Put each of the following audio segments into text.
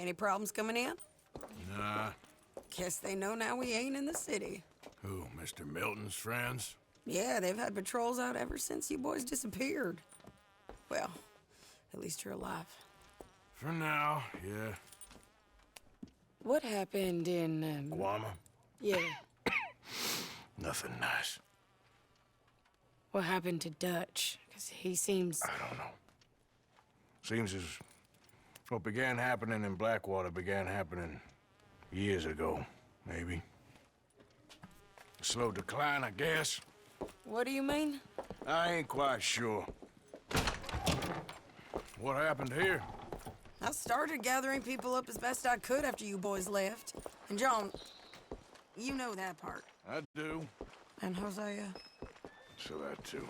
Any problems coming in? Nah. Guess they know now we ain't in the city. Who, Mr. Milton's friends? Yeah, they've had patrols out ever since you boys disappeared. Well, at least you're alive. For now, yeah. What happened in, Guama? Yeah. Nothing nice. What happened to Dutch? Because he seems... I don't know. Seems as what began happening in Blackwater began happening years ago, maybe. A slow decline, I guess. What do you mean? I ain't quite sure. What happened here? I started gathering people up as best I could after you boys left. And John, you know that part. I do. And Hosea? So that too.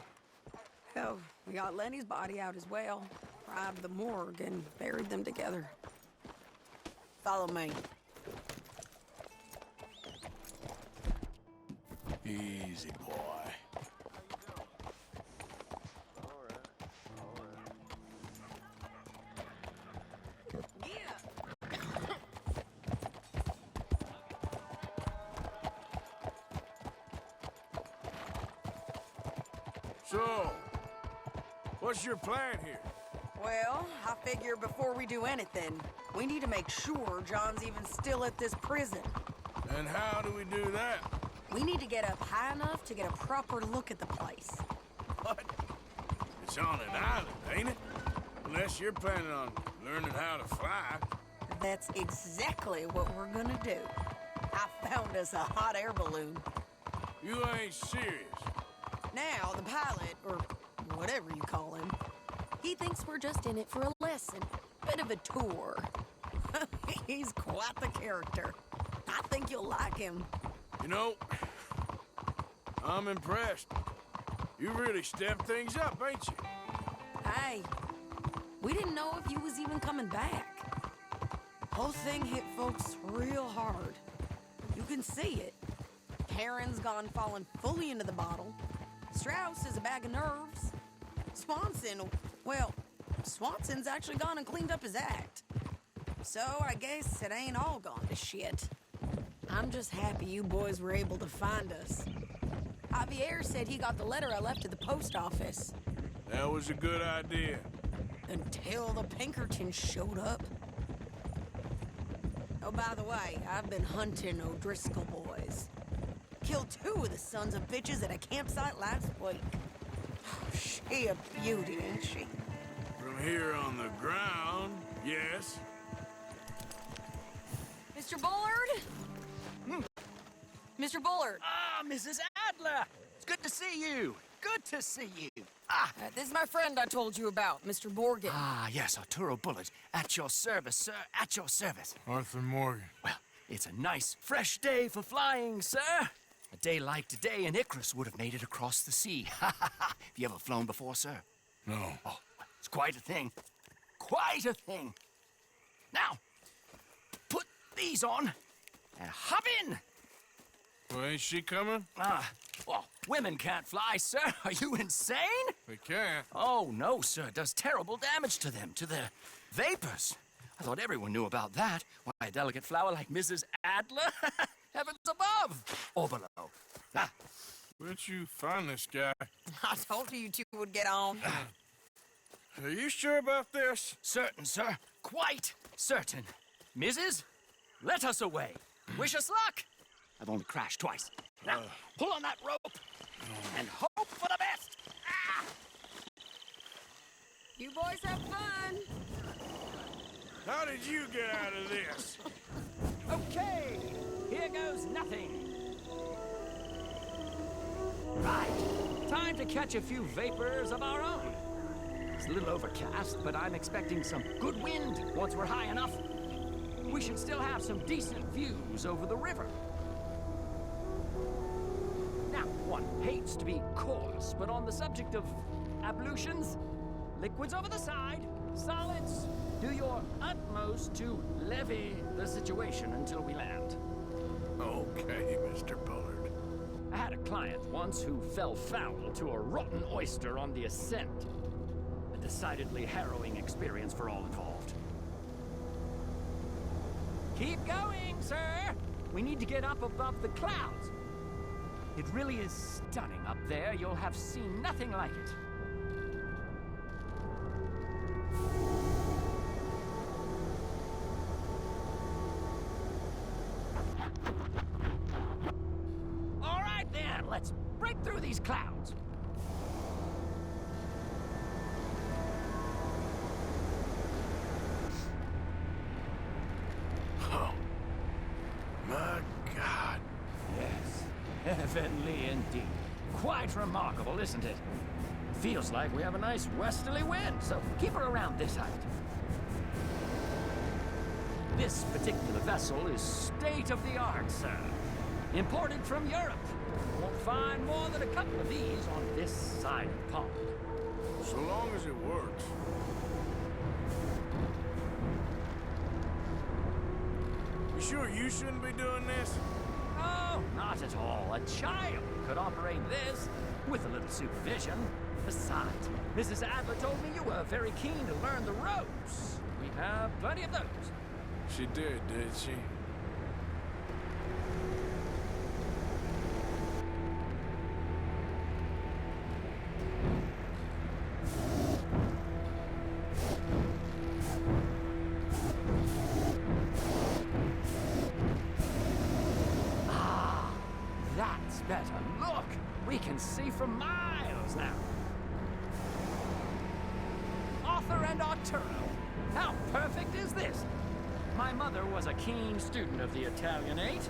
Hell, we got Lenny's body out as well. Robbed the morgue and buried them together. Follow me. Easy, boy. So, what's your plan here? Well, I figure before we do anything, we need to make sure John's even still at this prison. And how do we do that? We need to get up high enough to get a proper look at the place. What? It's on an island, ain't it? Unless you're planning on learning how to fly. That's exactly what we're gonna do. I found us a hot air balloon. You ain't serious. Now, the pilot, or whatever you call him, he thinks we're just in it for a lesson. Bit of a tour. He's quite the character. I think you'll like him. You know, I'm impressed. You really stepped things up, ain't you? Hey, we didn't know if you was even coming back. Whole thing hit folks real hard. You can see it. Heron's gone falling fully into the bottle. Strauss is a bag of nerves. Swanson's actually gone and cleaned up his act. So I guess it ain't all gone to shit. I'm just happy you boys were able to find us. Javier said he got the letter I left at the post office. That was a good idea. Until the Pinkertons showed up. Oh, by the way, I've been hunting O'Driscoll boys. Killed 2 of the sons of bitches at a campsite last week. She a beauty, ain't she? From here on the ground, yes. Mr. Bullard? Mr. Bullard. Ah, Mrs. Adler! It's good to see you. Good to see you. This is my friend I told you about, Mr. Morgan. Ah, yes, Arturo Bullard. At your service, sir. At your service. Arthur Morgan. Well, it's a nice, fresh day for flying, sir. A day like today, an Icarus would have made it across the sea. Have you ever flown before, sir? No. Oh, it's quite a thing. Quite a thing. Now, put these on and hop in. Well, ain't she coming? Well, women can't fly, sir. Are you insane? They can't. Oh, no, sir. It does terrible damage to them, to their vapors. I thought everyone knew about that. Why, a delicate flower like Mrs. Adler? Heavens above or below. Where'd you find this guy? I told you two would get on. Are you sure about this? Certain, sir. Quite certain. Mrs., let us away. Wish us luck. I've only crashed twice. Now, pull on that rope and hope for the best. You boys have fun. How did you get out of this? Okay, here goes nothing. Right, time to catch a few vapors of our own. It's a little overcast, but I'm expecting some good wind once we're high enough. We should still have some decent views over the river. Now, one hates to be coarse, but on the subject of ablutions, liquids over the side, solids, do your utmost to levy the situation until we land. Okay, Mr. Bullard. I had a client once who fell foul to a rotten oyster on the ascent. A decidedly harrowing experience for all involved. Keep going, sir. We need to get up above the clouds. It really is stunning up there. You'll have seen nothing like it. All right, then. Let's break through these clouds. Oh, my God. Yes, heavenly indeed. Quite remarkable, isn't it? Feels like we have a nice westerly wind, so keep her around this height. This particular vessel is state-of-the-art, sir. Imported from Europe. Won't find more than a couple of these on this side of the pond. So long as it works. You sure you shouldn't be doing this? Oh, not at all. A child could operate this with a little supervision. Besides, Mrs. Adler told me you were very keen to learn the ropes. We have plenty of those. She did she? That's better. Look! We can see for miles now. Arthur and Arturo. How perfect is this? My mother was a keen student of the Italianate.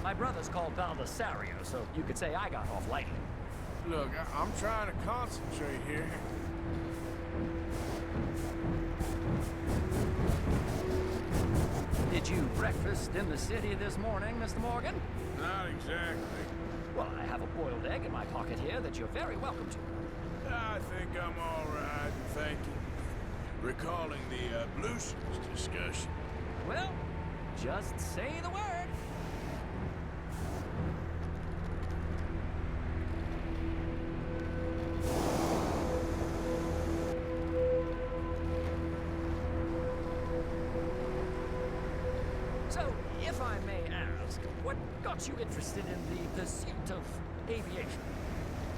My brother's called Baldessario, so you could say I got off lightly. Look, I'm trying to concentrate here. Did you breakfast in the city this morning, Mr. Morgan? Not exactly. Well, I have a boiled egg in my pocket here that you're very welcome to. I think I'm all right, thank you. Recalling the ablutions discussion. Well, just say the word. So, if I may ask, what got you interested in the pursuit of aviation?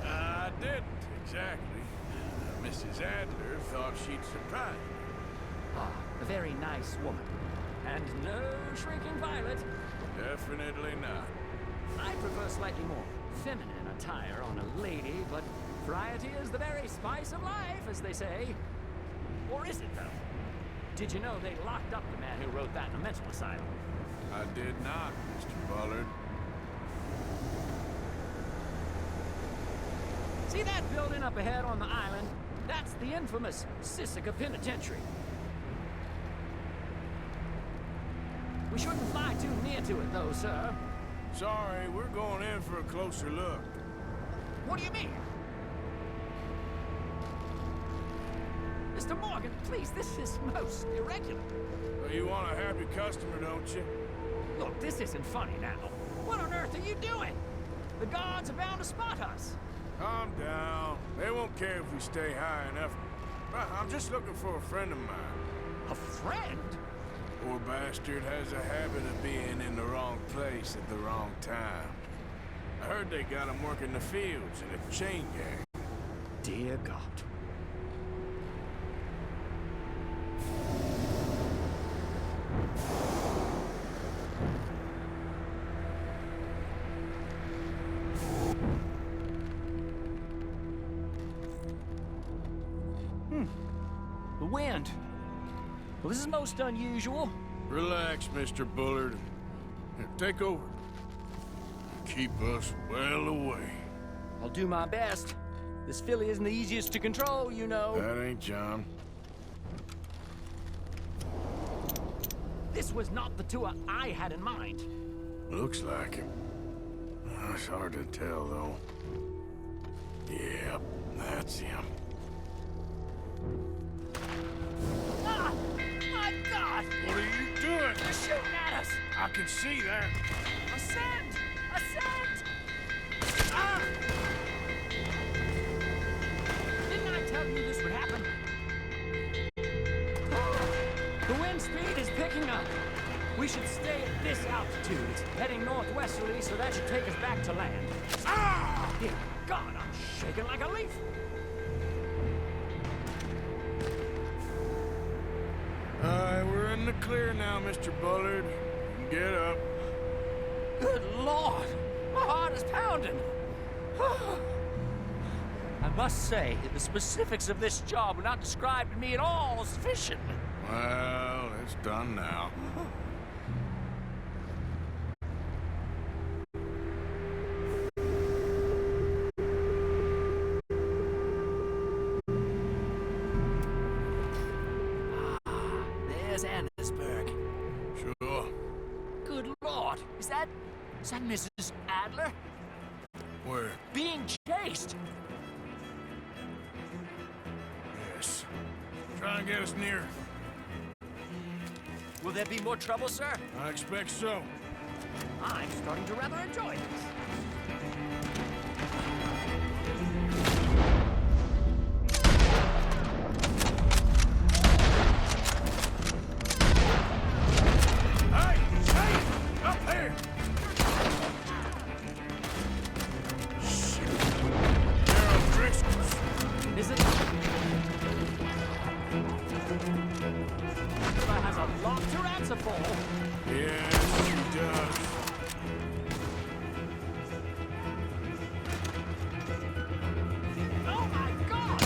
I didn't, exactly. Mrs. Adler thought she'd surprise me. Ah, a very nice woman. And no shrinking violet. Definitely not. I prefer slightly more feminine attire on a lady, but variety is the very spice of life, as they say. Or is it, though? Did you know they locked up the man who wrote that in a mental asylum? I did not, Mr. Bullard. See that building up ahead on the island? That's the infamous Sisika Penitentiary. We shouldn't fly too near to it, though, sir. Sorry, we're going in for a closer look. What do you mean? Mr. Morgan, please, this is most irregular. Well, you want a happy customer, don't you? Look, this isn't funny now. What on earth are you doing? The guards are bound to spot us. Calm down. They won't care if we stay high enough. I'm just looking for a friend of mine. A friend? Poor bastard has a habit of being in the wrong place at the wrong time. I heard they got him working the fields in a chain gang. Dear God. The wind. Well, this is most unusual. Relax, Mr. Bullard. Here, take over. Keep us well away. I'll do my best. This filly isn't the easiest to control, you know. That ain't John. This was not the tour I had in mind. Looks like him. It's hard to tell, though. Yep, that's him. Ah! My God! What are you doing? They're shooting at us! I can see that. Ascend! Ascend! Ah! Didn't I tell you this would happen? The wind speed is picking up. We should stay at this altitude. It's heading northwesterly, so that should take us back to land. Ah! Dear God, I'm shaking like a leaf. We're in the clear now, Mr. Bullard. Get up. Good Lord! My heart is pounding. I must say, the specifics of this job were not described to me at all sufficiently. Well, it's done now. There's Annesburg. Sure. Good Lord! Is that Mrs. Adler? Where? Being chased! Yes. Try and get us near. Will there be more trouble, sir? I expect so. I'm starting to rather enjoy this. Hey! Hey! Up there! Shit. Daryl Driscoll's. Is it? That has a lot to answer for. Yes, he does. Oh my God!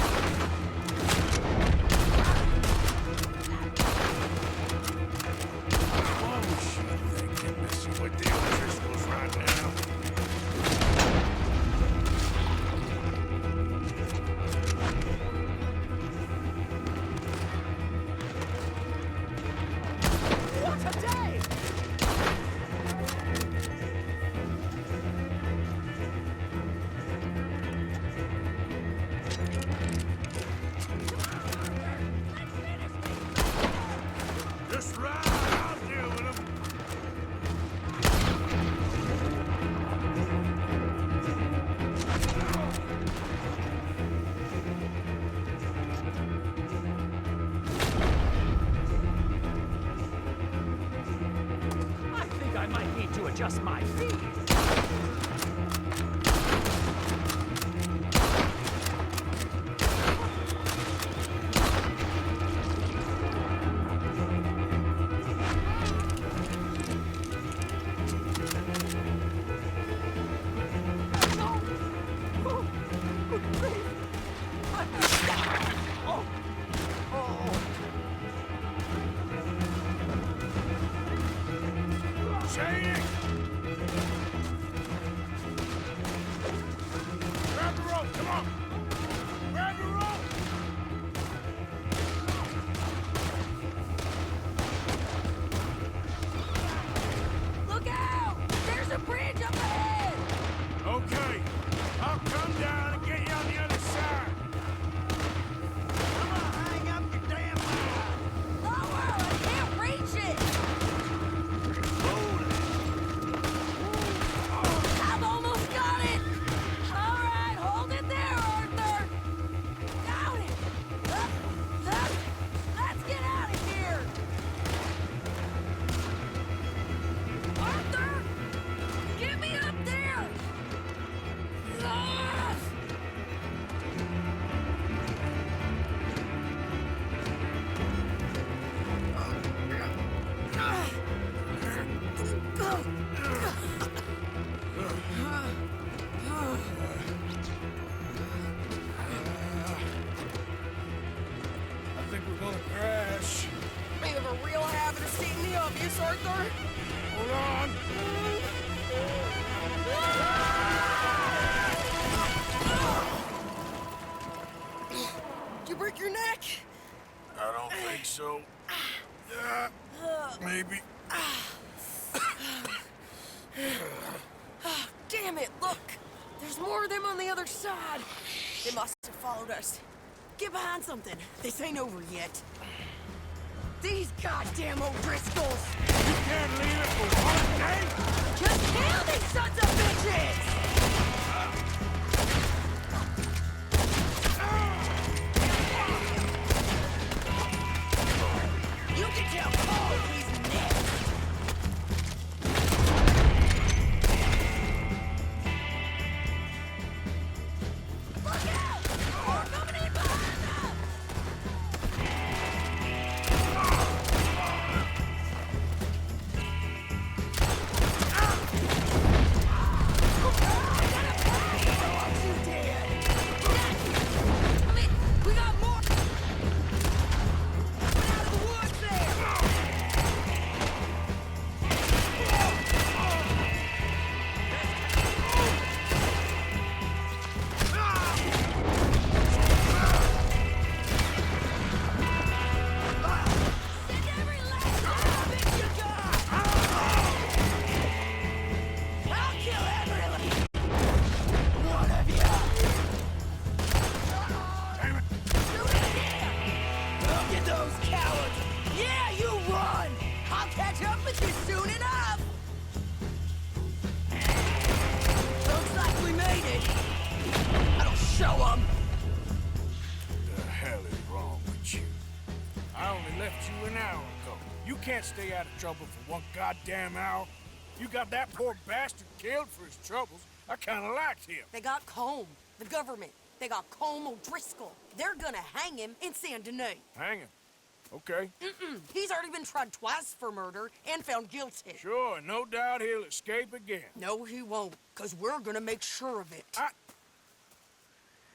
Oh, shit. They get messy with the Driscolls right now. What a day! Just right, I'll deal with him. I think I might need to adjust my feet. Shane! Grab the rope, come on! Grab the rope! Look out! There's a bridge up ahead! Okay, I'll come down and get you on the other side. Come on, hang up your damn line. Lower! I can't reach it! I've almost got it! All right, hold it there, Arthur! Got it! Let's get out of here! Arthur! Get me up there! Ah! I think we're gonna crash. You have a real habit of stating the obvious, Arthur. Hold on. Did you break your neck? I don't think so. Maybe. Damn it, look! There's more of them on the other side. They must have followed us. Get behind something. This ain't over yet. These goddamn O'Driscolls! You can't leave it for one day? Just kill these sons of bitches! You can tell Paul he's next. can't stay out of trouble for one goddamn hour. You got that poor bastard killed for his troubles. I kinda liked him. They got Combe, the government. They got Combe O'Driscoll. They're gonna hang him in Saint Denis. Hang him. Okay. He's already been tried twice for murder and found guilty. Sure, no doubt he'll escape again. No, he won't, because we're gonna make sure of it.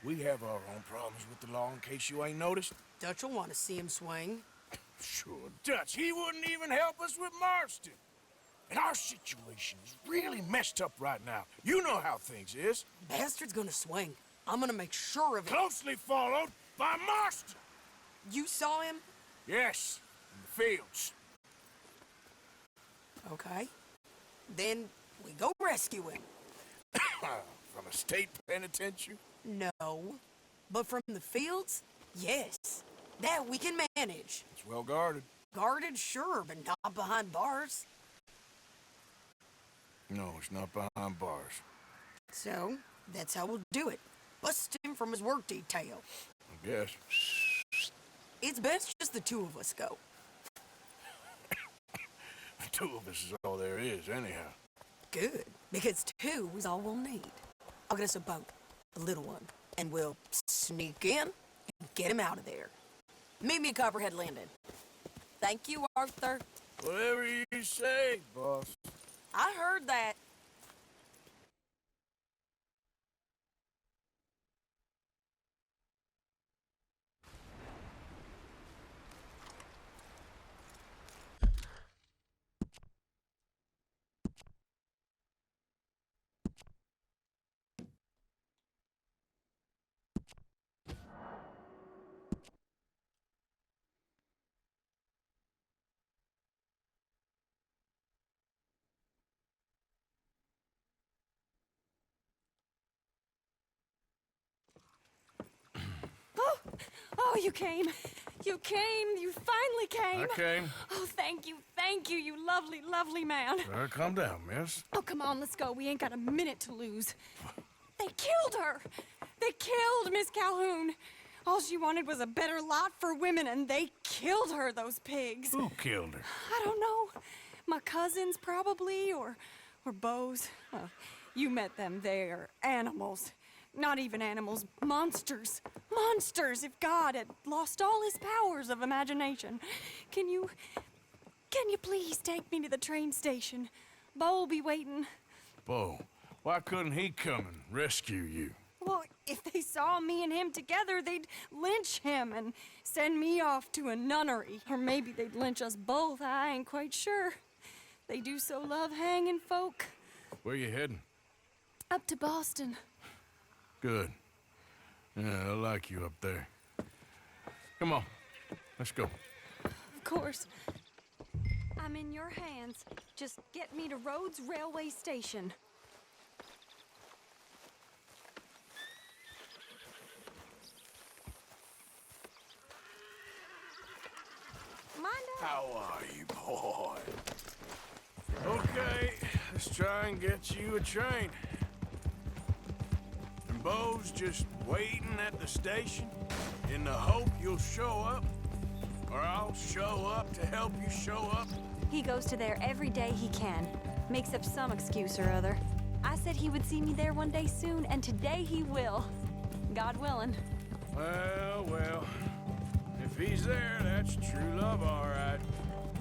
We have our own problems with the law, in case you ain't noticed. Dutch will want to see him swing. Sure, Dutch, he wouldn't even help us with Marston. And our situation is really messed up right now. You know how things is. Bastard's gonna swing. I'm gonna make sure of it. Closely followed by Marston. You saw him? Yes, in the fields. Okay. Then we go rescue him. From a state penitentiary? No. But from the fields? Yes. That we can manage. It's well guarded. Guarded, sure, but not behind bars. No, it's not behind bars. So, that's how we'll do it. Bust him from his work detail. I guess. It's best just the two of us go. The two of us is all there is, anyhow. Good, because two is all we'll need. I'll get us a boat, a little one, and we'll sneak in and get him out of there. Meet me at Copperhead Landing. Thank you, Arthur. Whatever you say, boss. I heard that. Oh, you came. You came. You finally came. I came. Oh, thank you, you lovely, lovely man. Calm down, miss. Oh, come on, let's go. We ain't got a minute to lose. They killed her. They killed Miss Calhoun. All she wanted was a better lot for women, and they killed her, those pigs. Who killed her? I don't know. My cousins, probably, or Beau's. You met them. They're animals. Not even animals, monsters. Monsters, if God had lost all his powers of imagination. Can you please take me to the train station? Beau'll be waiting. Beau, why couldn't he come and rescue you? Well, if they saw me and him together, they'd lynch him and send me off to a nunnery. Or maybe they'd lynch us both, I ain't quite sure. They do so love hanging folk. Where you heading? Up to Boston. Good. Yeah, I like you up there. Come on, let's go. Of course. I'm in your hands. Just get me to Rhodes Railway Station. Mind up. How are you, boy? Okay, let's try and get you a train. And Beau's just waiting at the station in the hope you'll show up, or I'll show up to help you show up. He goes to there every day he can. Makes up some excuse or other. I said he would see me there one day soon, and today he will. God willing. Well, if he's there, that's true love, all right.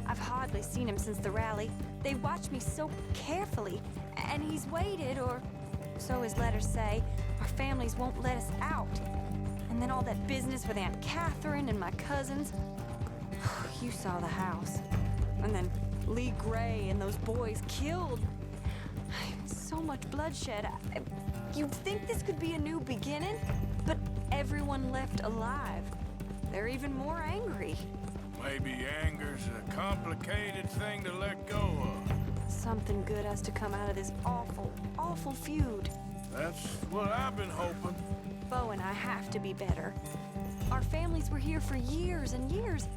I've hardly seen him since the rally. They watched me so carefully, and he's waited, or so his letters say. Our families won't let us out. And then all that business with Aunt Catherine and my cousins. You saw the house. And then Lee Gray and those boys killed. So much bloodshed. You'd think this could be a new beginning, but everyone left alive. They're even more angry. Maybe anger's a complicated thing to let go of. Something good has to come out of this awful, awful feud. That's what I've been hoping. Beau and I have to be better. Our families were here for years and years.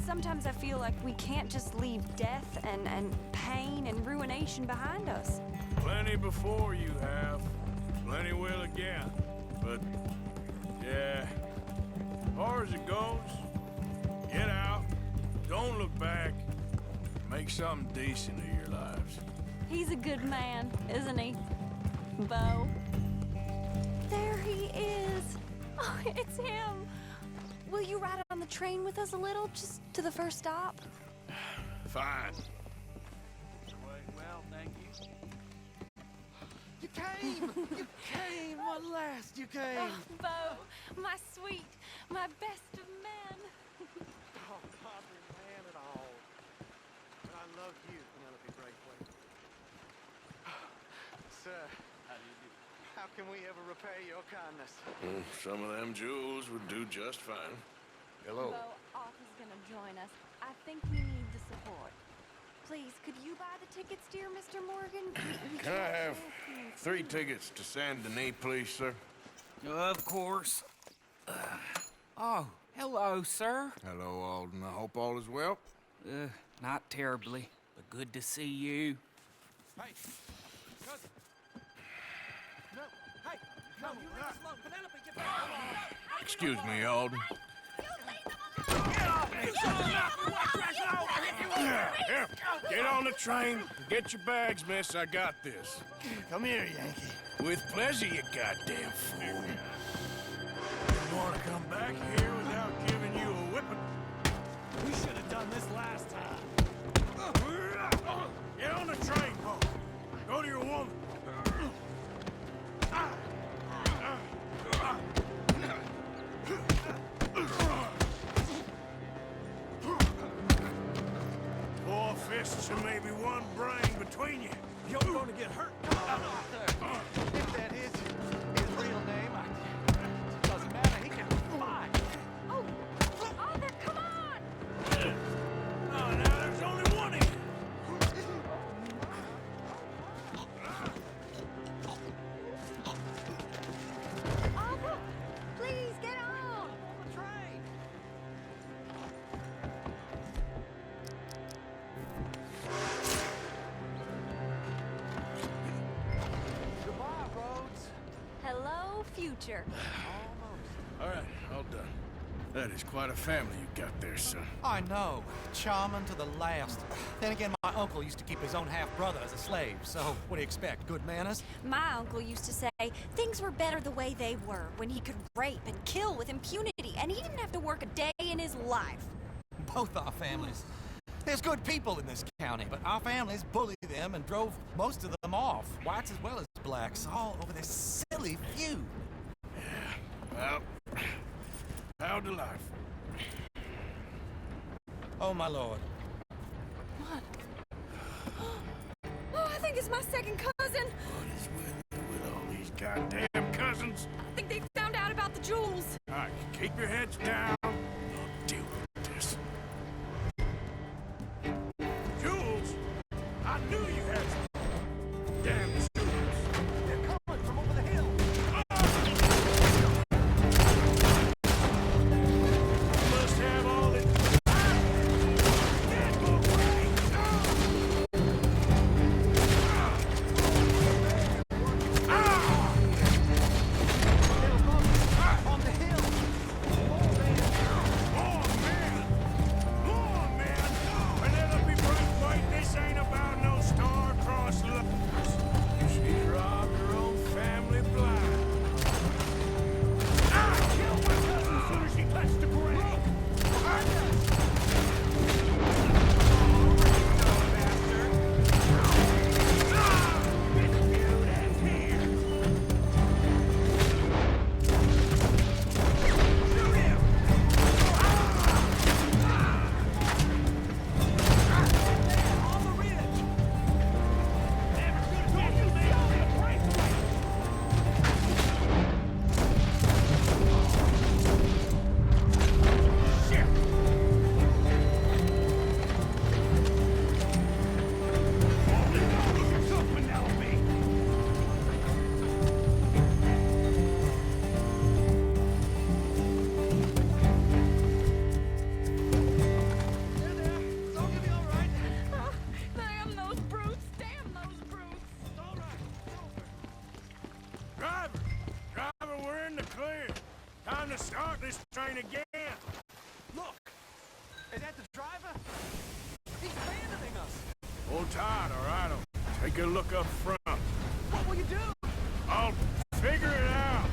Sometimes I feel like we can't just leave death and pain and ruination behind us. Plenty before you have. Plenty will again. But, yeah, as far as it goes, get out, don't look back, Make something decent of your lives. He's a good man, isn't he, Bo? There he is. Oh, it's him. Will you ride on the train with us a little, just to the first stop? Fine. Well, thank you. You came! You came! At last, you came! Oh, Bo, my sweet, my best of men. Oh, Father, man at all. But I love you, Penelope Braithwaite. Sir, how do you do? How can we ever repay your kindness? Some of them jewels would do just fine. Hello. Bo, Arthur's gonna join us. I think we need the support. Please, could you buy the tickets, dear Mr. Morgan? Can I have 3 tickets to Saint Denis, please, sir? Of course. Oh, hello, sir. Hello, Alden. I hope all is well. Not terribly, but good to see you. Hey! Cousin! No! Hey! No, you leave us alone! Penelope, get back! Excuse me, Alden. Here, get on the train. Get your bags, miss. I got this. Come here, Yankee. With pleasure, you goddamn fool. You want to come back here without giving you a whipping? We should have done this last time. Get on the train, Paul. Go to your woman. Four fists and maybe one brain between you. You're going to get hurt. If that is his real name, doesn't matter. He can fly. Oh, Arthur, come on! Oh, now there's only one of you. Arthur, please get on! The train! Goodbye, Rhodes. Hello, future. All right, all done. That is quite a family you got there, son. I know. Charming to the last. Then again, my uncle used to keep his own half-brother as a slave, so what do you expect? Good manners? My uncle used to say things were better the way they were, when he could rape and kill with impunity, and he didn't have to work a day in his life. Both our families. There's good people in this county, but our families bullied them and drove most of them off, whites as well as blacks, all over this silly feud. Well, how to life. Oh, my lord. What? Oh, I think it's my second cousin. What is with all these goddamn cousins? I think they found out about the jewels. All right, keep your heads down. I'll deal with this. Jules, I knew you had some damn jewels. They're coming from over the hill. Must have all the... On the hill. More men! Penelope Braithwaite, this ain't about no star-crossed lovers. She's robbed her own family blind. I killed my cousin as soon as she touched the ground. On the ridge! Never could have told you they only a breakaway! Shit! Look yourself, Penelope! There, there. It's all gonna be all right. Oh, damn those brutes! Damn those brutes! It's all right. It's over. Driver, we're in the clear. Time to start this train again. Look! Is that the driver? He's abandoning us. take a look up front. What will you do? I'll figure it out.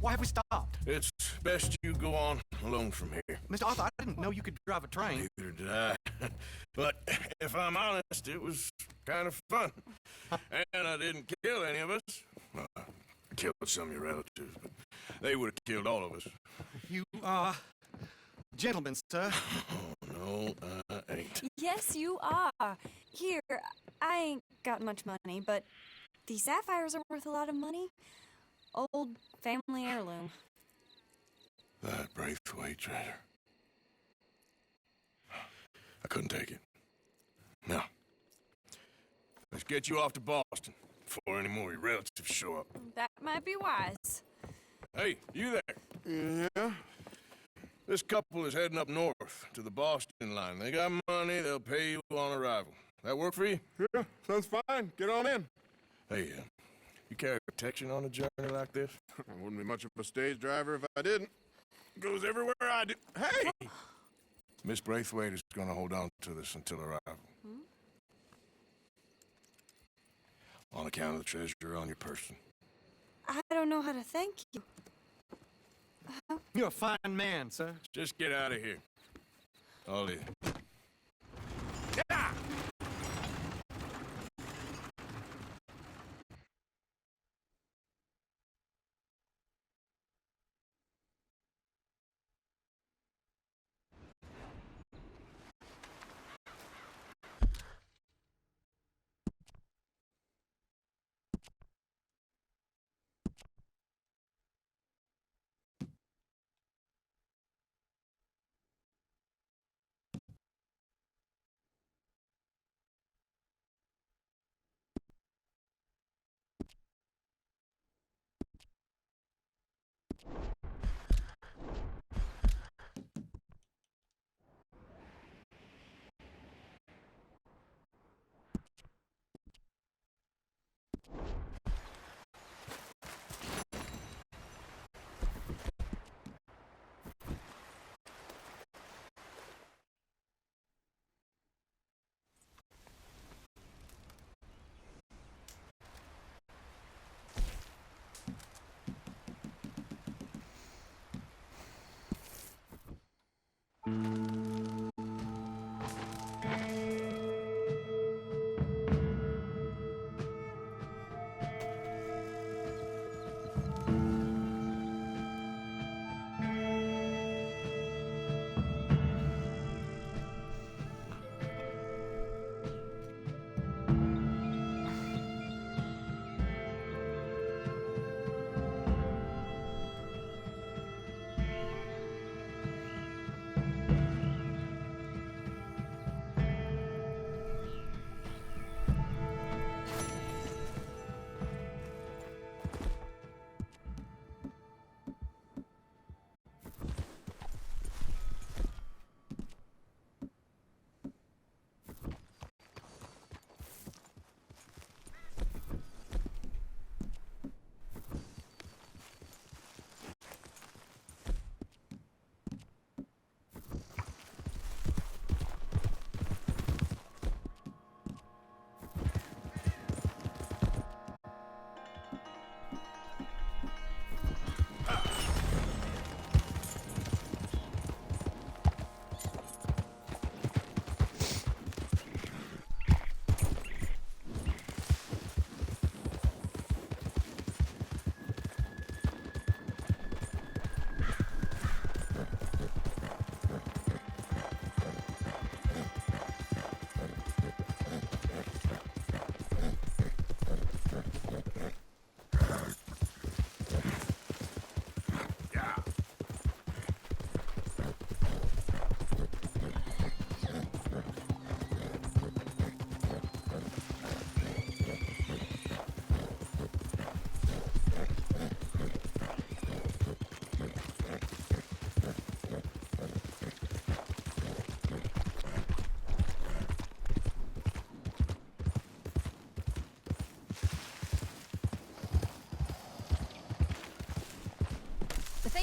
Why have we stopped? It's best you go on alone from here. Mr. Arthur, I didn't know you could drive a train. Neither did I. But if I'm honest, it was kind of fun. And I didn't kill any of us. Well, I killed some of your relatives, but they would have killed all of us. You are... gentlemen, sir. Oh, no, I ain't. Yes, you are. Here, I ain't got much money, but these sapphires are worth a lot of money. Old family heirloom. That Braithwaite treasure. I couldn't take it. No. Let's get you off to Boston before any more of your relatives show up. That might be wise. Hey, you there? Yeah? This couple is heading up north to the Boston line. They got money, they'll pay you on arrival. That work for you? Yeah, sounds fine. Get on in. Hey, you carry protection on a journey like this? I wouldn't be much of a stage driver if I didn't. Goes everywhere I do. Hey! Miss Braithwaite is going to hold on to this until arrival. On account of the treasure on your person. I don't know how to thank you. You're a fine man, sir. Just get out of here. I'll leave. Yeah!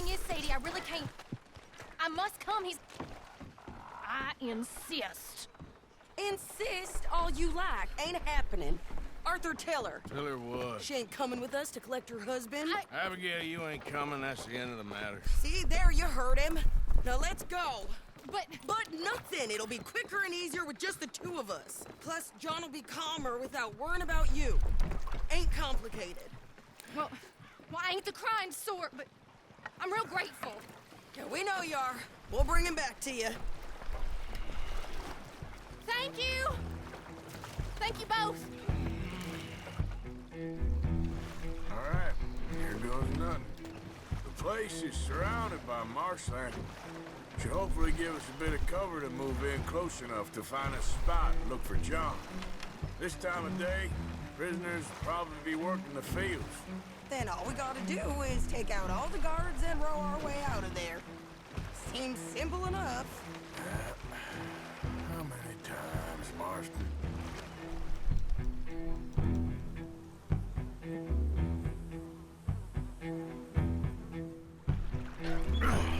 thing is, Sadie, I really can't. I must come. I insist. Insist all you like. Ain't happening. Arthur, tell her. Tell her what? She ain't coming with us to collect her husband. Abigail, you ain't coming. That's the end of the matter. See, there you heard him. Now let's go. But Nothing. It'll be quicker and easier with just the two of us. Plus, John will be calmer without worrying about you. Ain't complicated. well, I ain't the crime sort, but I'm real grateful. Yeah, we know you are. We'll bring him back to you. Thank you. Thank you both. All right, here goes nothing. The place is surrounded by marshland. Should hopefully give us a bit of cover to move in close enough to find a spot and look for John. This time of day, prisoners will probably be working the fields. Then all we gotta do is take out all the guards and row our way out of there. Seems simple enough. How many times, Marston?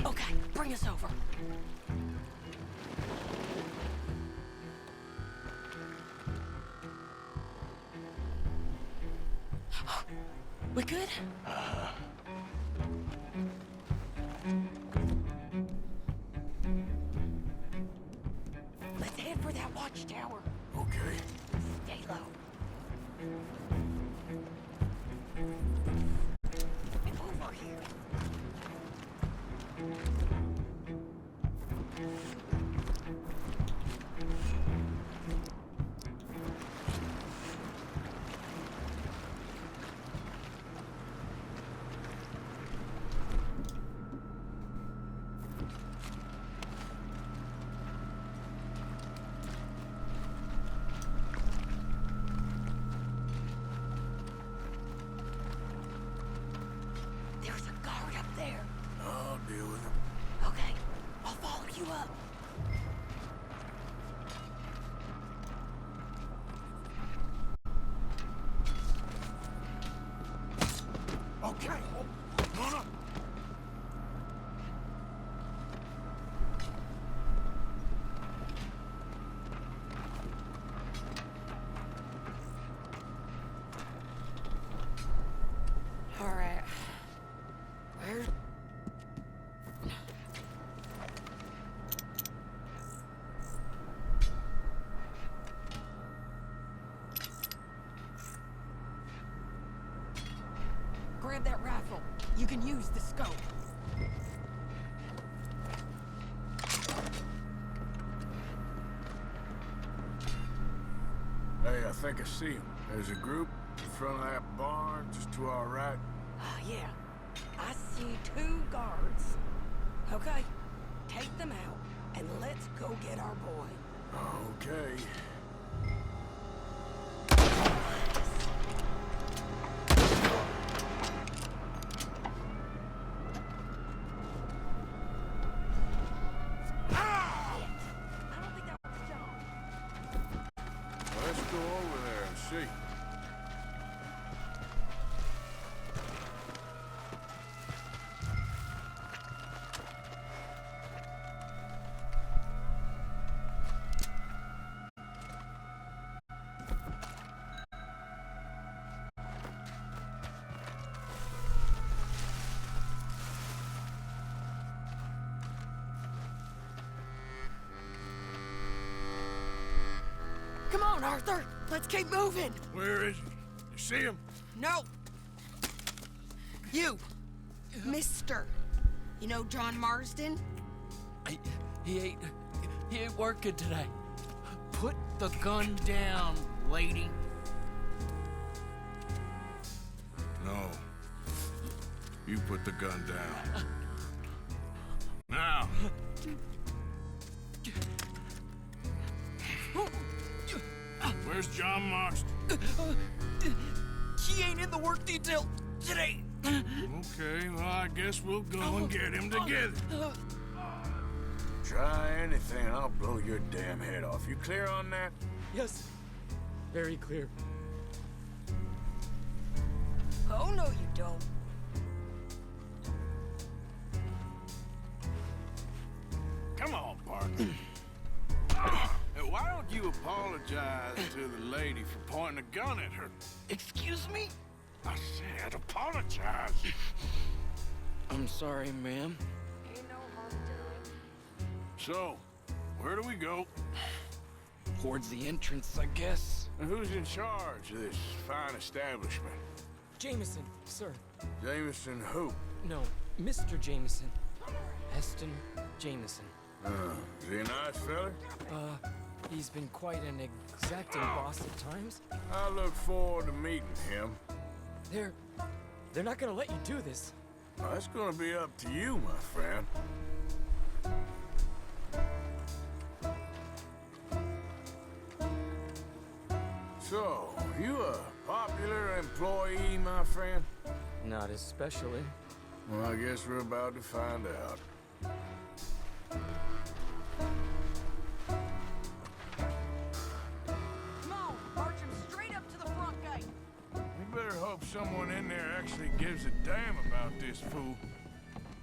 Okay, bring us over. We good? Let's head for that watchtower. Okay. Stay low. Over here. There's a guard up there. I'll deal with him. Okay, I'll follow you up. Okay. Hold on. All right. Where's... Grab that rifle. You can use the scope. Hey, I think I see him. There's a group in front of that barn, just to our right. Yeah. I see 2 guards. Okay. Take them out, and let's go get our boy. Okay. I don't think that was John. Let's go over there and see. Come on, Arthur. Let's keep moving. Where is he? You see him? No. You. Mister. You know John Marsden? He ain't working today. Put the gun down, lady. No. You put the gun down. Now. Where's John Marston? He ain't in the work detail today. Okay, well, I guess we'll go and get him together. Try anything, I'll blow your damn head off. You clear on that? Yes. Very clear. Oh, no, you don't. apologize to the lady for pointing a gun at her. Excuse me? I said apologize. I'm sorry, ma'am. So, where do we go? Towards the entrance, I guess. And who's in charge of this fine establishment? Jameson, sir. Jameson who? No, Mr. Jameson. Heston Jameson. Is he a nice fella? He's been quite an exacting boss at times. I look forward to meeting him. They're not gonna let you do this. Well, that's gonna be up to you, my friend. So, you a popular employee, my friend? Not especially. Well, I guess we're about to find out. Come on, march him straight up to the front gate. We better hope someone in there actually gives a damn about this fool.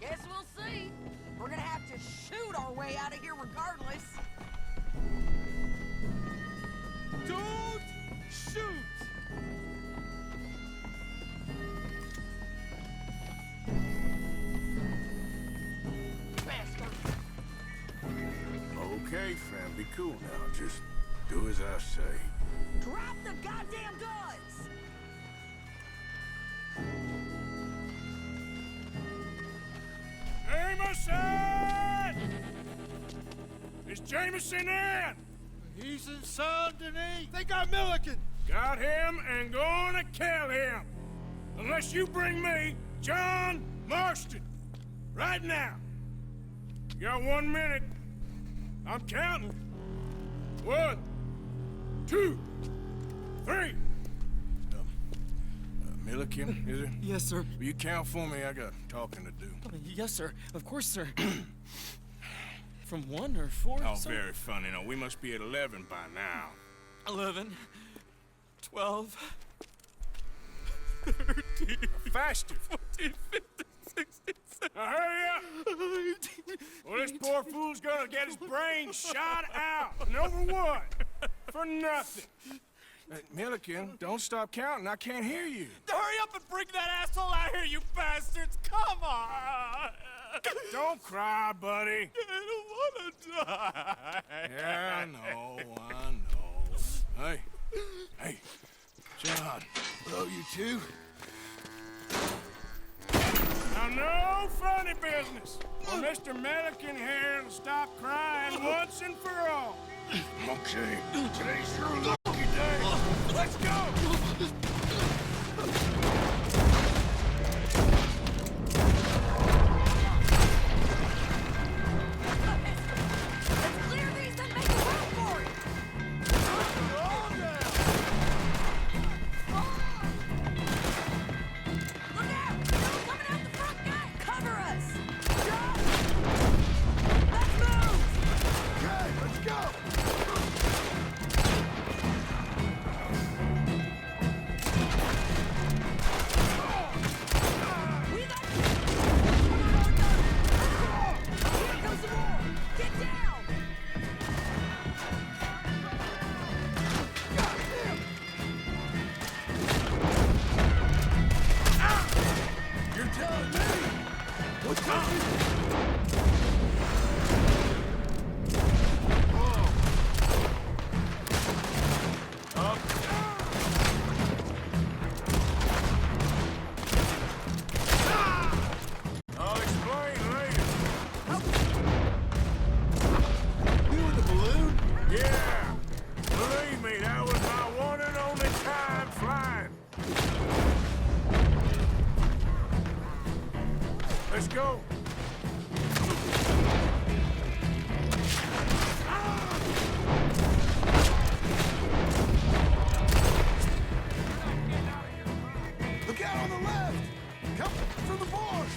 Guess we'll see. We're gonna have to shoot our way out of here regardless. Don't shoot! Bastard! Okay, friend, be cool now. Just do as I say. Drop the goddamn guns! Jameson! Is Jameson in? He's in Saint-Denis. They got Milliken. Got him and gonna kill him. Unless you bring me John Marston. Right now. You got 1 minute. I'm counting. 1, 2, 3. Milliken, is it? Yes, sir. Will you count for me? I got talking to do. Yes, sir. Of course, sir. From 1 or 4? Oh, sir? very funny. No, we must be at 11 by now. 11, 12, 13. Faster. 14, 15, 16, 17. Now hurry up! Well, this poor fool's gonna get his brains shot out. And over what? For nothing. Milliken, don't stop counting. I can't hear you. Hurry up and bring that asshole out here, you bastards! Come on! Don't cry, buddy. I don't wanna die. Yeah, I know, I know. Hey, John. Hello, you two. Now, no funny business. Well, Mr. Milliken here will stop crying once and for all. Okay, today's your lucky day. Let's go! Let's clear these and make a run for it! Look out! Coming out the front gate! Cover us! Jump! Let's move! Okay, let's go! We got Here comes some more! Get down! You're telling me? What's up? I'll explain later. You in the balloon? Yeah. Believe me, that was my one and only time flying. Let's go. Look out on the left! Come from the board!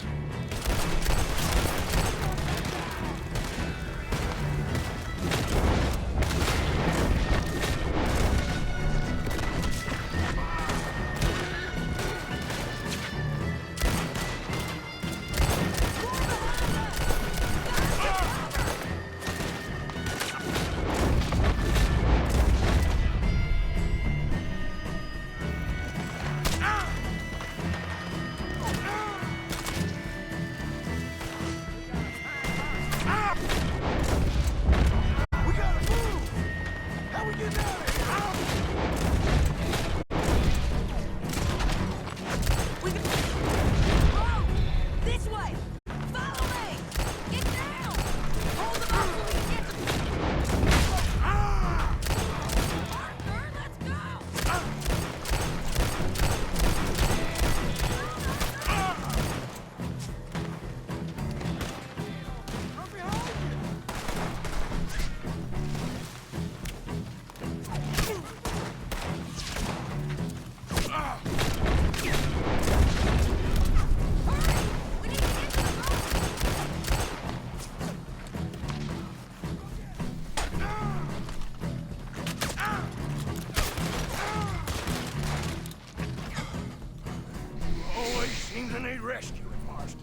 rescuing Marston.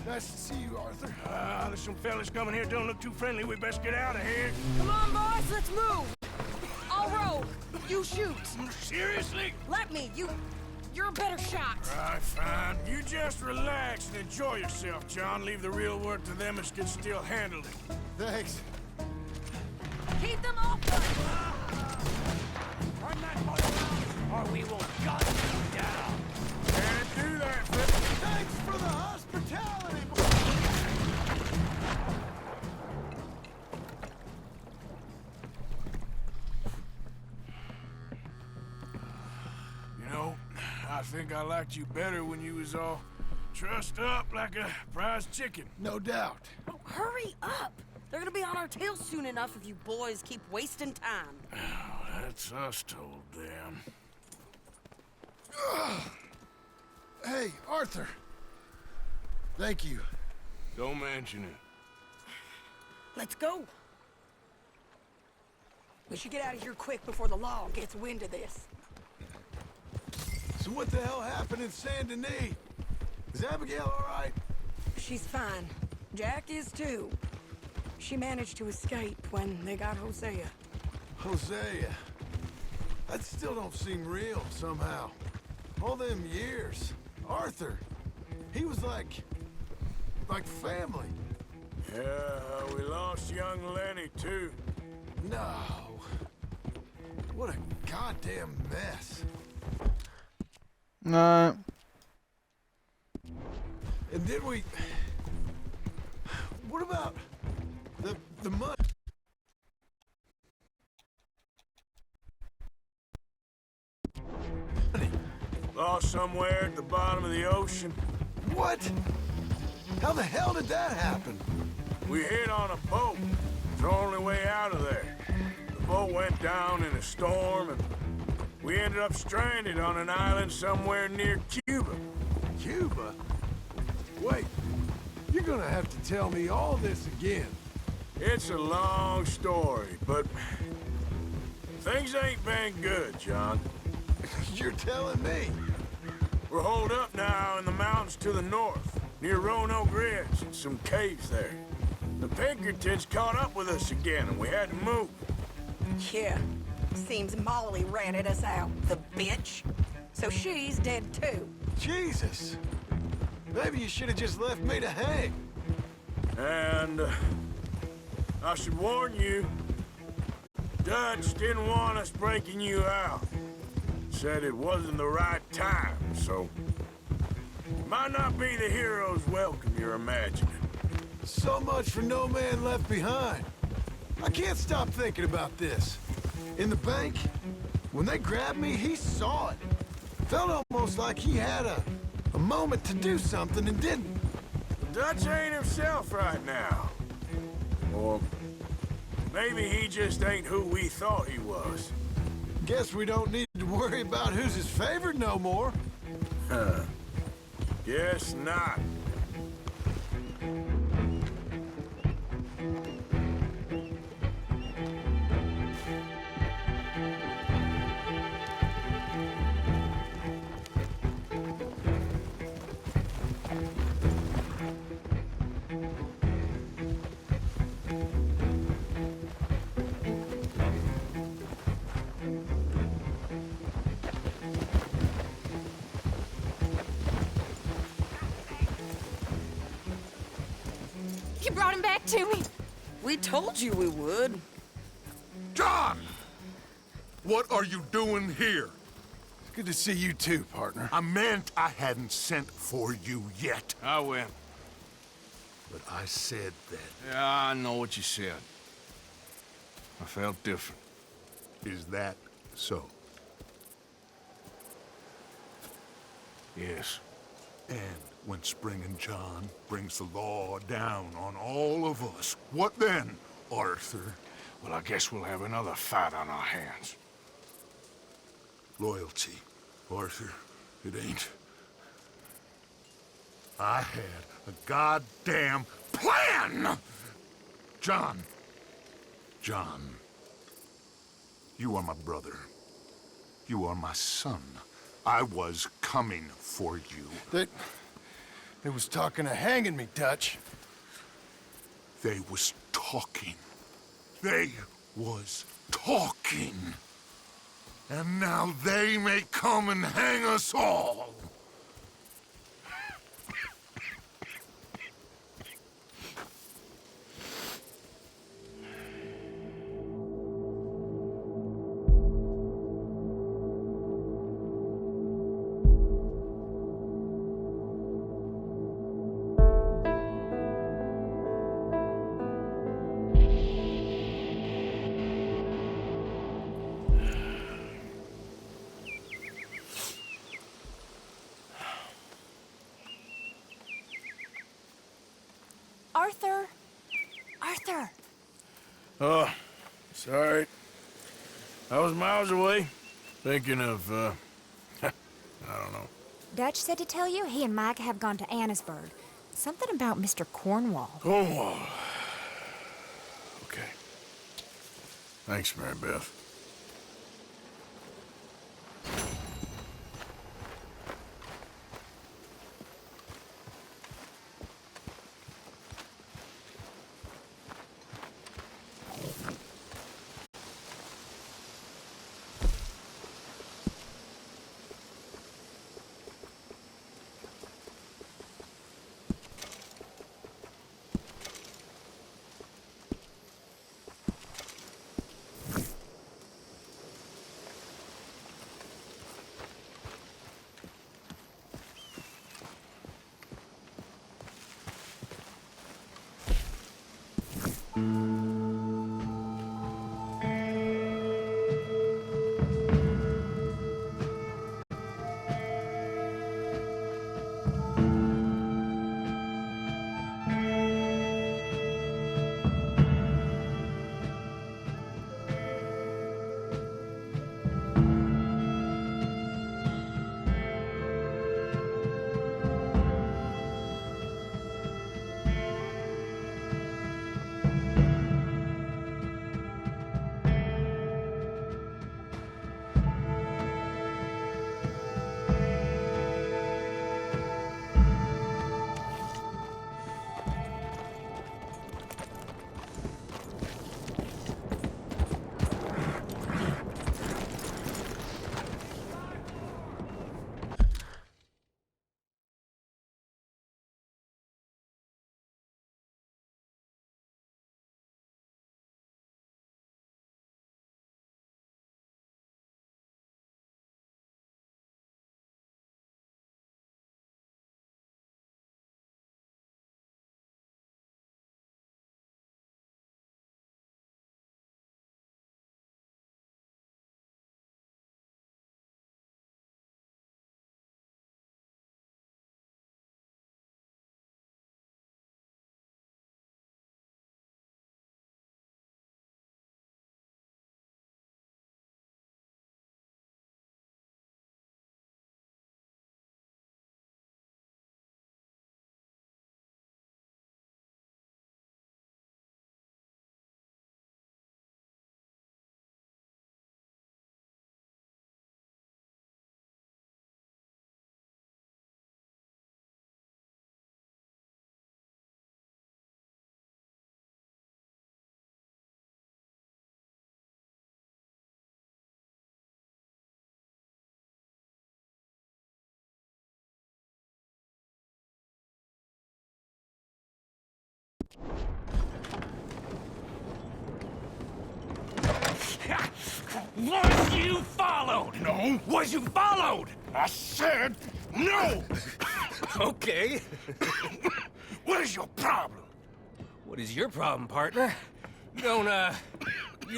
Nice to see you, Arthur. There's some fellas coming here. Don't look too friendly. We best get out of here. Come on, boys, let's move. I'll roll. You shoot. Seriously? Let me. You're a better shot. All right, fine. You just relax and enjoy yourself, John. Leave the real work to them as can still handle it. Thanks. Keep them off us. Turn that boat around, or we will gun you down. Can't do that, Flip. Thanks for the hospitality. You know, I think I liked you better when you was all trussed up like a prize chicken. No doubt. Oh, hurry up. They're gonna be on our tails soon enough if you boys keep wasting time. Oh, that's us told them. Hey, Arthur. Thank you. Don't mention it. Let's go. We should get out of here quick before the law gets wind of this. So what the hell happened in Saint Denis? Is Abigail all right? She's fine. Jack is too. She managed to escape when they got Hosea. Hosea. That still don't seem real, somehow. All them years. Arthur. He was like family. Yeah, we lost young Lenny, too. No. What a goddamn mess. No. And then we... What about the money? Lost somewhere at the bottom of the ocean. What? How the hell did that happen? We hit on a boat. It's the only way out of there. The boat went down in a storm, and we ended up stranded on an island somewhere near Cuba. Cuba? Wait, you're gonna have to tell me all this again. It's a long story, but things ain't been good, John. You're telling me? We're holed up now in the mountains to the north, near Roanoke Ridge, and some caves there. The Pinkertons caught up with us again, and we had to move. Yeah. Seems Molly ratted us out, the bitch. So she's dead too. Jesus. Maybe you should have just left me to hang. And I should warn you, Dutch didn't want us breaking you out. Said it wasn't the right time, so might not be the hero's welcome you're imagining. So much for no man left behind. I can't stop thinking about this. In the bank, when they grabbed me, he saw it. Felt almost like he had a moment to do something and didn't. Dutch ain't himself right now. Or maybe he just ain't who we thought he was. Guess we don't need to worry about who's his favorite no more. Guess not. You brought him back to me. We told you we would. John! What are you doing here? It's good to see you too, partner. I meant I hadn't sent for you yet. I went. But I said that. Yeah, I know what you said. I felt different. Is that so? Yes. And when Spring and John brings the law down on all of us, what then, Arthur? Well, I guess we'll have another fight on our hands. Loyalty, Arthur, it ain't. I had a goddamn plan! John, you are my brother. You are my son. I was coming for you. They was talking of hanging me, Dutch. They was talking. They was talking. And now they may come and hang us all. Arthur! Arthur! Oh, sorry. I was miles away, thinking of, I don't know. Dutch said to tell you he and Mike have gone to Annisburg. Something about Mr. Cornwall. Cornwall. Okay. Thanks, Mary Beth. Was you followed? No. Was you followed? I said no! Okay. What is your problem? What is your problem, partner? You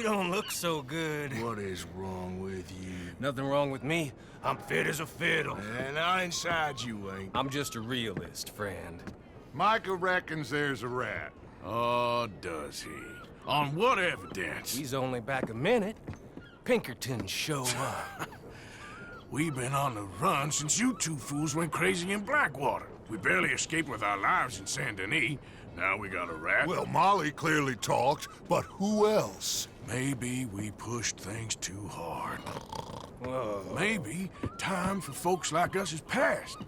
don't look so good. What is wrong with you? Nothing wrong with me. I'm fit as a fiddle. And I inside you ain't. I'm just a realist, friend. Micah reckons there's a rat. Oh, does he? On what evidence? He's only back a minute. Pinkerton show up. We've been on the run since you two fools went crazy in Blackwater. We barely escaped with our lives in Saint Denis. Now we got a rat. Well, Molly clearly talked, but who else? Maybe we pushed things too hard. Whoa. Maybe time for folks like us is past.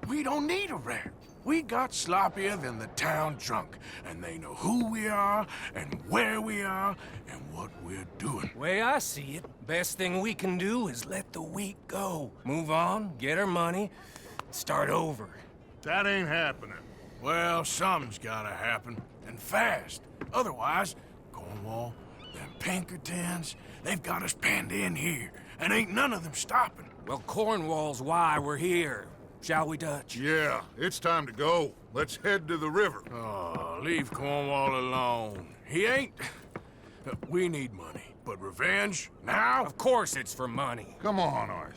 We don't need a rat. We got sloppier than the town drunk, and they know who we are, and where we are, and what we're doing. Way I see it, best thing we can do is let the week go. Move on, get our money, start over. That ain't happening. Well, something's gotta happen, and fast. Otherwise, Cornwall, them Pinkertons, they've got us penned in here, and ain't none of them stopping. Well, Cornwall's why we're here. Shall we, Dutch? Yeah, it's time to go. Let's head to the river. Oh, leave Cornwall alone. He ain't... We need money, but revenge, now? Of course it's for money. Come on, Arthur.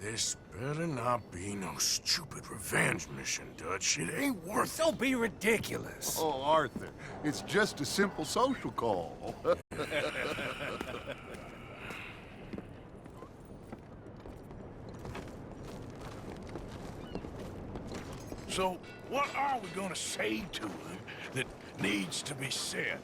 This better not be no stupid revenge mission, Dutch. It ain't worth it. Don't be ridiculous. Oh, Arthur, it's just a simple social call. So, what are we gonna say to him that needs to be said?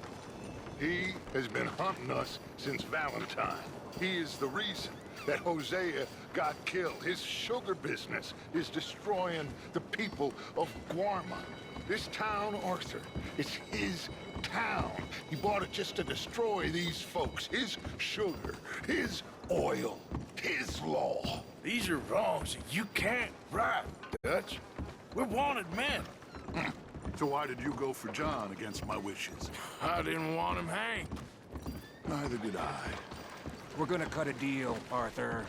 He has been hunting us since Valentine. He is the reason that Hosea got killed. His sugar business is destroying the people of Guarma. This town, Arthur, it's his town. He bought it just to destroy these folks. His sugar, his oil, his law. These are wrongs that you can't right, Dutch. We're wanted men. So why did you go for John against my wishes? I didn't want him hanged. Neither did I. We're gonna cut a deal, Arthur.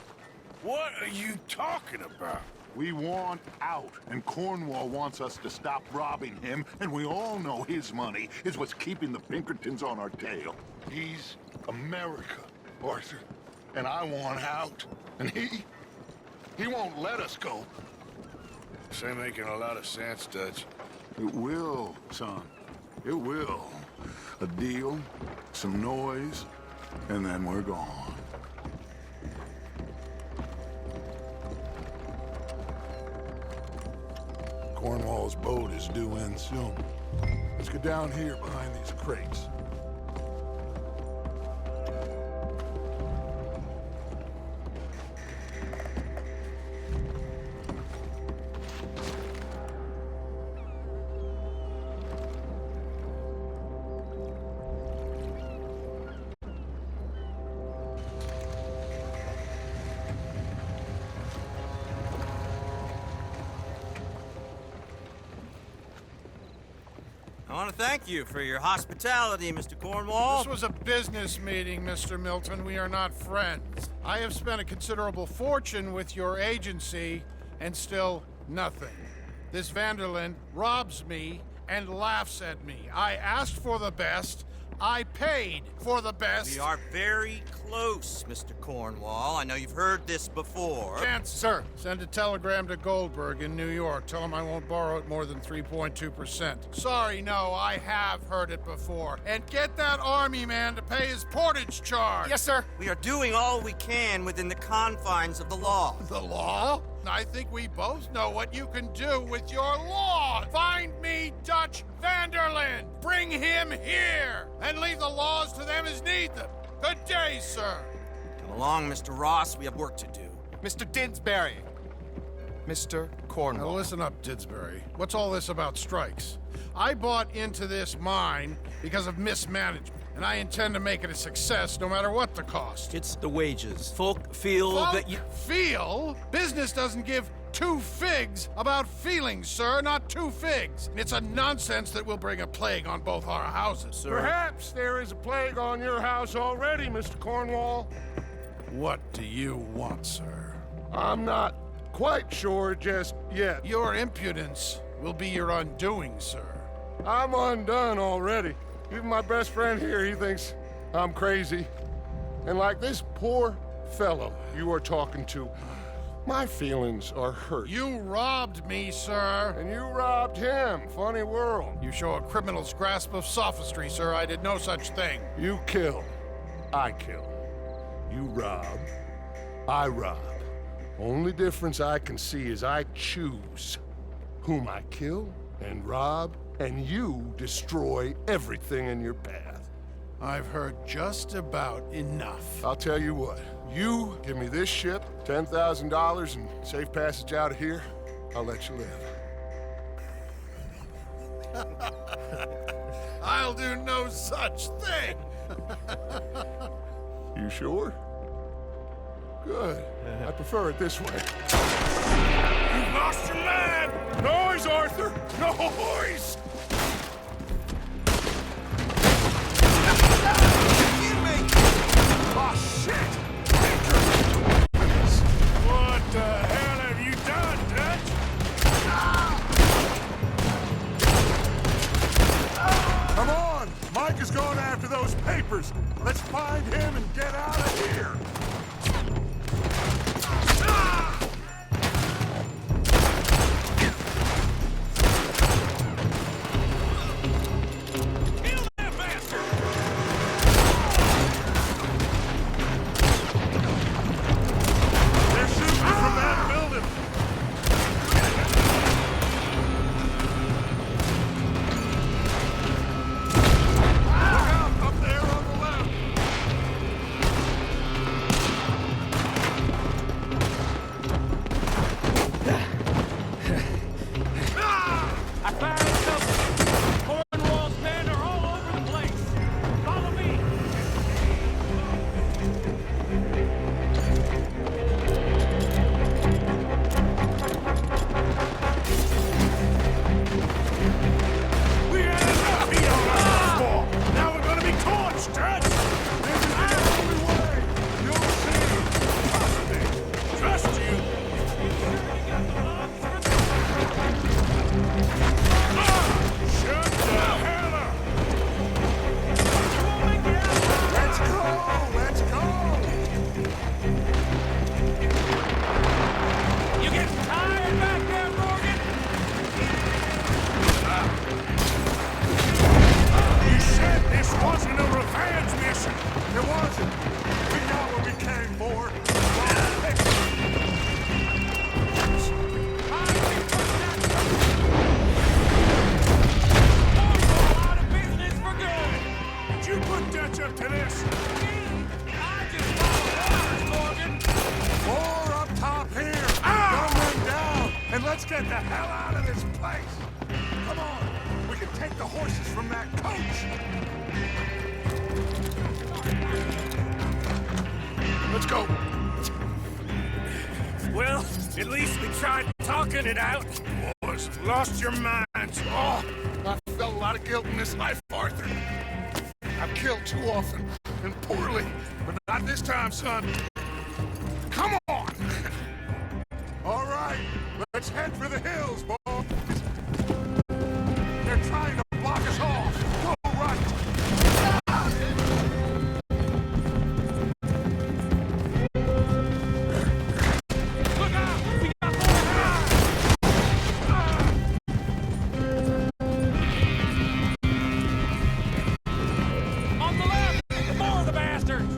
What are you talking about? We want out, and Cornwall wants us to stop robbing him, and we all know his money is what's keeping the Pinkertons on our tail. He's America, Arthur, and I want out, and he won't let us go. This ain't making a lot of sense, Dutch. It will, son. It will. A deal, some noise, and then we're gone. Cornwall's boat is due in soon. Let's get down here behind these crates. I want to thank you for your hospitality, Mr. Cornwall. This was a business meeting, Mr. Milton. We are not friends. I have spent a considerable fortune with your agency, and still nothing. This Vanderlyn robs me and laughs at me. I asked for the best. I paid for the best. We are very close, Mr. Cornwall. I know you've heard this before. Chance, sir. Send a telegram to Goldberg in New York. Tell him I won't borrow it more than 3.2%. Sorry, no, I have heard it before. And get that army man to pay his portage charge. Yes, sir. We are doing all we can within the confines of the law. The law? I think we both know what you can do with your law. Find me Dutch Vanderlyn. Bring him here. And leave the laws to them as need them. Good day, sir. Come along, Mr. Ross. We have work to do. Mr. Didsbury. Mr. Cornwall. Now listen up, Didsbury. What's all this about strikes? I bought into this mine because of mismanagement, and I intend to make it a success no matter what the cost. It's the wages. Folk feel that you... Feel? Business doesn't give two figs about feelings, sir, not two figs. It's a nonsense that will bring a plague on both our houses, sir. Perhaps there is a plague on your house already, Mr. Cornwall. What do you want, sir? I'm not quite sure just yet. Your impudence will be your undoing, sir. I'm undone already. Even my best friend here, he thinks I'm crazy. And like this poor fellow you are talking to, my feelings are hurt. You robbed me, sir. And you robbed him. Funny world. You show a criminal's grasp of sophistry, sir. I did no such thing. You kill. I kill. You rob. I rob. Only difference I can see is I choose whom I kill and rob, and you destroy everything in your path. I've heard just about enough. I'll tell you what. You give me this ship, $10,000, and safe passage out of here, I'll let you live. I'll do no such thing. You sure? Good. I prefer it this way. You've lost your mind! Noise, Arthur! Noise! Oh, shit! What the hell have you done, Dutch? Come on! Mike is going after those papers. Let's find him and get out of here. Let's get the hell out of this place! Come on! We can take the horses from that coach! Let's go! Well, at least we tried talking it out. Boys, lost your minds. Oh, I felt a lot of guilt in this life, Arthur. I've killed too often, and poorly, but not this time, son. Come on! All right, let's head for the hills, boys. They're trying to block us off. Go right. Look out! We got more on the left! More of the bastards!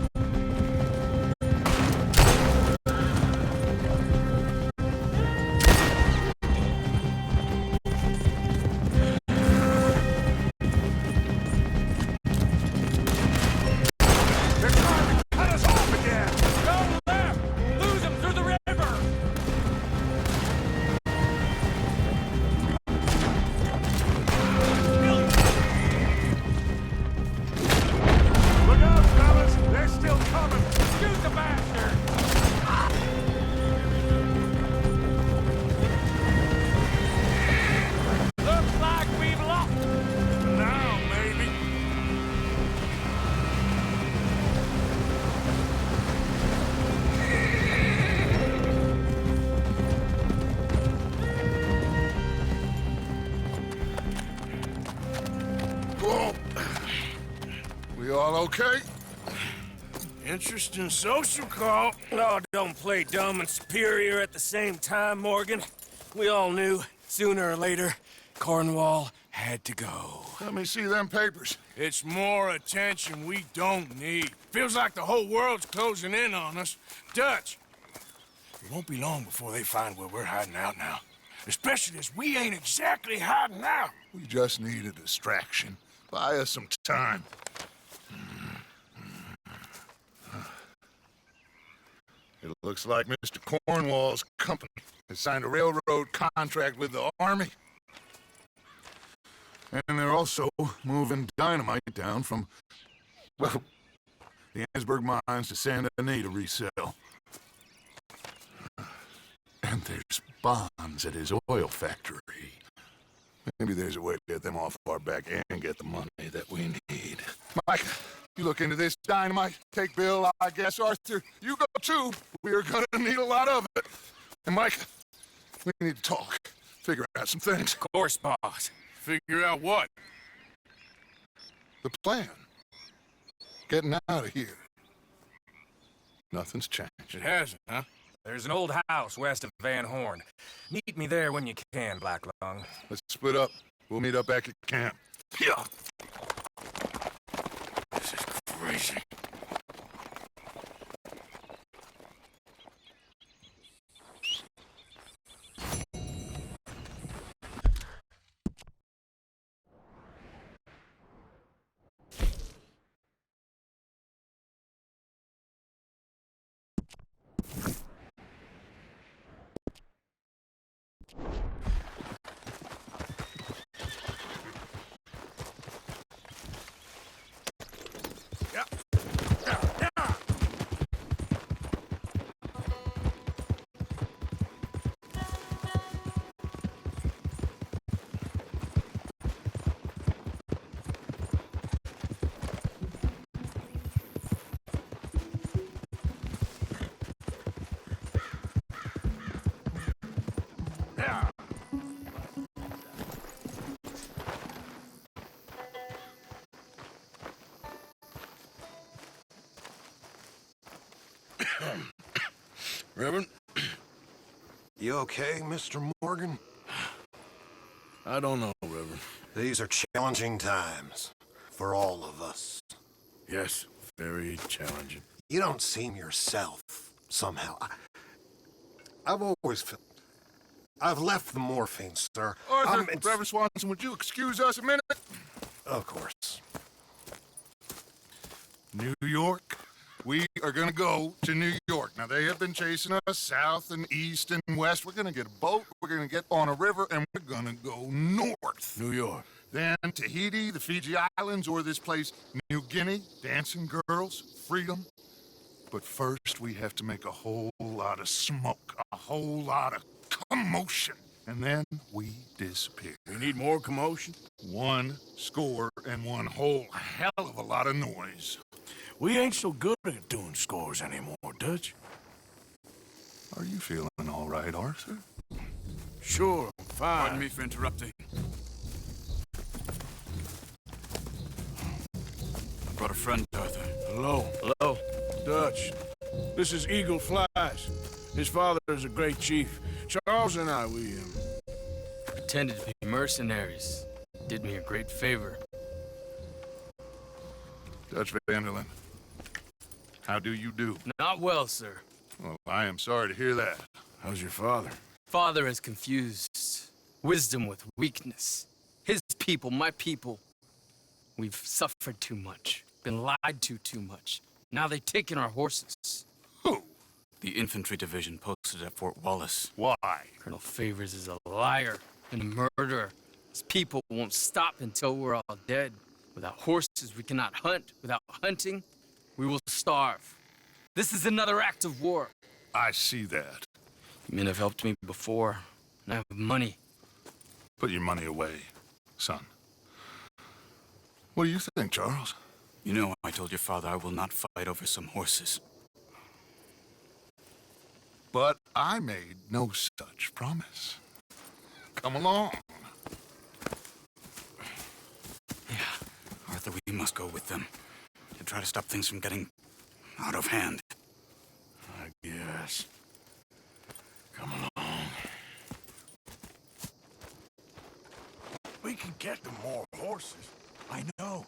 We all okay? Interesting social call. Oh, don't play dumb and superior at the same time, Morgan. We all knew, sooner or later, Cornwall had to go. Let me see them papers. It's more attention we don't need. Feels like the whole world's closing in on us. Dutch, it won't be long before they find where we're hiding out now. Especially as we ain't exactly hiding out. We just need a distraction. Buy us some time. It looks like Mr. Cornwall's company has signed a railroad contract with the Army. And they're also moving dynamite down from, well, the Annesburg mines to Saint Denis to resell. And there's bonds at his oil factory. Maybe there's a way to get them off our back and get the money that we need. Mike, you look into this dynamite. Take Bill, I guess. Arthur, you go too. We are gonna need a lot of it. And Mike, we need to talk. Figure out some things. Of course, boss. Figure out what? The plan. Getting out of here. Nothing's changed. It hasn't, huh? There's an old house west of Van Horn. Meet me there when you can, Black Lung. Let's split up. We'll meet up back at camp. Yeah. This is crazy. Reverend? You okay, Mr. Morgan? I don't know, Reverend. These are challenging times for all of us. Yes, very challenging. You don't seem yourself, somehow. I've always felt... I've left the morphine, sir. Arthur, Reverend Swanson, would you excuse us a minute? Of course. New York? We are gonna go to New York. Now, they have been chasing us south and east and west. We're gonna get a boat, we're gonna get on a river, and we're gonna go north. New York. Then Tahiti, the Fiji Islands, or this place, New Guinea, dancing girls, freedom. But first, we have to make a whole lot of smoke, a whole lot of commotion. And then we disappear. We need more commotion? 1 score and 1 whole hell of a lot of noise. We ain't so good at doing scores anymore, Dutch. Are you feeling all right, Arthur? Sure, fine. Pardon me for interrupting. I brought a friend, Arthur. Hello. Hello. Dutch. This is Eagle Flies. His father is a great chief. Charles and I, we Pretended to be mercenaries. Did me a great favor. Dutch Vanderlyn, how do you do? Not well, sir. Well, I am sorry to hear that. How's your father? Father has confused wisdom with weakness. His people, my people. We've suffered too much. Been lied to too much. Now they've taken our horses. Who? The infantry division posted at Fort Wallace. Why? Colonel Favors is a liar and a murderer. His people won't stop until we're all dead. Without horses, we cannot hunt. Without hunting, we will starve. This is another act of war. I see that. Men have helped me before, and I have money. Put your money away, son. What do you think, Charles? You know, I told your father I will not fight over some horses. But I made no such promise. Come along. Yeah, Arthur, we must go with them to try to stop things from getting out of hand. I guess. Come along. We can get them more horses. I know.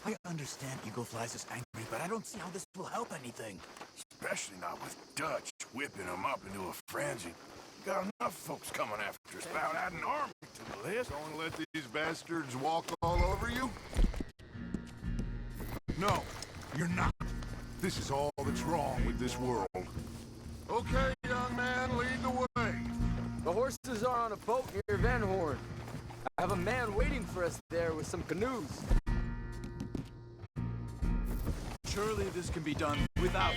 I understand Eagle Flies is angry, but I don't see how this will help anything. Especially not with Dutch whipping them up into a frenzy. We got enough folks coming after us about adding an army to the list. Don't let these bastards walk all over you? No, you're not. This is all that's wrong with this world. Okay, young man, lead the way. The horses are on a boat near Van Horn. have a man waiting for us there with some canoes. Surely this can be done without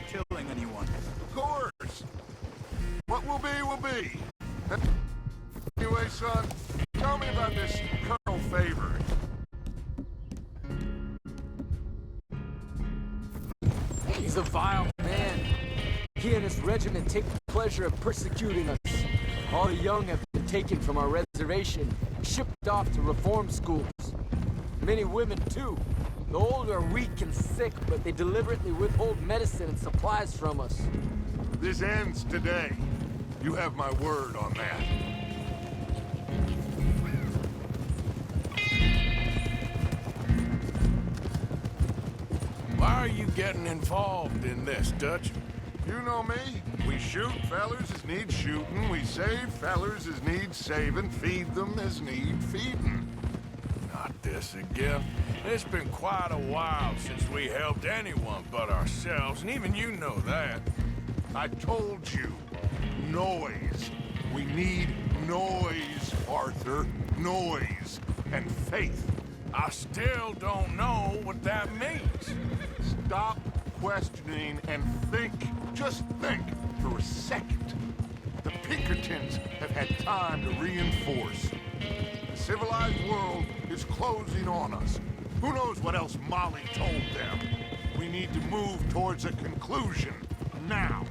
killing anyone. Of course. What will be, will be. Anyway, son, tell me about this Colonel Favor. He's a vile man. He and his regiment take pleasure of persecuting us. All the young have been taken from our reservation, shipped off to reform schools. Many women, too. The old are weak and sick, but they deliberately withhold medicine and supplies from us. This ends today. You have my word on that. Why are you getting involved in this, Dutch? You know me. We shoot fellers as need shooting. We save fellers as need saving. Feed them as need feeding. Not this again. It's been quite a while since we helped anyone but ourselves, and even you know that. I told you. Noise. We need noise, Arthur. Noise. And faith. I still don't know what that means. Stop questioning and think. Just think for a second. The Pinkertons have had time to reinforce. The civilized world is closing on us. Who knows what else Molly told them? We need to move towards a conclusion. Now.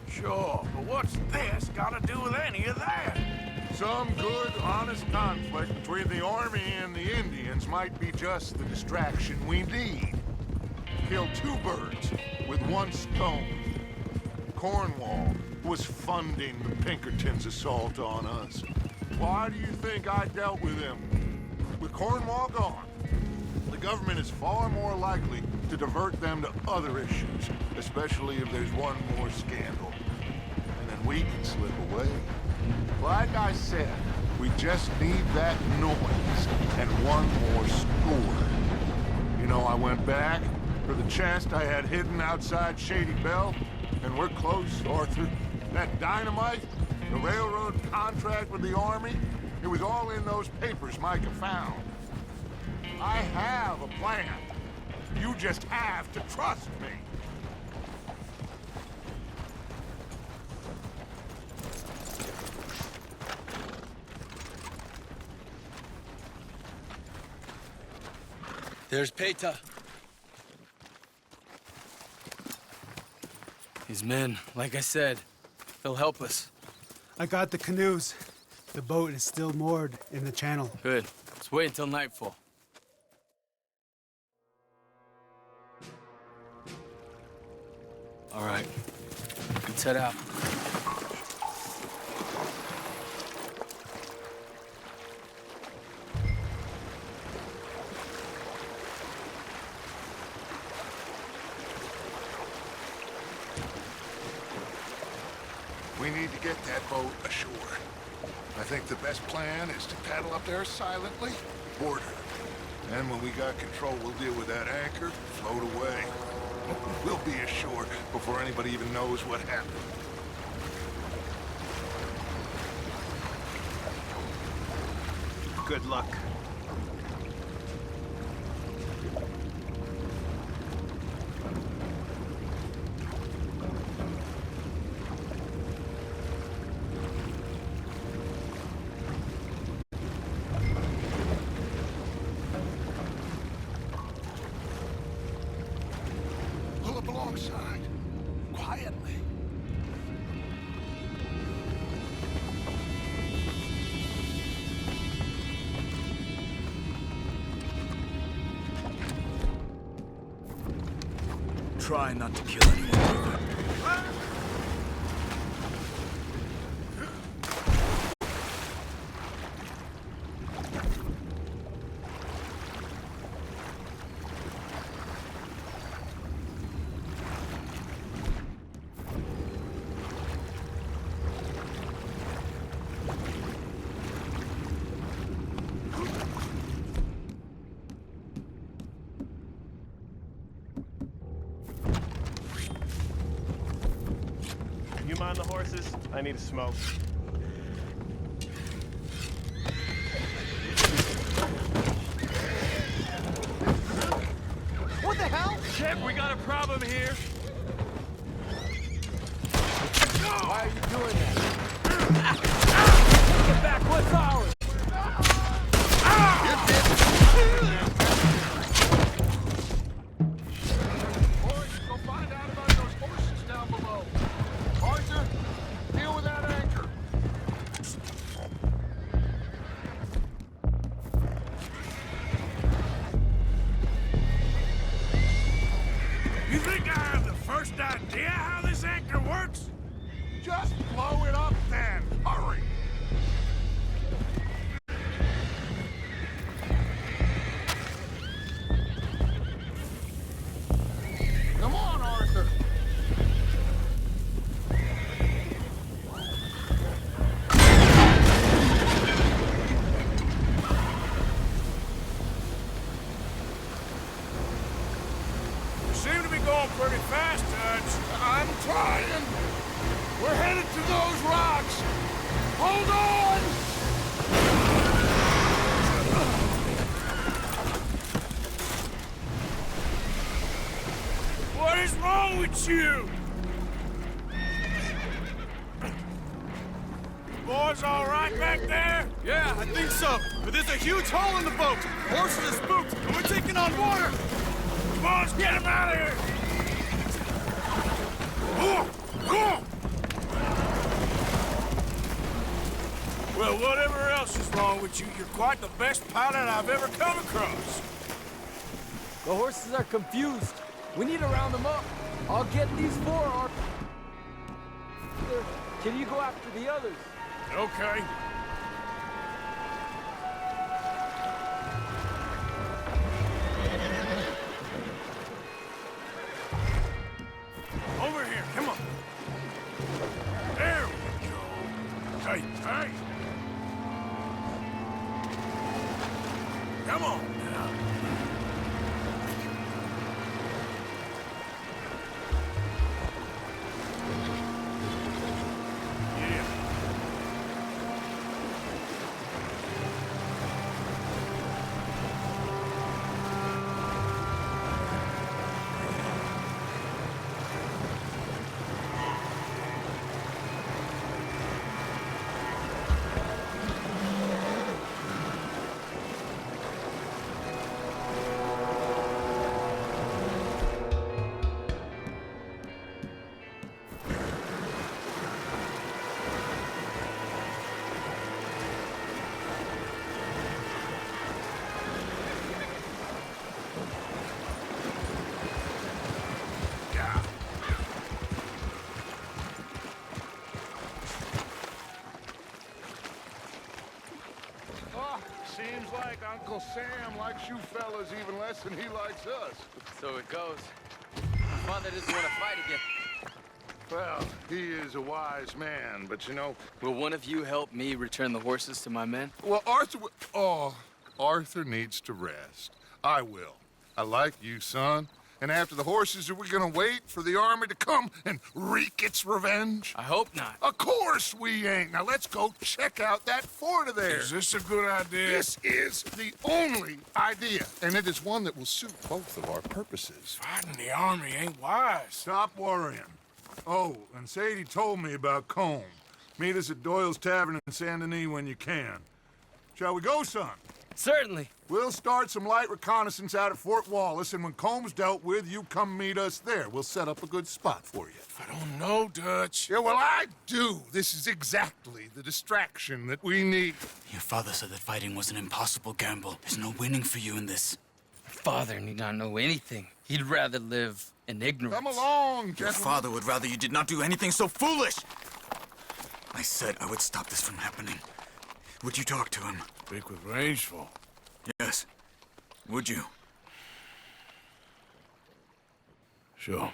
Sure, but what's this got to do with any of that? Some good, honest conflict between the army and the Indians might be just the distraction we need. Kill two birds with one stone. Cornwall was funding the Pinkertons' assault on us. Why do you think I dealt with him? With Cornwall gone, the government is far more likely to divert them to other issues, especially if there's one more scandal. And then we can slip away. Like I said, we just need that noise and one more score. You know, I went back for the chest I had hidden outside Shady Belle, and we're close, Arthur. That dynamite, the railroad contract with the army, it was all in those papers Micah found. I have a plan. You just have to trust me. There's Pt. His men, like I said, they'll help us. I got the canoes. The boat is still moored in the channel. Good. Let's wait until nightfall. All right. Let's head out. We need to get that boat ashore. I think the best plan is to paddle up there silently, board her. And when we got control, we'll deal with that anchor, float away. We'll be ashore before anybody even knows what happened. Good luck. Pull up alongside, quietly. Try not to kill anyone. You mind the horses? I need a smoke. Jack, we got a problem here. Why are you doing that? Take it back, what's ours? Boys, go find out about those horses down below. Arthur, deal with that anchor. You think I have the first idea how this anchor works? Just blow it up then. Hurry. Come on, Arthur. You seem to be going pretty fast, Dutch. I'm trying. We're headed to those rocks. Hold on! What is wrong with you? Boys all right back there? Yeah, I think so. But there's a huge hole in the boat. Horses are spooked, and we're taking on water. Come on, let's get him out of here! Well, whatever else is wrong with you, you're quite the best pilot I've ever come across. The horses are confused. We need to round them up. I'll get these four, Arthur. Can you go after the others? Okay. Over here, come on. There we go. Tight, tight. Come on now. Yeah. Seems like Uncle Sam likes you fellas even less than he likes us. So it goes. My father doesn't want to fight again. Well, he is a wise man, but you know... Will one of you help me return the horses to my men? Well, Arthur... Arthur needs to rest. I will. I like you, son. And after the horses, are we gonna wait for the army to come and wreak its revenge? I hope not. Of course we ain't. Now let's go check out that fort of theirs. Is this a good idea? This is the only idea, and it is one that will suit both of our purposes. Fighting the army ain't wise. Stop worrying. Oh, and Sadie told me about Combe. Meet us at Doyle's Tavern in Saint Denis when you can. Shall we go, son? Certainly. We'll start some light reconnaissance out at Fort Wallace, and when Comb's dealt with, you come meet us there. We'll set up a good spot for you. I don't know, Dutch. Yeah, well, I do. This is exactly the distraction that we need. Your father said that fighting was an impossible gamble. There's no winning for you in this. Father need not know anything. He'd rather live in ignorance. Come along, Your gentlemen. father would rather you did not do anything so foolish. I said I would stop this from happening. Would you talk to him? Speak with Rangeful. Yes. Would you? Sure.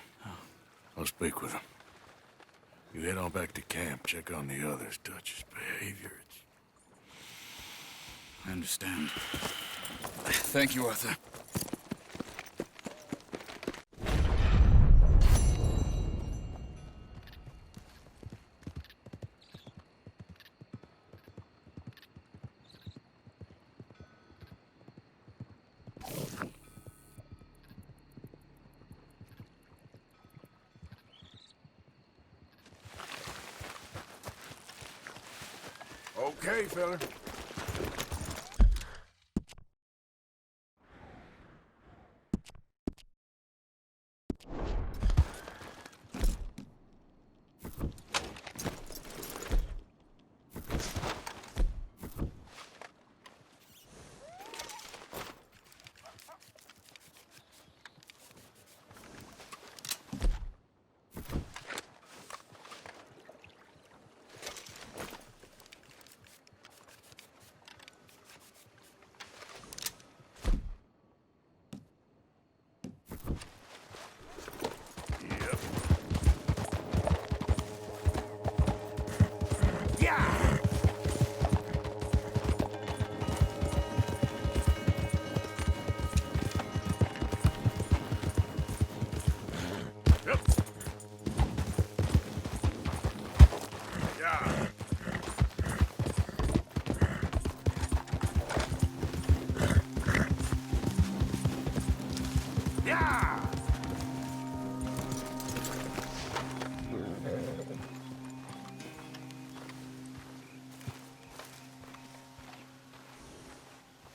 I'll speak with him. You head on back to camp, check on the others, Dutch's behavior. I understand. Thank you, Arthur. Okay, fella.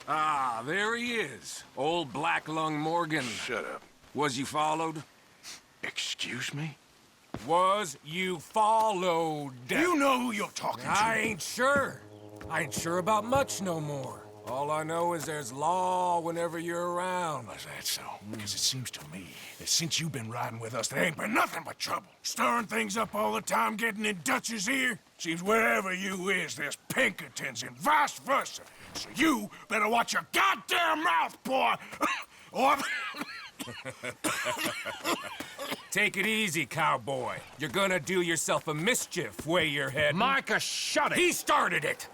Ah, there he is. Old Black Lung Morgan. Shut up. Was you followed? Excuse me? Was you followed? You know who you're talking to. I ain't sure. I ain't sure about much no more. All I know is there's law whenever you're around. Is that so? Because it seems to me that since you've been riding with us, there ain't been nothing but trouble. Stirring things up all the time, getting in Dutch's ear. Seems wherever you is, there's Pinkertons and vice versa. So you better watch your goddamn mouth, boy! Or... Take it easy, cowboy. You're gonna do yourself a mischief way you're heading. Micah, shut it! He started it!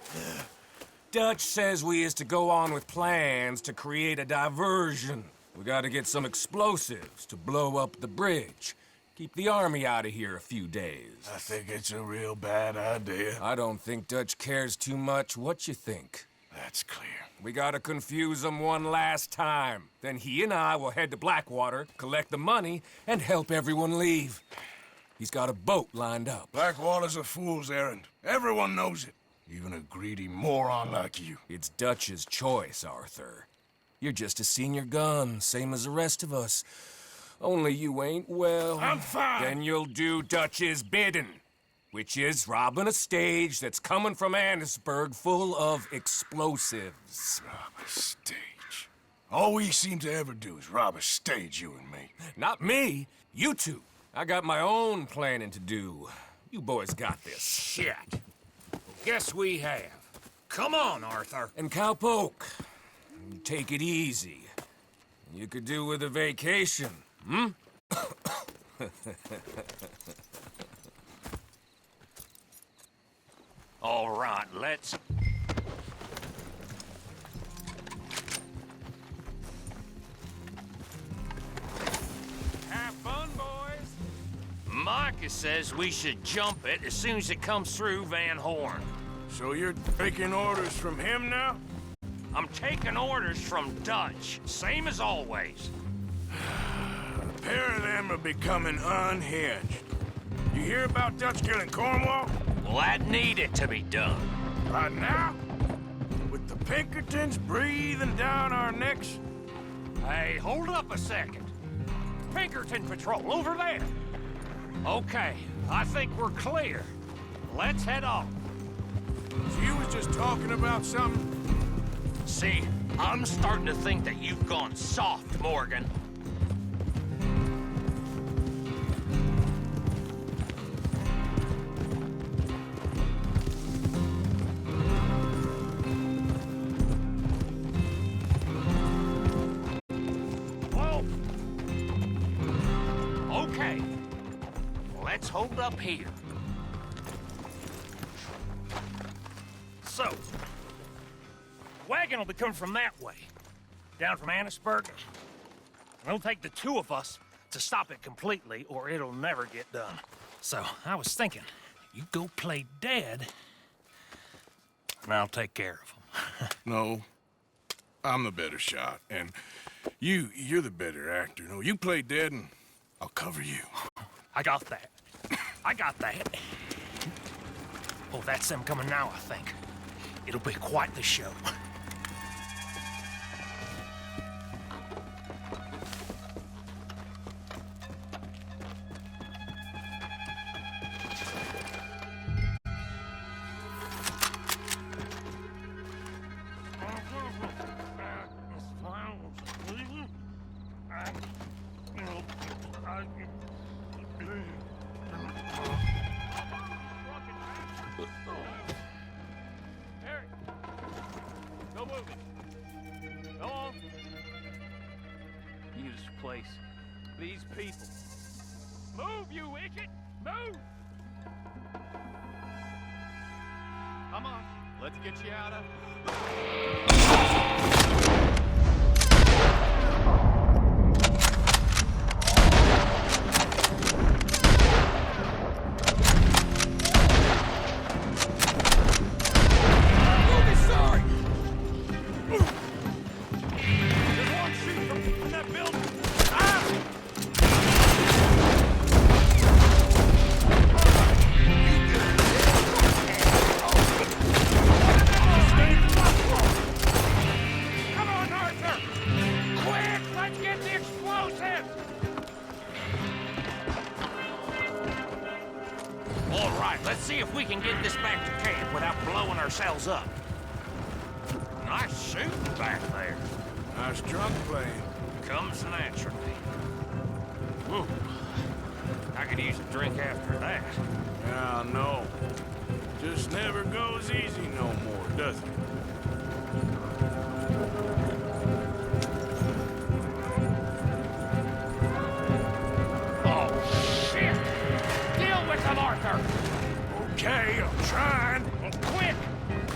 Dutch says we is to go on with plans to create a diversion. We gotta get some explosives to blow up the bridge. Keep the army out of here a few days. I think it's a real bad idea. I don't think Dutch cares too much. What you think? That's clear. We gotta confuse him one last time. Then he and I will head to Blackwater, collect the money, and help everyone leave. He's got a boat lined up. Blackwater's a fool's errand. Everyone knows it. Even a greedy moron like you. It's Dutch's choice, Arthur. You're just a senior gun, same as the rest of us. Only you ain't well. I'm fine. Then you'll do Dutch's bidding, which is robbing a stage that's coming from Annisburg full of explosives. Rob a stage? All we seem to ever do is rob a stage, you and me. Not me, you two. I got my own planning to do. You boys got this. Shit. Guess we have. Come on, Arthur. And Cowpoke, take it easy. You could do with a vacation, hmm? All right, let's... Have fun, boys. Micah says we should jump it as soon as it comes through Van Horn. So you're taking orders from him now? I'm taking orders from Dutch, same as always. A pair of them are becoming unhinged. You hear about Dutch killing Cornwall? Well, that needed to be done. Right now? With the Pinkertons breathing down our necks? Hey, hold up a second. Pinkerton Patrol, over there. Okay, I think we're clear. Let's head off. So you was just talking about something? See, I'm starting to think that you've gone soft, Morgan. Whoa! Okay, let's hold up here. So, wagon will be coming from that way, down from Annisburg. It'll take the two of us to stop it completely, or it'll never get done. So, I was thinking, you go play dead, and I'll take care of them. No, I'm the better shot, and you're the better actor. No, you play dead, and I'll cover you. I got that. I got that. Oh, that's them coming now, I think. It'll be quite the show. Harry! No moving. Go on. Use this place. These people. Move, you idiot! Move! Come on, let's get you out of... Let's see if we can get this back to camp without blowing ourselves up. Nice shooting back there. Nice drunk playing. Comes naturally. Whew. I could use a drink after that. Yeah, no. Just never goes easy no more, does it? Oh, shit! Deal with them, Arthur! Okay, I'm trying. Well, quick!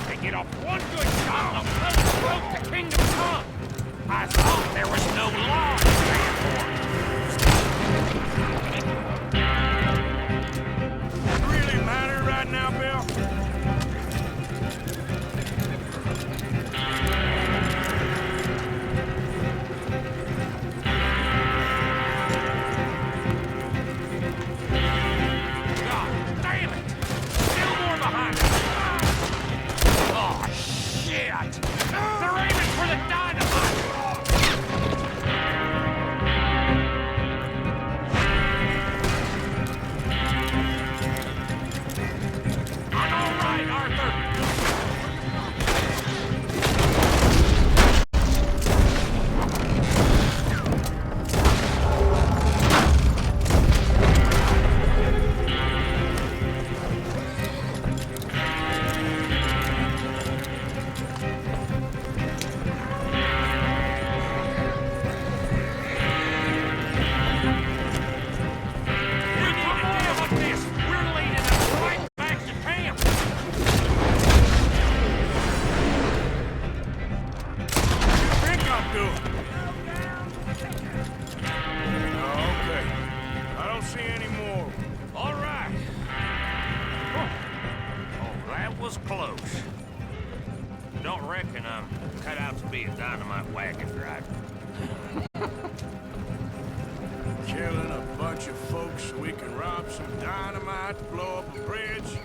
They get off one good shot and they'll float to Kingdom Come! I thought there was no law to stand for. Does it really matter right now, Bill? God damn it! Still more behind us! Oh, shit! They're aiming for the dynamite! I'm all right, Arthur! We need to deal with this! We're leading us right back to camp! I think I'm doing. Okay. I don't see any more. All right. Oh, that was close. Don't reckon I'm cut out to be a dynamite wagon driver. Killing a bunch of folks so we can rob some dynamite to blow up a bridge.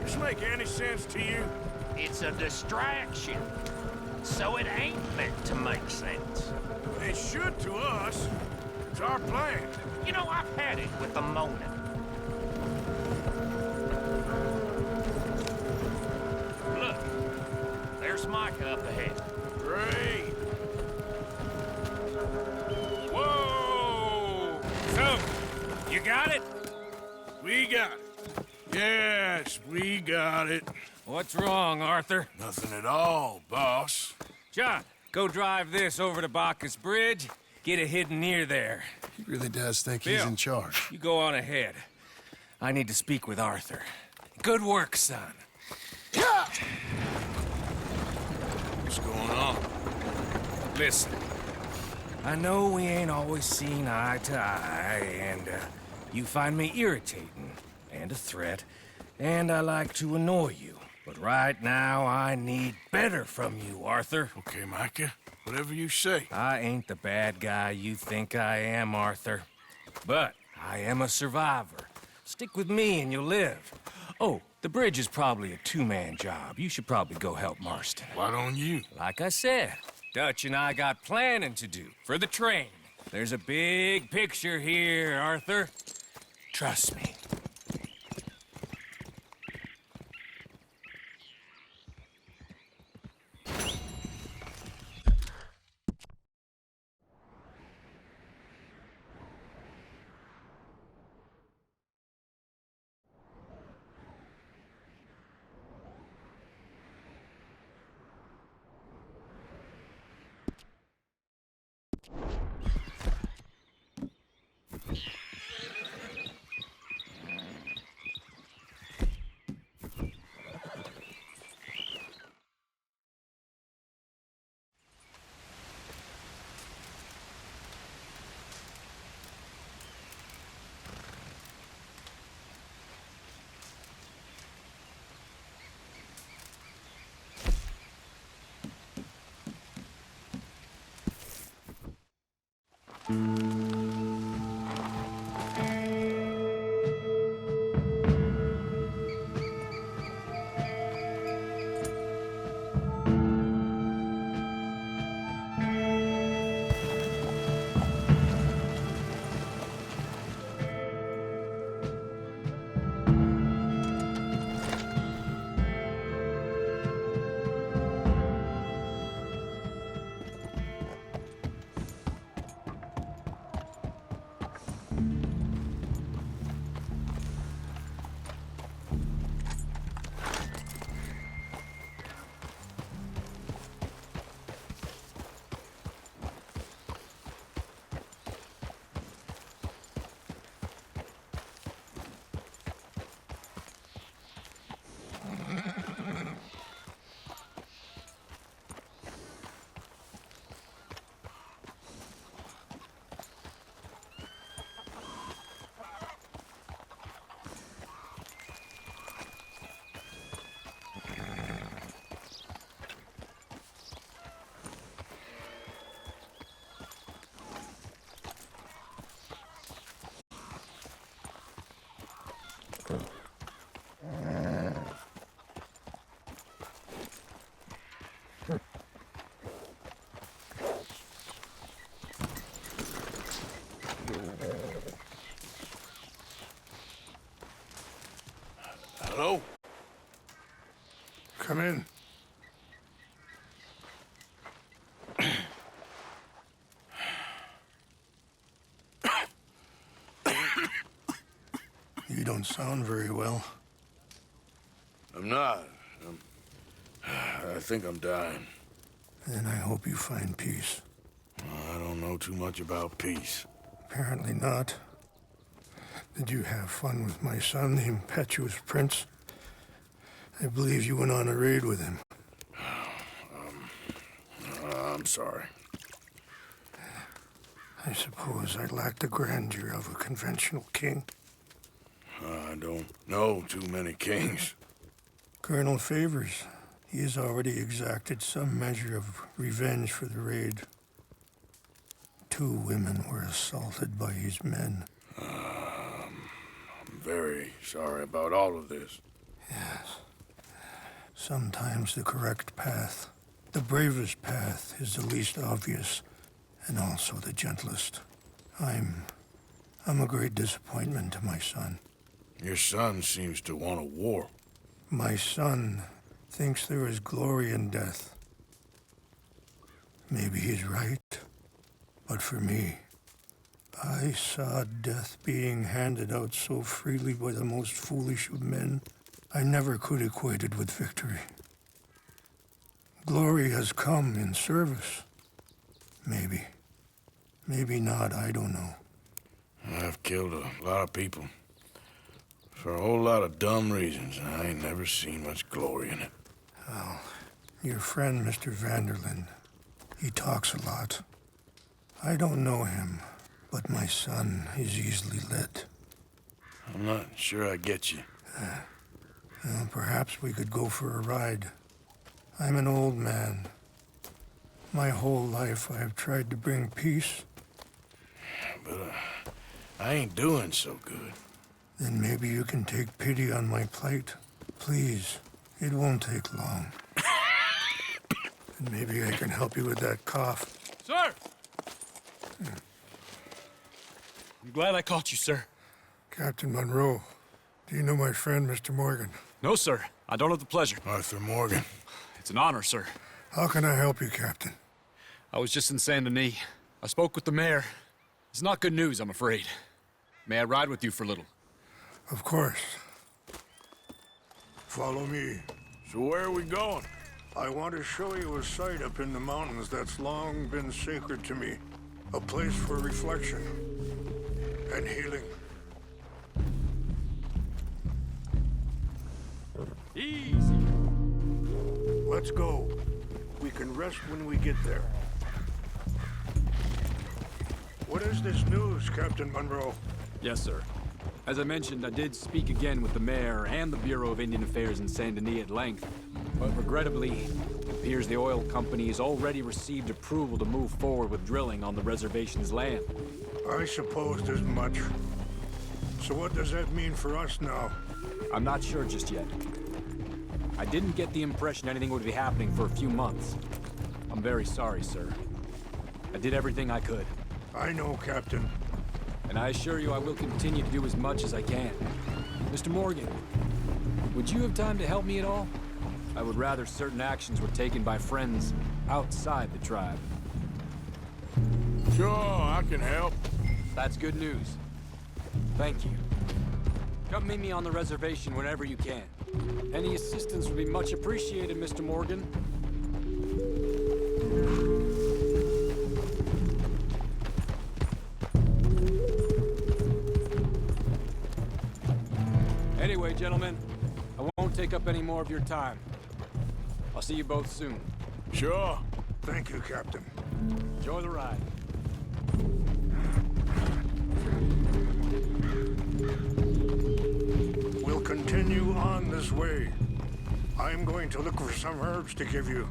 This make any sense to you? It's a distraction. So it ain't meant to make sense. It should to us. It's our plan. You know, I've had it with the moaning. Look, there's Micah up ahead. Great. Whoa! So, you got it? We got it. Yes, we got it. What's wrong, Arthur? Nothing at all, boss. John, go drive this over to Bacchus Bridge. Get it hidden near there. He really does think Bill, he's in charge. You go on ahead. I need to speak with Arthur. Good work, son. What's going on? Listen, I know we ain't always seen eye to eye, and you find me irritating and a threat, and I like to annoy you. But right now, I need better from you, Arthur. Okay, Micah. Whatever you say. I ain't the bad guy you think I am, Arthur. But I am a survivor. Stick with me and you'll live. Oh, The bridge is probably a two-man job. You should probably go help Marston. Why don't you? Like I said, Dutch and I got planning to do for the train. There's a big picture here, Arthur. Trust me. Hello? Come in. You don't sound very well. I'm not. I think I'm dying. Then I hope you find peace. I don't know too much about peace. Apparently not. Did you have fun with my son, the impetuous prince? I believe you went on a raid with him. I'm sorry. I suppose I lack the grandeur of a conventional king. I don't know too many kings. Colonel Favors, he has already exacted some measure of revenge for the raid. 2 women were assaulted by his men. I'm very sorry about all of this. Yes. Sometimes the correct path, the bravest path, is the least obvious, and also the gentlest. I'm a great disappointment to my son. Your son seems to want a war. My son thinks there is glory in death. Maybe he's right, but for me, I saw death being handed out so freely by the most foolish of men, I never could equate it with victory. Glory has come in service. Maybe. Maybe not, I don't know. I've killed a lot of people. For a whole lot of dumb reasons, and I ain't never seen much glory in it. Well, your friend, Mr. Vanderlyn, he talks a lot. I don't know him, but my son is easily led. I'm not sure I get you. Well, perhaps we could go for a ride. I'm an old man. My whole life I have tried to bring peace. But I ain't doing so good. Then maybe you can take pity on my plight. Please, it won't take long. And maybe I can help you with that cough. Sir! I'm glad I caught you, sir. Captain Monroe, do you know my friend, Mr. Morgan? No, sir. I don't have the pleasure. Arthur Morgan. It's an honor, sir. How can I help you, Captain? I was just in Saint Denis. I spoke with the mayor. It's not good news, I'm afraid. May I ride with you for a little? Of course. Follow me. So where are we going? I want to show you a site up in the mountains that's long been sacred to me. A place for reflection and healing. Easy. Let's go. We can rest when we get there. What is this news, Captain Monroe? Yes, sir. As I mentioned, I did speak again with the mayor and the Bureau of Indian Affairs in Saint Denis at length. But regrettably, it appears the oil company has already received approval to move forward with drilling on the reservation's land. I supposed as much. So what does that mean for us now? I'm not sure just yet. I didn't get the impression anything would be happening for a few months. I'm very sorry, sir. I did everything I could. I know, Captain. And I assure you I will continue to do as much as I can. Mr. Morgan, would you have time to help me at all? I would rather certain actions were taken by friends outside the tribe. Sure, I can help. That's good news. Thank you. Come meet me on the reservation whenever you can. Any assistance would be much appreciated, Mr. Morgan. Anyway, gentlemen, I won't take up any more of your time. I'll see you both soon. Sure. Thank you, Captain. Enjoy the ride. We'll continue on this way. I'm going to look for some herbs to give you.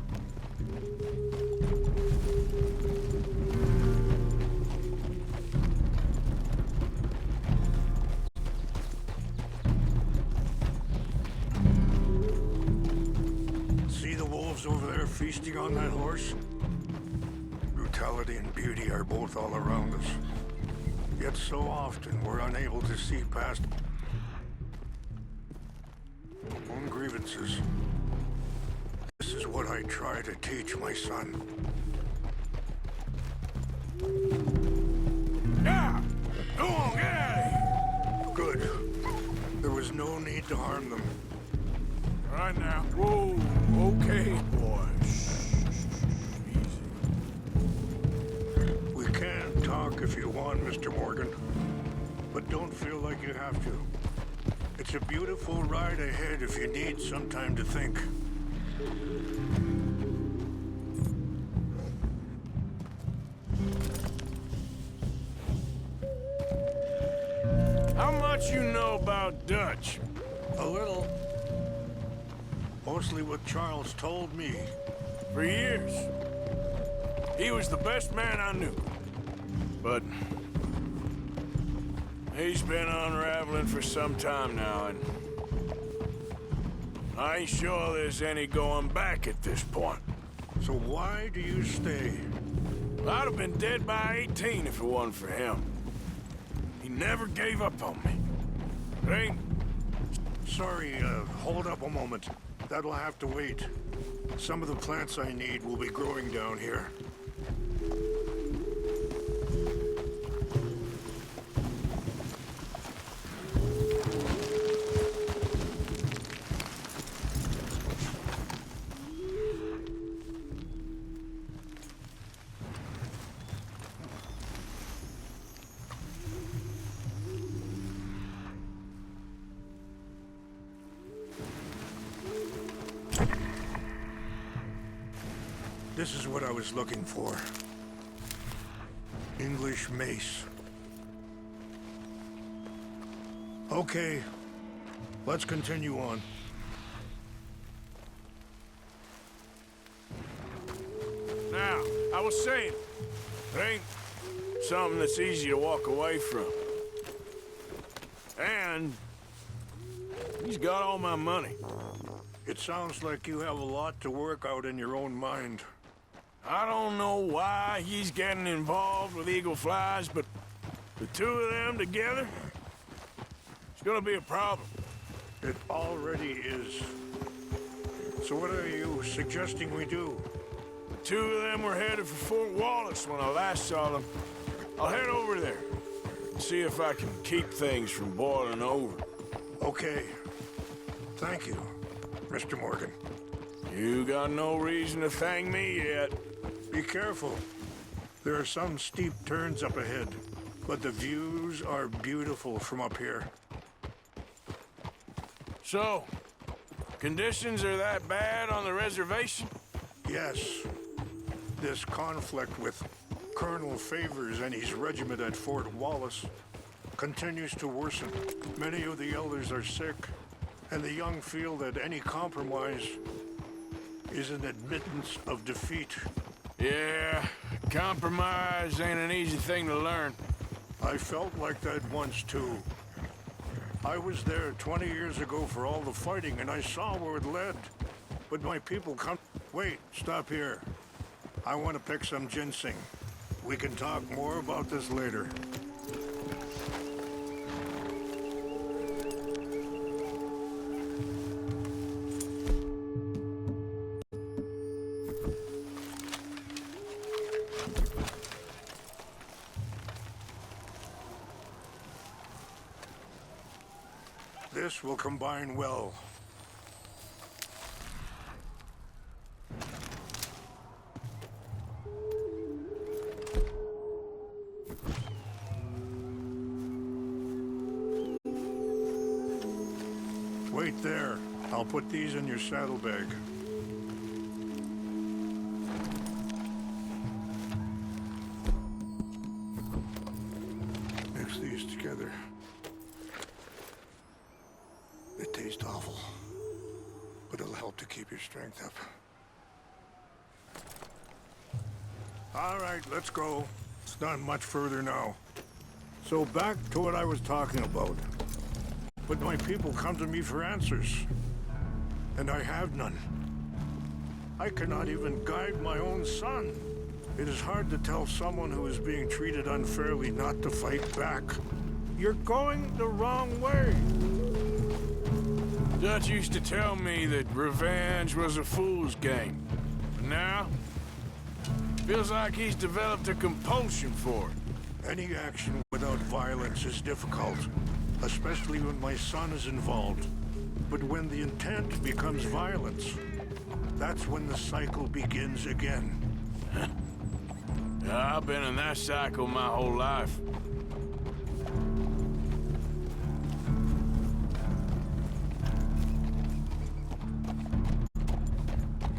See the wolves over there feasting on that horse? Brutality and beauty are both all around us. Yet so often we're unable to see past our own grievances. This is what I try to teach my son. Yeah! Go on, get out of here! Good. There was no need to harm them. Right now. Whoa, okay, boy. Easy. We can talk if you want, Mr. Morgan. But don't feel like you have to. It's a beautiful ride ahead if you need some time to think. How much you know about Dutch? A little. Mostly what Charles told me. For years. He was the best man I knew. But he's been unraveling for some time now, and I ain't sure there's any going back at this point. So why do you stay? I'd have been dead by 18 if it wasn't for him. He never gave up on me. It ain't... Sorry, hold up a moment. That'll have to wait. Some of the plants I need will be growing down here. This is what I was looking for. English mace. Okay, let's continue on. Now, I was saying, it ain't something that's easy to walk away from. And he's got all my money. It sounds like you have a lot to work out in your own mind. I don't know why he's getting involved with eagle flies, but the two of them together, it's gonna be a problem. It already is. So what are you suggesting we do? The two of them were headed for Fort Wallace when I last saw them. I'll head over there and see if I can keep things from boiling over. Okay. Thank you, Mr. Morgan. You got no reason to thank me yet. Be careful. There are some steep turns up ahead, but the views are beautiful from up here. So, conditions are that bad on the reservation? Yes. This conflict with Colonel Favors and his regiment at Fort Wallace continues to worsen. Many of the elders are sick, and the young feel that any compromise is an admittance of defeat. Yeah, compromise ain't an easy thing to learn. I felt like that once, too. I was there 20 years ago for all the fighting, and I saw where it led. But my people come... Wait, stop here. I want to pick some ginseng. We can talk more about this later. This will combine well. Wait there. I'll put these in your saddlebag. Mix these together. They taste awful, but it'll help to keep your strength up. All right, let's go. It's not much further now. So back to what I was talking about. But my people come to me for answers, and I have none. I cannot even guide my own son. It is hard to tell someone who is being treated unfairly not to fight back. You're going the wrong way. Dutch used to tell me that revenge was a fool's game. But now, feels like he's developed a compulsion for it. Any action without violence is difficult, especially when my son is involved. But when the intent becomes violence, that's when the cycle begins again. Yeah, I've been in that cycle my whole life.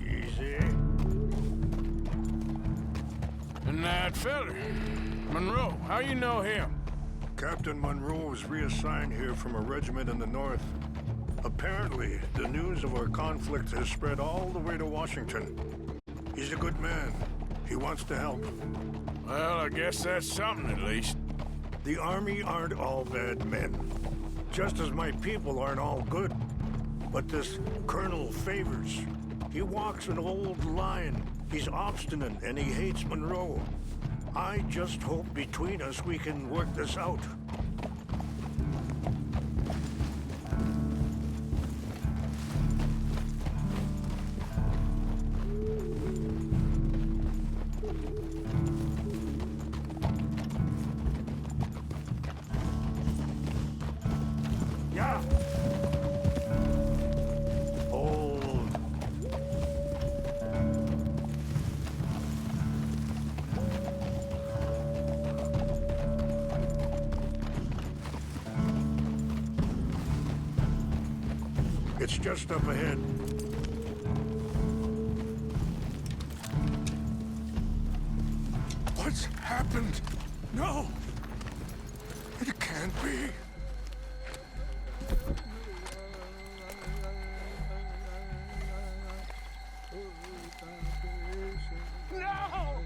Easy. And that feller, Monroe, how you know him? Captain Monroe was reassigned here from a regiment in the north. Apparently, the news of our conflict has spread all the way to Washington. He's a good man. He wants to help. Well, I guess that's something at least. The Army aren't all bad men. Just as my people aren't all good. But this Colonel Favors, he walks an old line. He's obstinate and he hates Monroe. I just hope between us we can work this out. Yeah. Hold. It's just up ahead. What's happened? No! It can't be. No!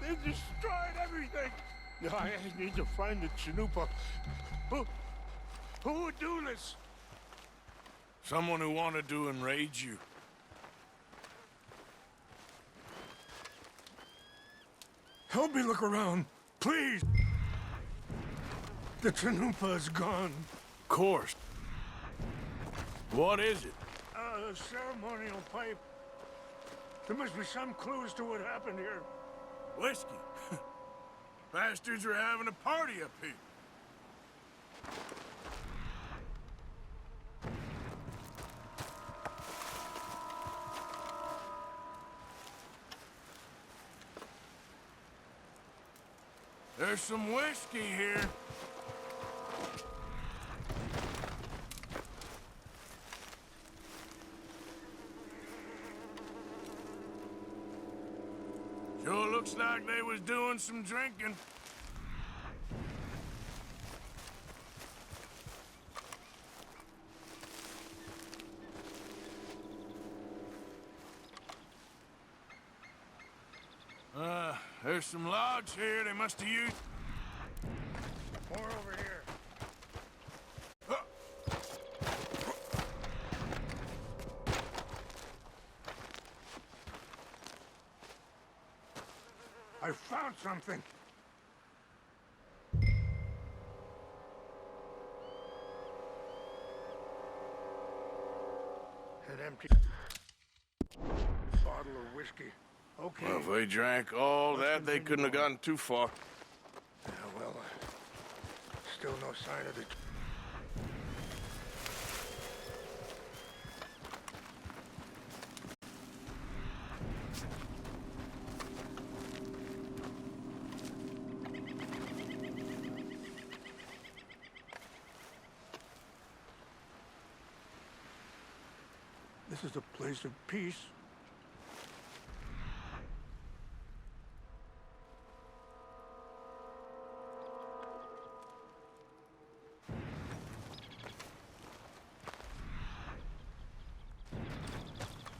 They destroyed everything! I need to find the Chanupa. Who would do this? Someone who wanted to enrage you. Help me look around, please! The Chanupa's gone. Of course. What is it? A ceremonial pipe. There must be some clues to what happened here. Whiskey. Bastards are having a party up here. There's some whiskey here. Sure looks like they was doing some drinking. There's some logs here they must have used. More over here. I found something. An empty bottle of whiskey. Okay. Well, if they drank all that, they couldn't have gotten too far. Yeah, well, still no sign of the... This is a place of peace.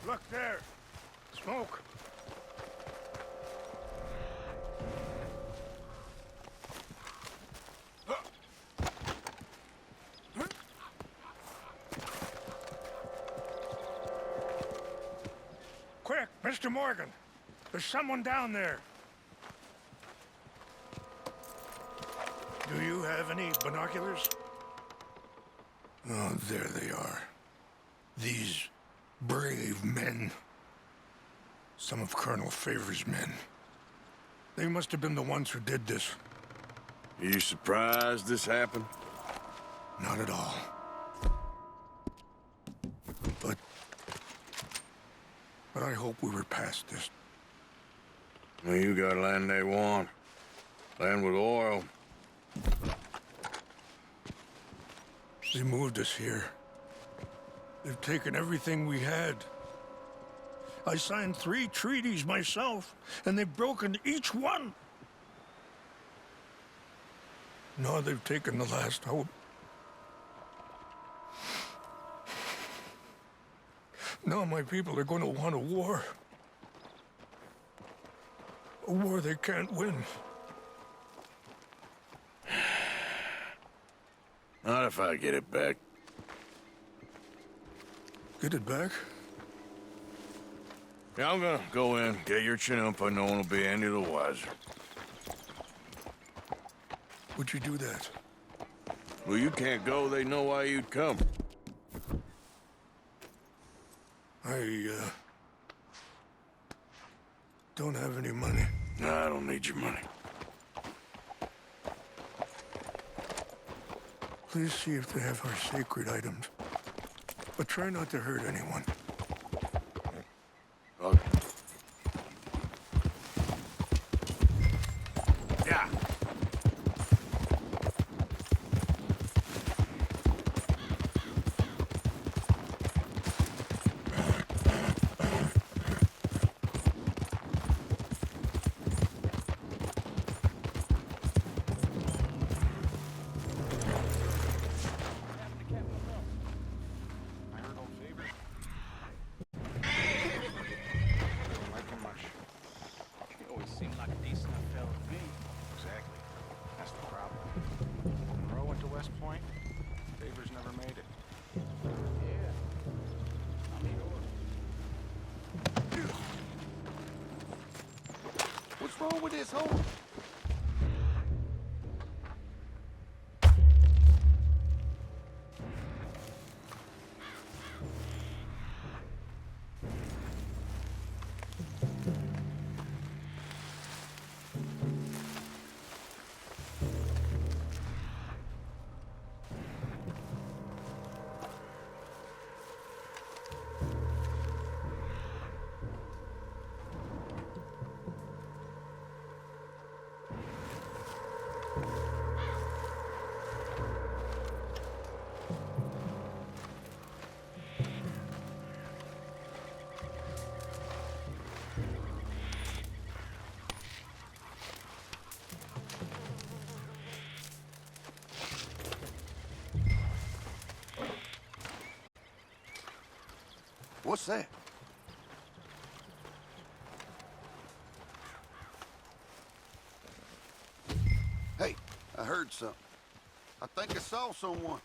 Look there! Smoke! Quick, Mr. Morgan! There's someone down there! Do you have any binoculars? Oh, there they are. These brave men. Some of Colonel Favor's men. They must have been the ones who did this. Are you surprised this happened? Not at all. But I hope we were past this. Well, you got land they want. Land with oil. They moved us here. They've taken everything we had. I signed 3 treaties myself, and they've broken each one. Now they've taken the last hope. Now my people are going to want a war. A war they can't win. Not if I get it back. Get it back? Yeah, I'm gonna go in, get your Chinoopa, no one will be any the wiser. Would you do that? Well, you can't go, they know why you'd come. I don't have any money. No, I don't need your money. Please see if they have our sacred items. But try not to hurt anyone. Yeah. wrong with this whole... What's that? Hey, I heard something. I think I saw someone.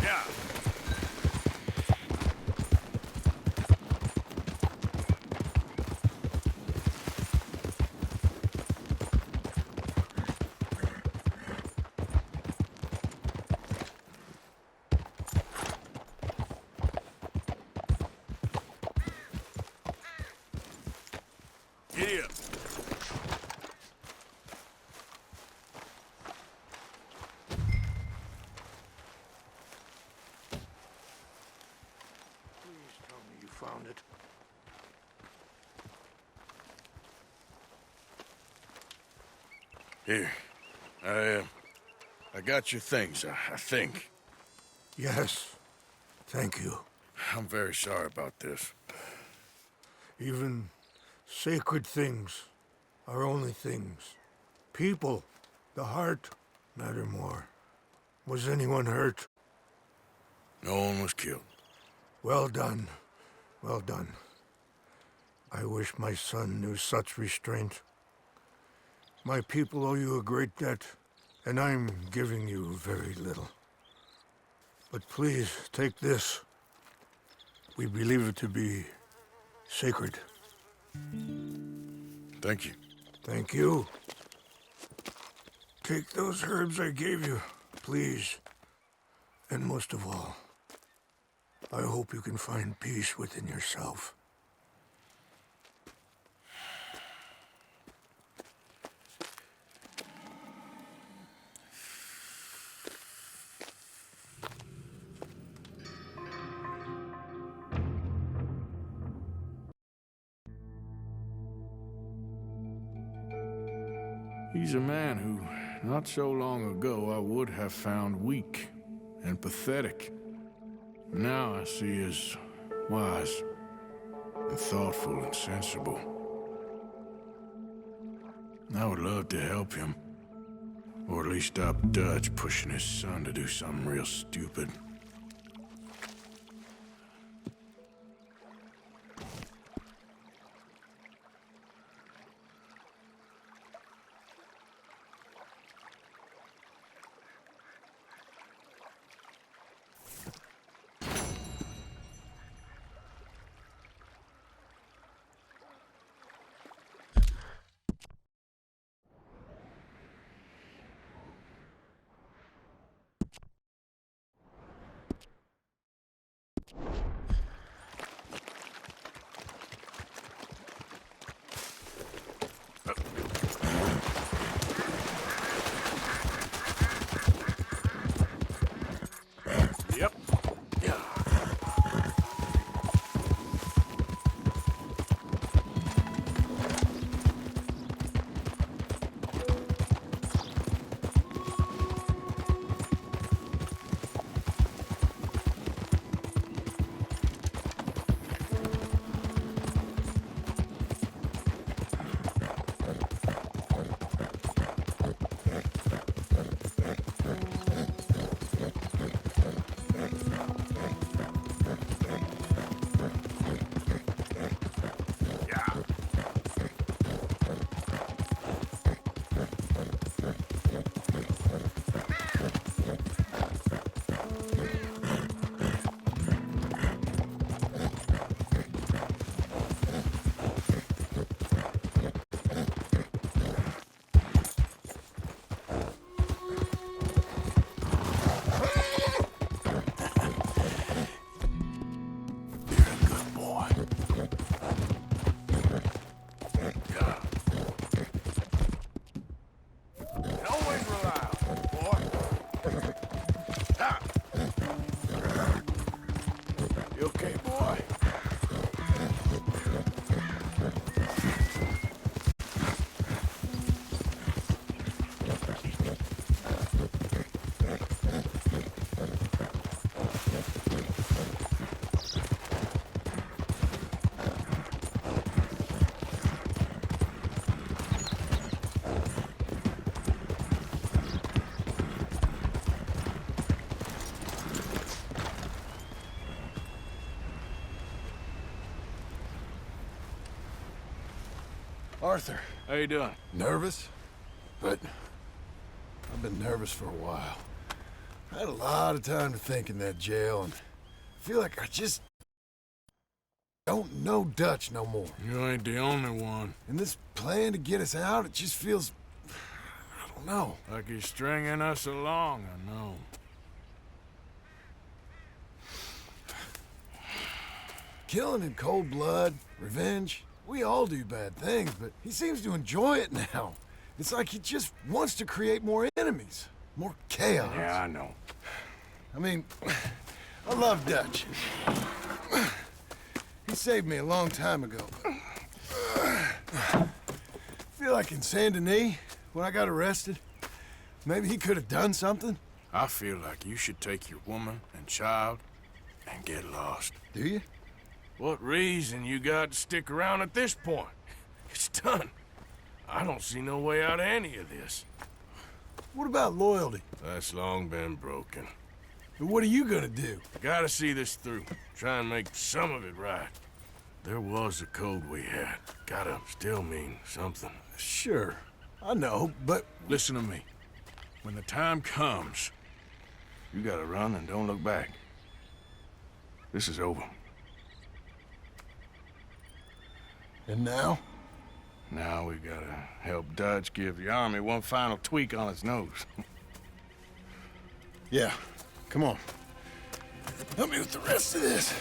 Yeah. Giddy up. Please tell me you found it. Here. I got your things, I think. Yes. Thank you. I'm very sorry about this. Even sacred things are only things. People, the heart, matter more. Was anyone hurt? No one was killed. Well done. Well done. I wish my son knew such restraint. My people owe you a great debt, and I'm giving you very little. But please, take this. We believe it to be sacred. Thank you. Thank you. Take those herbs I gave you, please. And most of all, I hope you can find peace within yourself. He's a man who, not so long ago, I would have found weak and pathetic. Now I see as wise and thoughtful and sensible. I would love to help him, or at least stop Dutch pushing his son to do something real stupid. Arthur. How you doing? Nervous? But I've been nervous for a while. I had a lot of time to think in that jail, and I feel like I just don't know Dutch no more. You ain't the only one. And this plan to get us out, it just feels... I don't know. Like he's stringing us along, I know. Killing in cold blood, revenge, we all do bad things, but he seems to enjoy it now. It's like he just wants to create more enemies, more chaos. Yeah, I know. I mean, I love Dutch. He saved me a long time ago. I feel like in Saint Denis, when I got arrested, maybe he could have done something. I feel like you should take your woman and child and get lost. Do you? What reason you got to stick around at this point? It's done. I don't see no way out of any of this. What about loyalty? That's long been broken. And what are you gonna do? Gotta see this through. Try and make some of it right. There was a code we had. Gotta still mean something. Sure, I know, but... Listen to me. When the time comes, you gotta run and don't look back. This is over. And now? Now we gotta help Dutch give the army one final tweak on its nose. Yeah, come on. Help me with the rest of this.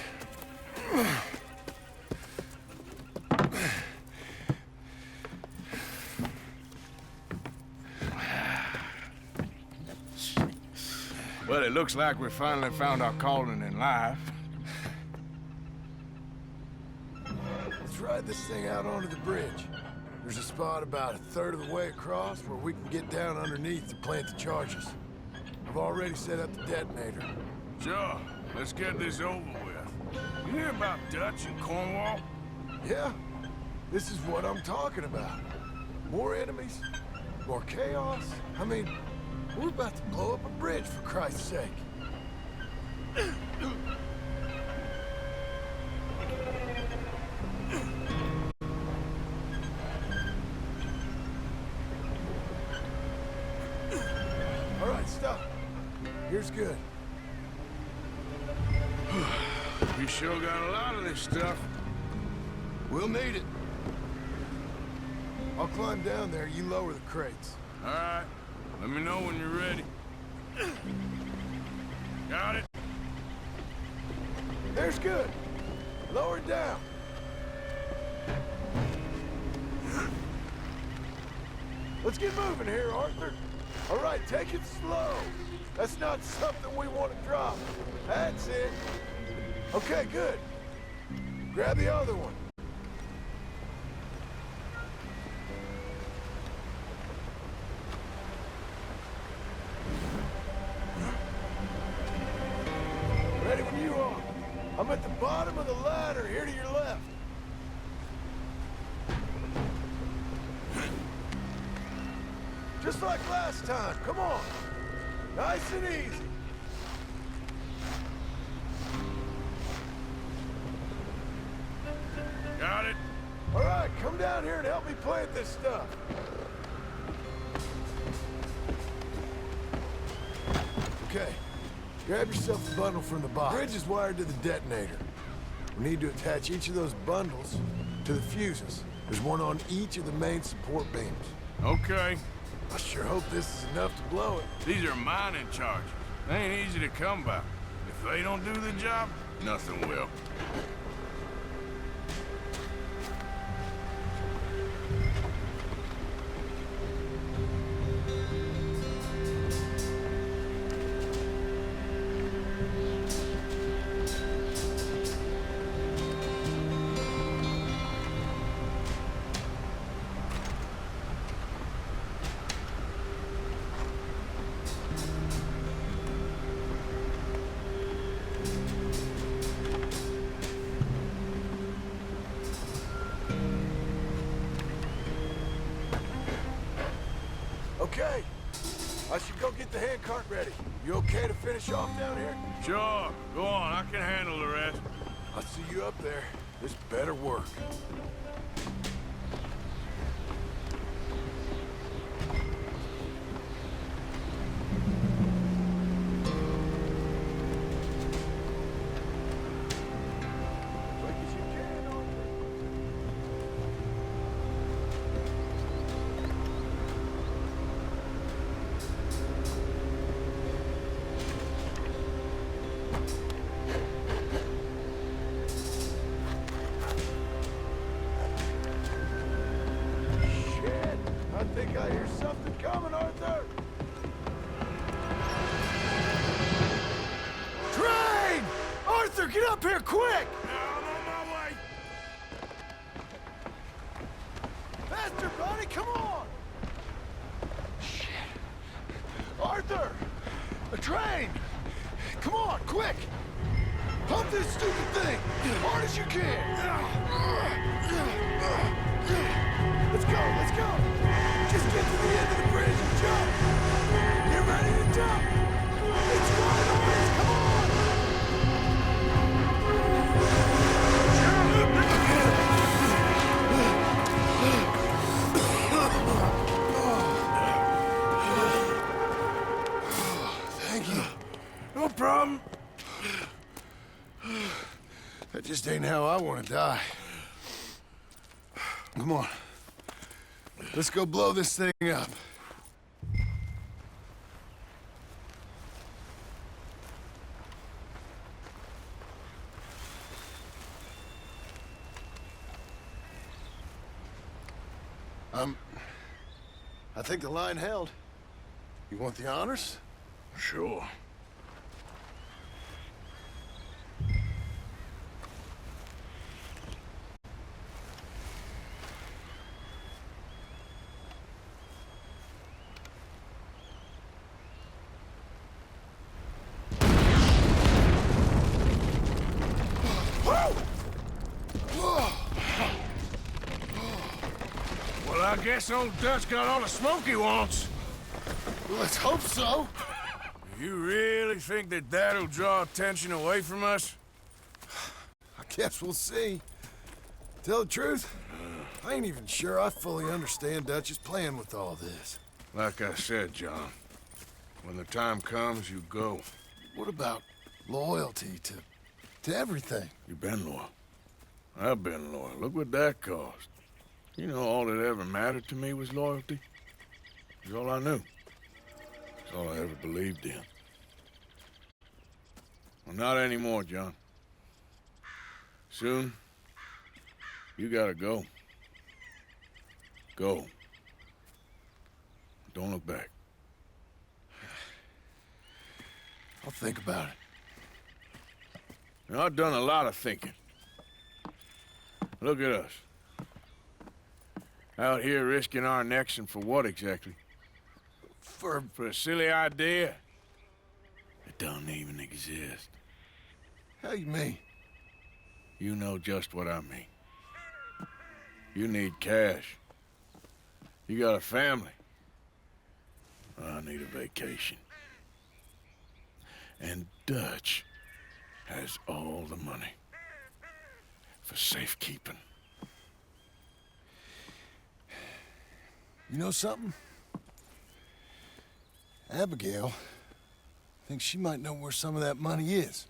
Well, it looks like we finally found our calling in life. Let's ride this thing out onto the bridge. There's a spot about a third of the way across where we can get down underneath to plant the charges. I've already set up the detonator. Sure, let's get this over with. You hear about Dutch and Cornwall? Yeah, this is what I'm talking about. More enemies, more chaos. I mean, we're about to blow up a bridge, for Christ's sake. All right, stop. Here's good. You sure got a lot of this stuff. We'll need it. I'll climb down there, you lower the crates. All right. Let me know when you're ready. Got it? There's good. Lower it down. Let's get moving here, Arthur. All right, take it slow. That's not something we want to drop. That's it. Okay, good. Grab the other one. Ready when you are. I'm at the bottom of the ladder, here to your left. Just like last time, come on. Nice and easy. Got it? All right, come down here and help me plant this stuff. Okay, grab yourself a bundle from the box. The bridge is wired to the detonator. We need to attach each of those bundles to the fuses. There's one on each of the main support beams. Okay. I sure hope this is enough to blow it. These are mining charges. They ain't easy to come by. If they don't do the job, nothing will. Okay, I should go get the handcart ready. You okay to finish off down here? Sure. Go on. I can handle the rest. I'll see you up there. This better work. think I hear something coming, Arthur. Train! Arthur, get up here, quick! I'm on my way. Faster, buddy, come on! Shit. Arthur! A train! Come on, quick! Pump this stupid thing! As hard as you can! Let's go, let's go! Just get to the end of the bridge and jump! Get ready to jump! It's going ours! Come on! Thank you. No problem. That just ain't how I want to die. Come on. Let's go blow this thing up. I think the line held. You want the honors? Sure. Well, I guess old Dutch got all the smoke he wants. Well, let's hope so. You really think that that'll draw attention away from us? I guess we'll see. Tell the truth, I ain't even sure I fully understand Dutch's plan with all this. Like I said, John, when the time comes, you go. What about loyalty to everything? You've been loyal. I've been loyal. Look what that cost. You know, all that ever mattered to me was loyalty. It's all I knew. It's all I ever believed in. Well, not anymore, John. Soon, you gotta go. Go. Don't look back. I'll think about it. Now, I've done a lot of thinking. Look at us. Out here risking our necks, and for what exactly? For a silly idea that don't even exist. How you mean? You know just what I mean. You need cash. You got a family. I need a vacation. And Dutch has all the money for safekeeping. You know something? Abigail thinks she might know where some of that money is.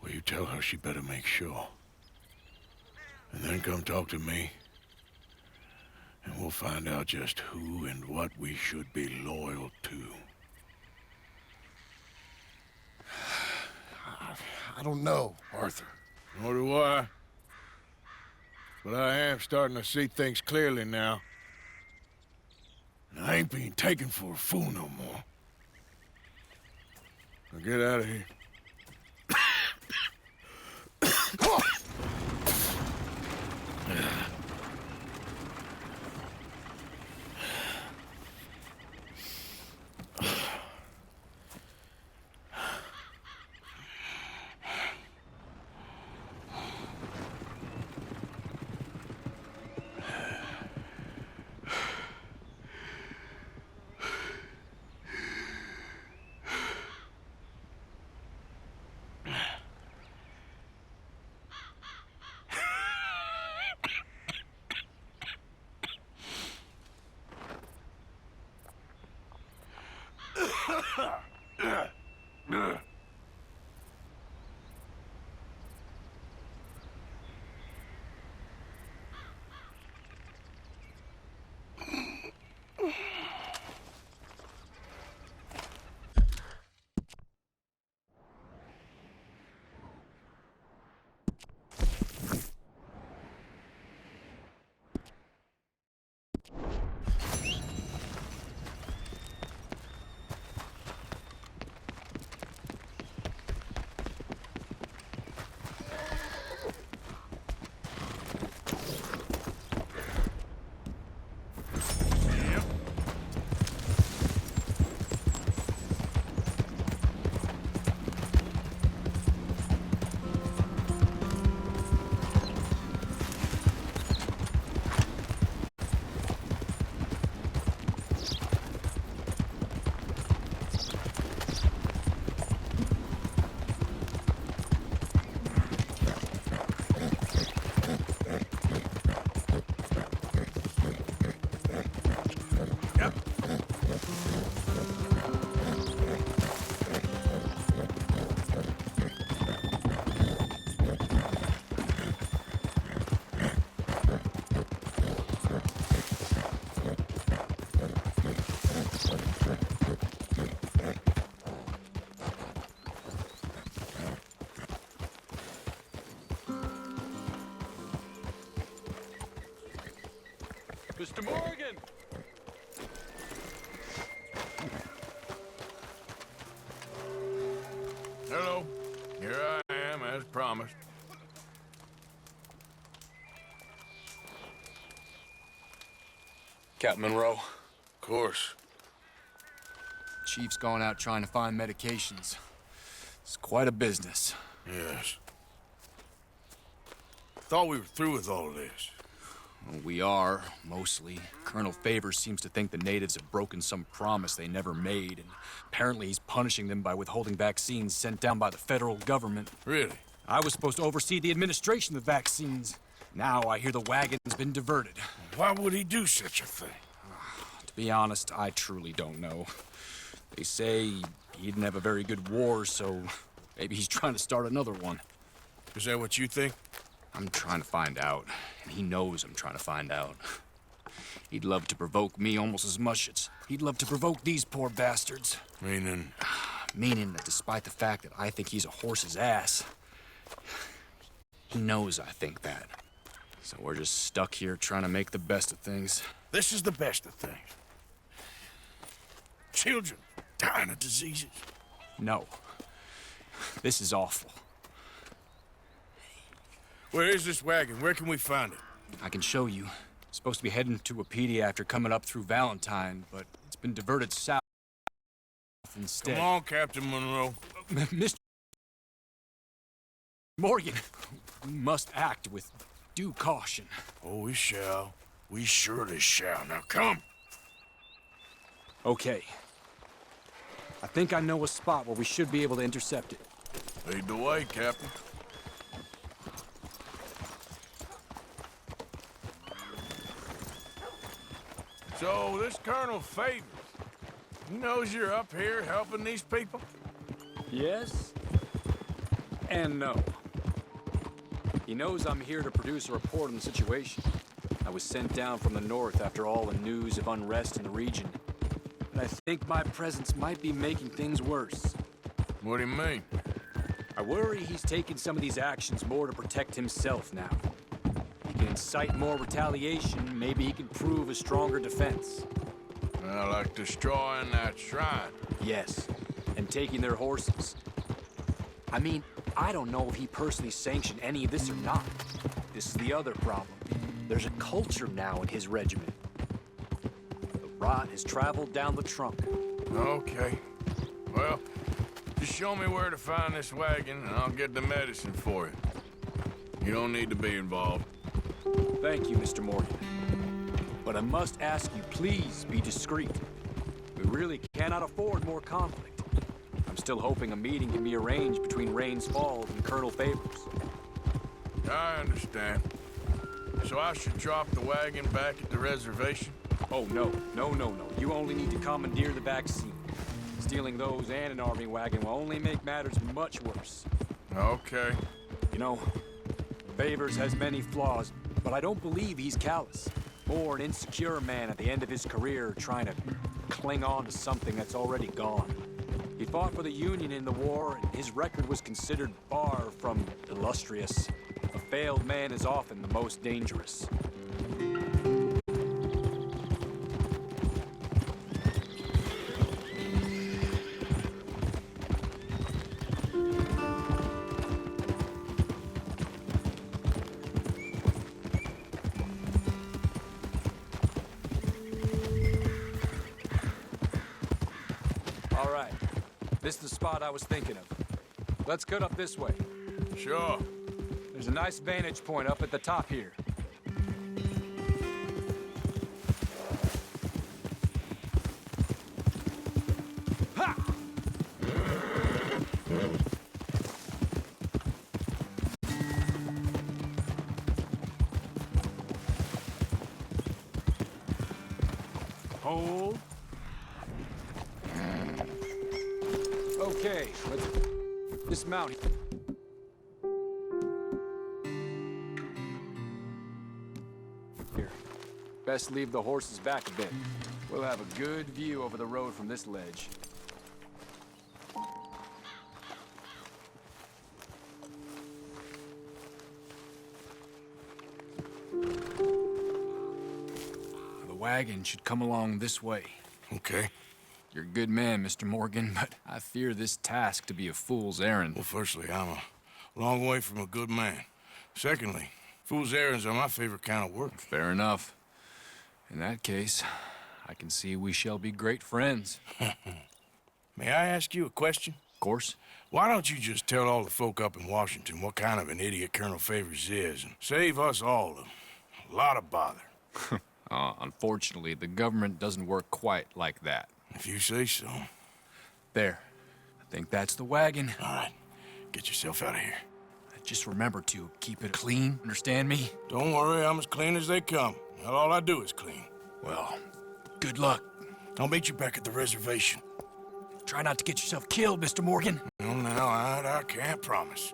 Well, you tell her she better make sure. And then come talk to me. And we'll find out just who and what we should be loyal to. I don't know, Arthur. Nor do I. But I am starting to see things clearly now. And I ain't being taken for a fool no more. Now get out of here. Come on! Mr. Morgan! Hello. Here I am, as promised. Captain Monroe. Of course. Chief's gone out trying to find medications. It's quite a business. Yes. Thought we were through with all this. Well, we are, mostly. Colonel Favors seems to think the natives have broken some promise they never made, and apparently he's punishing them by withholding vaccines sent down by the federal government. Really? I was supposed to oversee the administration of vaccines. Now I hear the wagon's been diverted. Why would he do such a thing? To be honest, I truly don't know. They say he didn't have a very good war, so maybe he's trying to start another one. Is that what you think? I'm trying to find out, and he knows I'm trying to find out. He'd love to provoke me almost as much as he'd love to provoke these poor bastards. Meaning? Meaning that despite the fact that I think he's a horse's ass, he knows I think that. So we're just stuck here trying to make the best of things. This is the best of things. Children dying of diseases. No. This is awful. Where is this wagon? Where can we find it? I can show you. It's supposed to be heading to Pt. after coming up through Valentine, but it's been diverted south instead. Come on, Captain Monroe. Mr. Morgan, we must act with due caution. Oh, we shall. We surely shall. Now, come. Okay. I think I know a spot where we should be able to intercept it. Lead the way, Captain. So, this Colonel Favors, he knows you're up here helping these people? Yes and no. He knows I'm here to produce a report on the situation. I was sent down from the north after all the news of unrest in the region. And I think my presence might be making things worse. What do you mean? I worry he's taking some of these actions more to protect himself now. He can incite more retaliation, maybe he can prove a stronger defense. Well, like destroying that shrine. Yes, and taking their horses. I mean, I don't know if he personally sanctioned any of this or not. This is the other problem. There's a culture now in his regiment. The rot has traveled down the trunk. Okay. Well, just show me where to find this wagon, and I'll get the medicine for you. You don't need to be involved. Thank you, Mr. Morgan. But I must ask you, please be discreet. We really cannot afford more conflict. I'm still hoping a meeting can be arranged between Rains Falls and Colonel Favors. I understand. So I should drop the wagon back at the reservation? Oh, no. No. You only need to commandeer the vaccine. Stealing those and an army wagon will only make matters much worse. Okay. You know, Favors has many flaws, but I don't believe he's callous. Or an insecure man at the end of his career trying to cling on to something that's already gone. He fought for the Union in the war, and his record was considered far from illustrious. A failed man is often the most dangerous. All right. This is the spot I was thinking of. Let's cut up this way. Sure. There's a nice vantage point up at the top here. Ha! Hold. Okay, let's dismount. Here. Best leave the horses back a bit. We'll have a good view over the road from this ledge. wagon should come along this way. Okay. You're a good man, Mr. Morgan, but I fear this task to be a fool's errand. Well, firstly, I'm a long way from a good man. Secondly, fool's errands are my favorite kind of work. Fair enough. In that case, I can see we shall be great friends. May I ask you a question? Of course. Why don't you just tell all the folk up in Washington what kind of an idiot Colonel Favors is, and save us all a lot of bother? Unfortunately, the government doesn't work quite like that. If you say so. There. I think that's the wagon. All right. Get yourself out of here. Just remember to keep it clean, understand me? Don't worry, I'm as clean as they come. Not all I do is clean. Well, good luck. I'll meet you back at the reservation. Try not to get yourself killed, Mr. Morgan. Well, now, I can't promise.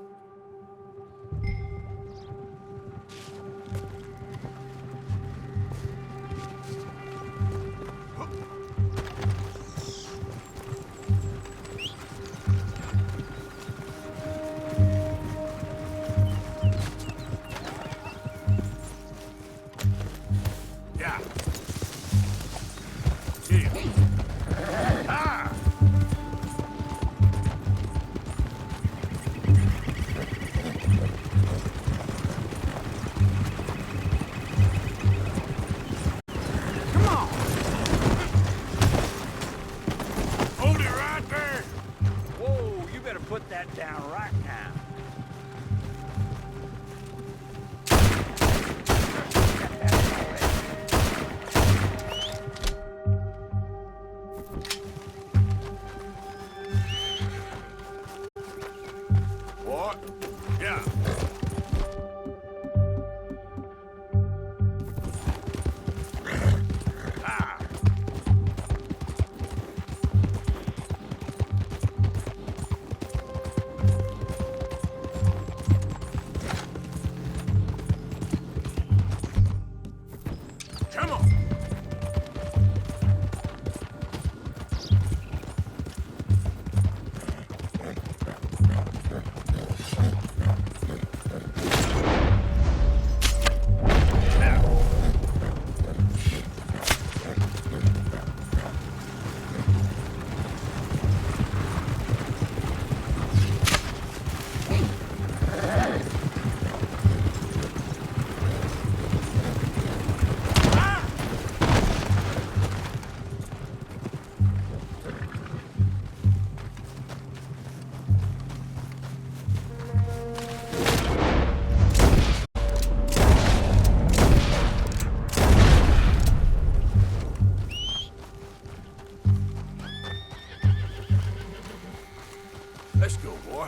Let's go, boy.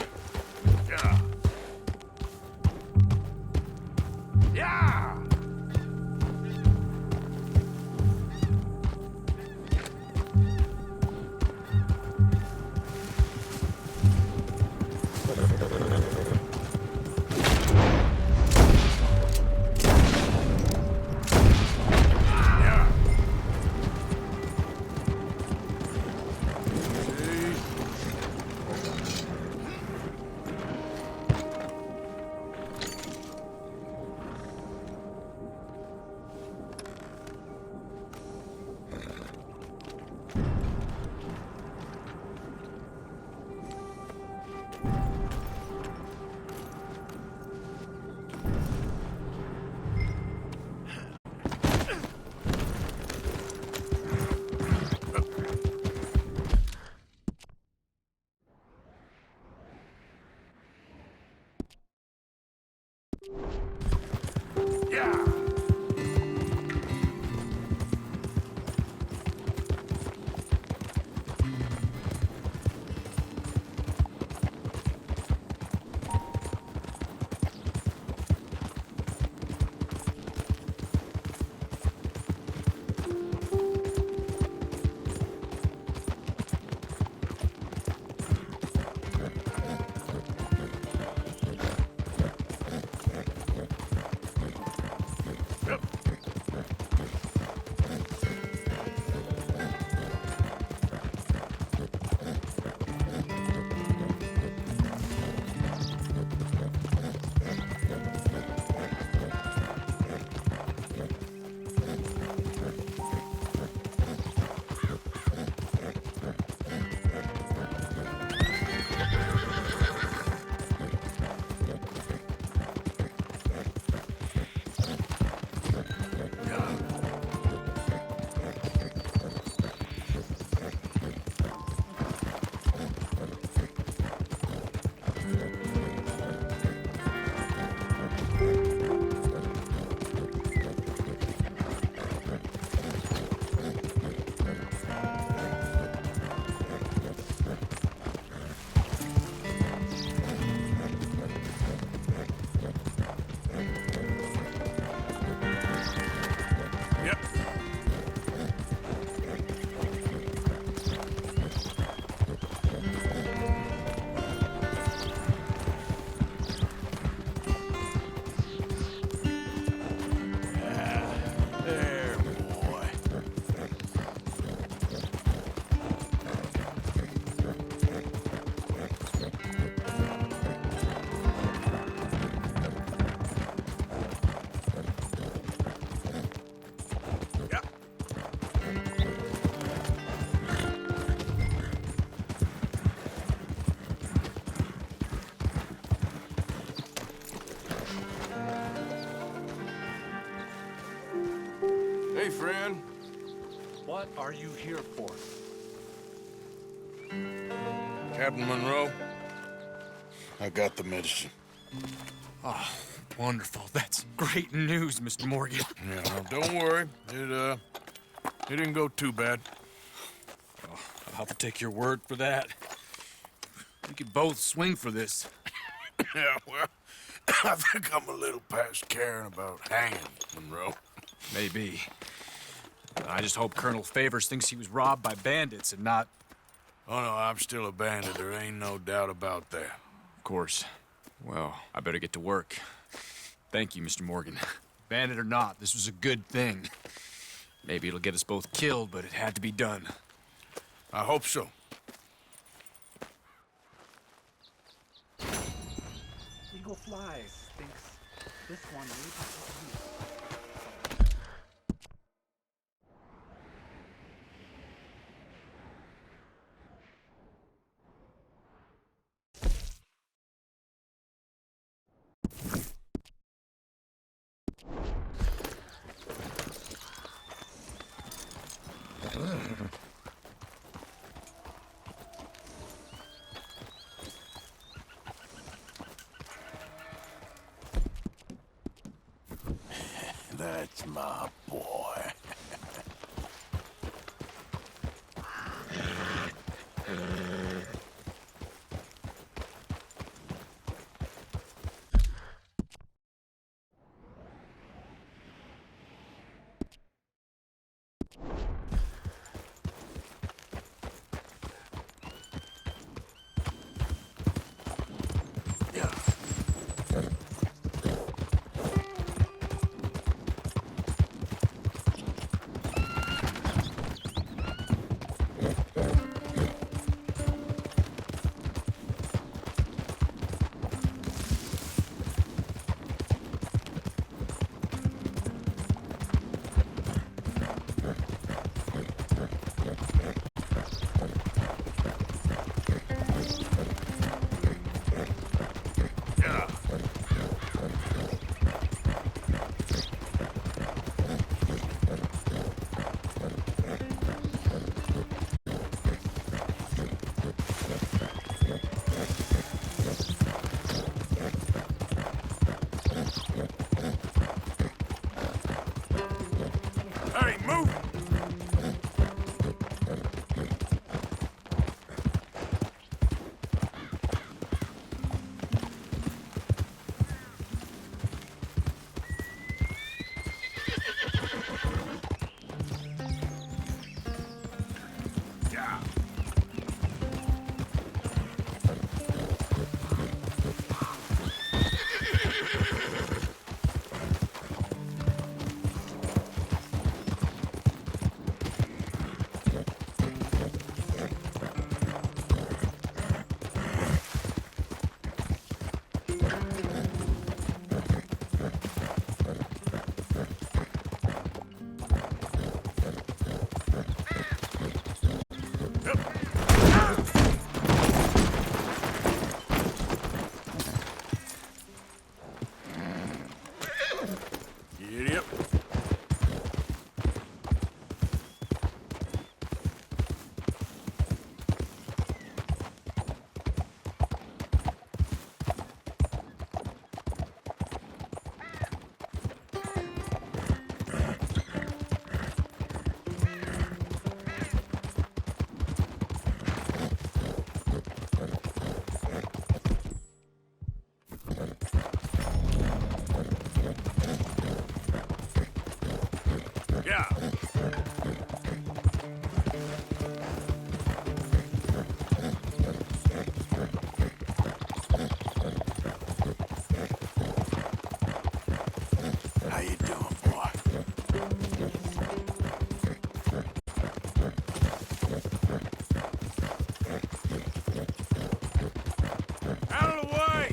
Yeah. Yeah! Yeah! friend. What are you here for? Captain Monroe, I got the medicine. Oh, wonderful. That's great news, Mr. Morgan. Yeah, well, don't worry. It didn't go too bad. Oh, I'll have to take your word for that. We could both swing for this. Yeah, well, I think I'm a little past caring about hanging, Monroe. Maybe. I just hope Colonel Favors thinks he was robbed by bandits and not... Oh, no, I'm still a bandit. There ain't no doubt about that. Of course. Well, I better get to work. Thank you, Mr. Morgan. Bandit or not, this was a good thing. Maybe it'll get us both killed, but it had to be done. I hope so. Eagle flies thinks this one may be. That's my boy. Hey, move! Idiot. Yeah. How you doing, boy? Out of the way!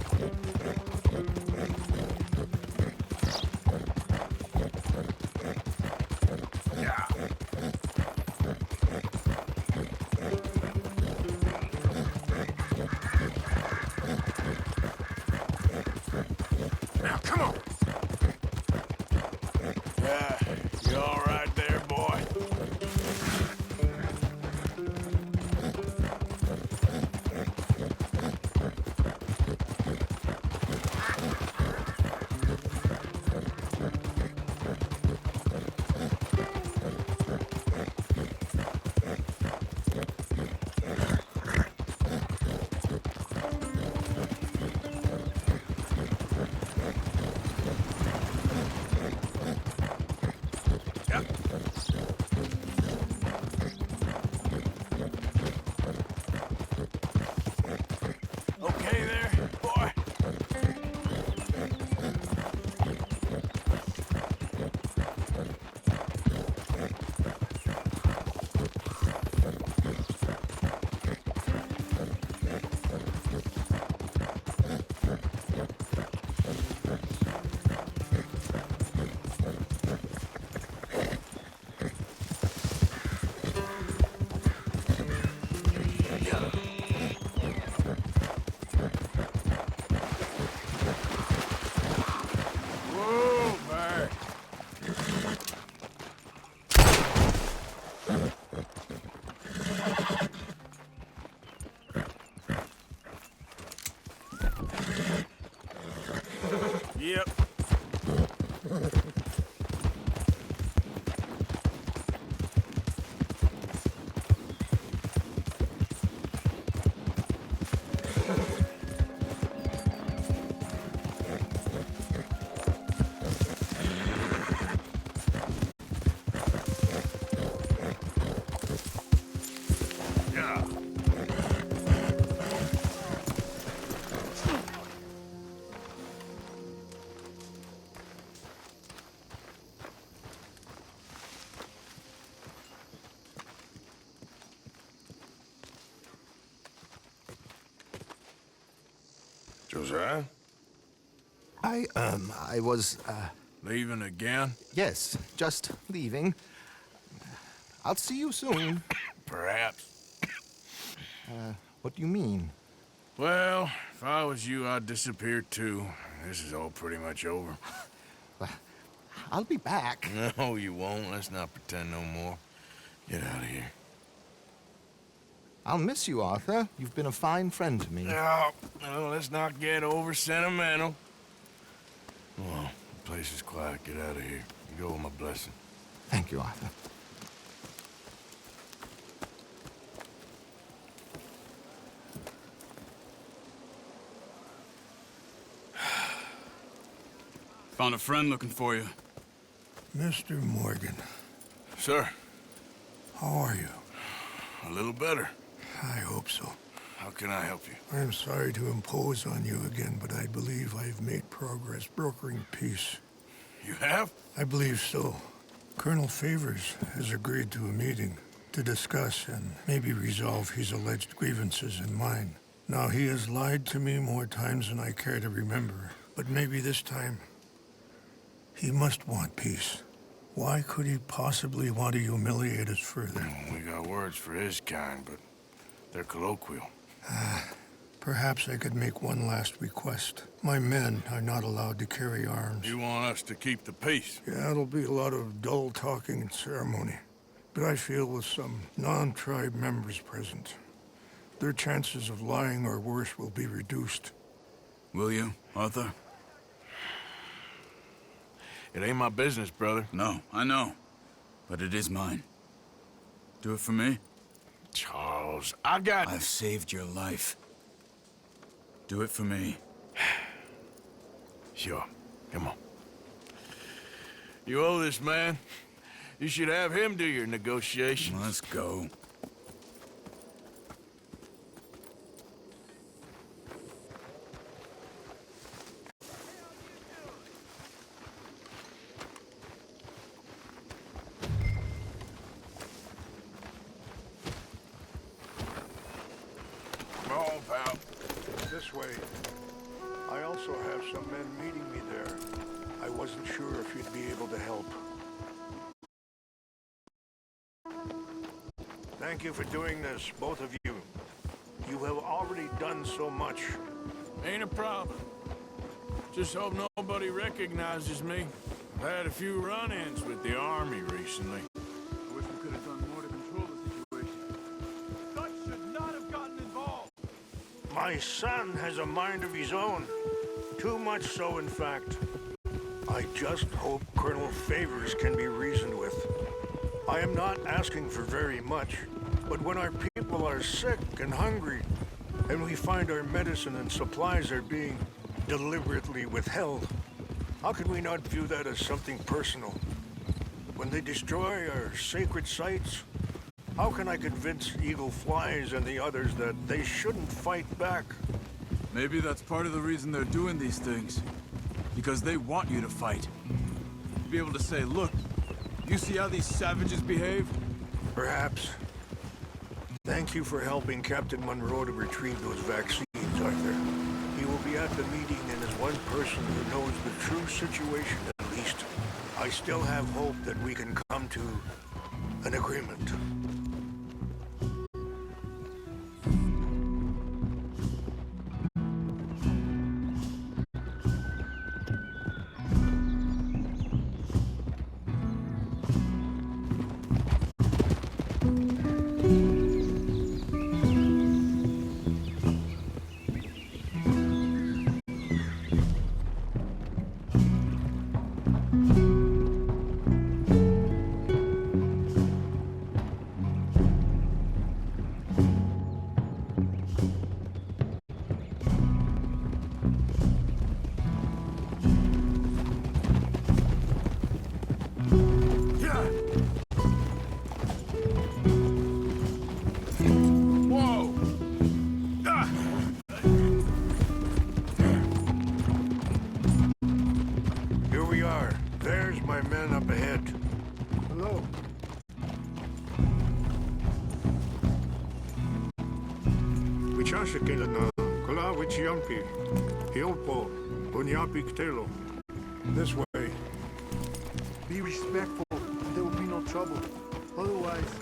Josiah? I was, Leaving again? yes, just leaving. I'll see you soon. Perhaps. What do you mean? Well, if I was you, I'd disappear too. This is all pretty much over. I'll be back. No, you won't. Let's not pretend no more. Get out of here. I'll miss you, Arthur. You've been a fine friend to me. No, let's not get over sentimental. Well, the place is quiet. Get out of here. You go with my blessing. Thank you, Arthur. Found a friend looking for you. Mr. Morgan. Sir. How are you? A little better. I hope so. How can I help you? I am sorry to impose on you again, but I believe I've made progress brokering peace. You have? I believe so. Colonel Favors has agreed to a meeting to discuss and maybe resolve his alleged grievances and mine. Now, he has lied to me more times than I care to remember, but maybe this time he must want peace. Why could he possibly want to humiliate us further? We got words for his kind, but they're colloquial. Perhaps I could make one last request. My men are not allowed to carry arms. You want us to keep the peace? Yeah, it'll be a lot of dull talking and ceremony. But I feel with some non-tribe members present, their chances of lying or worse will be reduced. Will you, Arthur? It ain't my business, brother. No, I know. But it is mine. Do it for me? Charles, I've saved your life. Do it for me. Sure. Come on. You owe this man. You should have him do your negotiations. Let's go. Come on, pal. This way. I also have some men meeting me there. I wasn't sure if you'd be able to help. Thank you for doing this, both of you. You have already done so much. Ain't a problem. Just hope nobody recognizes me. I've had a few run-ins with the army recently. I wish we could have done more to control the situation. Dutch should not have gotten involved. My son has a mind of his own. Too much so, in fact. I just hope Colonel Favors can be reasoned with. I am not asking for very much, but when our people are sick and hungry, and we find our medicine and supplies are being deliberately withheld, how can we not view that as something personal? When they destroy our sacred sites, how can I convince Eagle Flies and the others that they shouldn't fight back? Maybe that's part of the reason they're doing these things. Because they want you to fight. To be able to say, look, you see how these savages behave? Perhaps. Thank you for helping Captain Monroe to retrieve those vaccines, Arthur. He will be at the meeting and is one person who knows the true situation, at least. I still have hope that we can come to an agreement. are. There's my men up ahead. Hello. Wichashakilana, Kula Wichiampi, Hiopo, Bunyapi Ktelo. This way. Be respectful. There will be no trouble. Otherwise...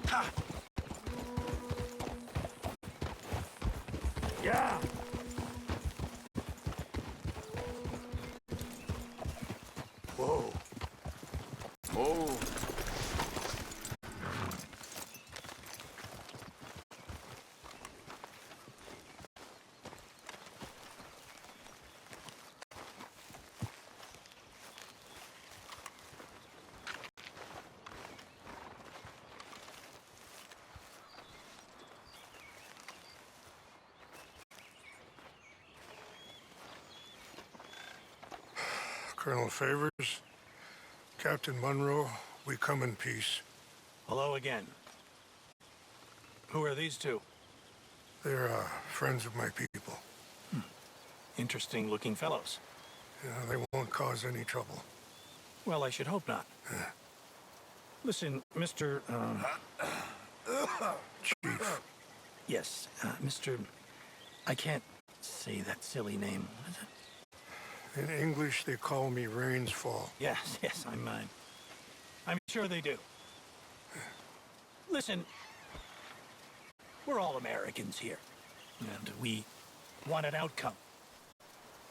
Ha! Yeah! Whoa. Oh. Colonel Favors, Captain Monroe, we come in peace. Hello again. Who are these two? They're friends of my people. Interesting looking fellows. Yeah, they won't cause any trouble. Well, I should hope not. Listen, Mr. Chief. Yes, Mr. I can't say that silly name. What is it? In English, they call me Rainsfall. Yes, I'm sure they do. Listen, we're all Americans here, and we want an outcome.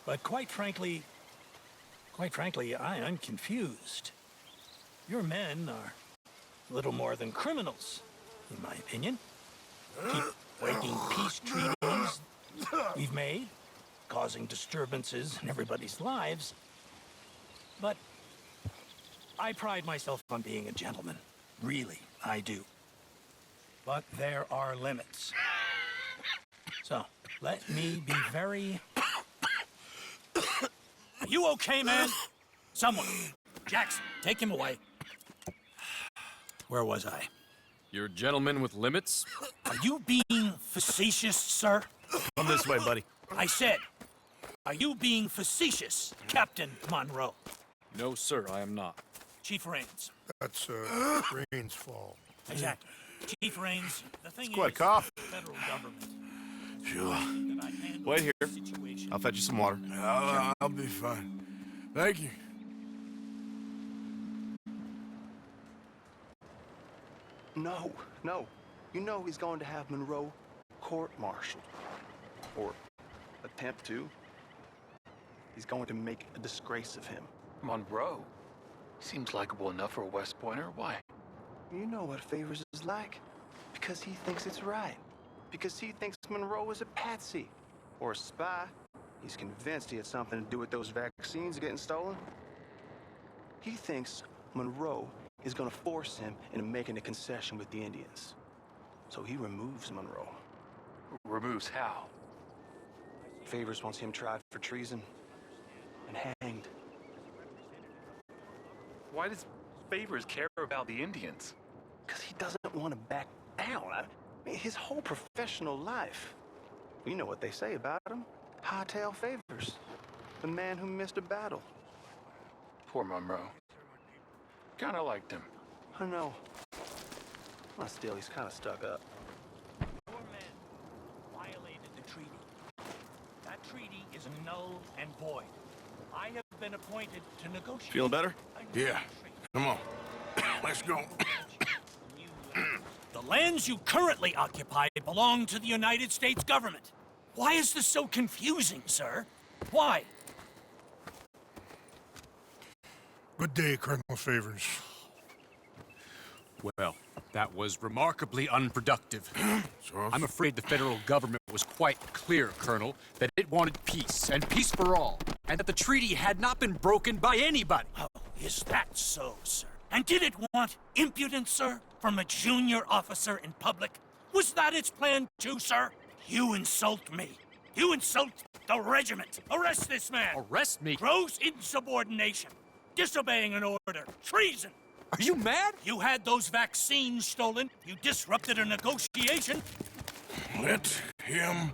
But quite frankly, I'm confused. Your men are little more than criminals, in my opinion. Keep breaking peace treaties we've made, causing disturbances in everybody's lives. But I pride myself on being a gentleman. Really, I do. But there are limits. So, let me be very... Are you okay, man? Someone. Jackson, take him away. Where was I? You're a gentleman with limits? Are you being facetious, sir? Come this way, buddy. I said, are you being facetious, Captain Monroe? No, sir, I am not. Chief Rains. That's, Rains' fault. Exactly. Chief Rains, the thing It's quite a is, cough. the federal government. Sure. Wait here. I'll fetch you some water. I'll be fine. Thank you. No. You know he's going to have Monroe court-martialed. Or attempt to. He's going to make a disgrace of him. Monroe? Seems likable enough for a West Pointer. Why? You know what Favors is like. Because he thinks it's right. Because he thinks Monroe is a patsy. Or a spy. He's convinced he had something to do with those vaccines getting stolen. He thinks Monroe is going to force him into making a concession with the Indians. So he removes Monroe. Removes how? Favors wants him tried for treason and hanged. Why does Favors care about the Indians? Because he doesn't want to back down. I mean, his whole professional life. You know what they say about him. Hightail Favors. The man who missed a battle. Poor Monroe. Kinda liked him. I know. Well, still, he's kind of stuck up. Your men violated the treaty. That treaty is null and void. I have been appointed to negotiate. Feeling better? Yeah. Come on. Let's go. The lands you currently occupy belong to the United States government. Why is this so confusing, sir? Why? Good day, Colonel Favors. Well, that was remarkably unproductive. I'm afraid the federal government was quite clear, Colonel, that it wanted peace, and peace for all, and that the treaty had not been broken by anybody. Oh, is that so, sir? And did it want impudence, sir, from a junior officer in public? Was that its plan too, sir? You insult me. You insult the regiment. Arrest this man. Arrest me? Gross insubordination. Disobeying an order. Treason. Are you mad? You had those vaccines stolen. You disrupted a negotiation. Let him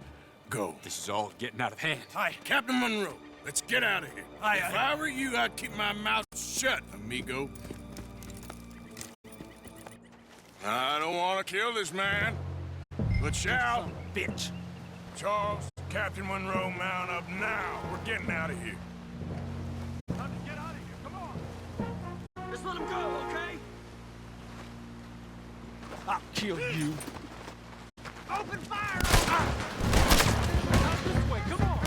go. This is all getting out of hand. Hi, Captain Monroe. Let's get out of here. If I were you, I'd keep my mouth shut, amigo. I don't want to kill this man, but shall. Bitch. Charles, Captain Monroe, mount up now. We're getting out of here. Time to get out of here. Come on. Just let him go, okay? I'll kill you. Open fire! Out this way, come on!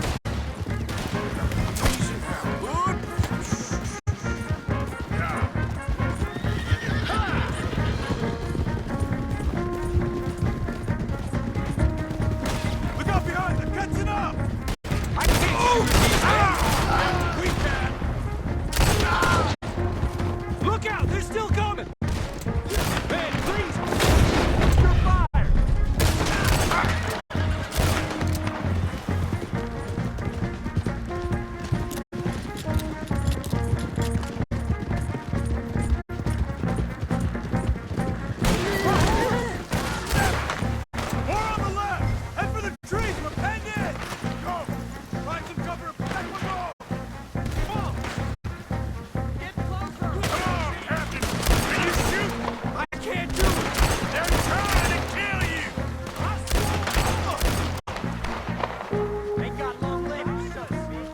Look out behind them! Catching up! I can't shoot these. We can. Look out! They're still coming! Man, please! You're fired! More on the left! Head for the trees! We're penned in! Go! Find some cover and protect one more! Come on! Get closer! Come on, Captain! Can you shoot? I can't do it! They're trying to kill you! Ain't got long legs, so to speak.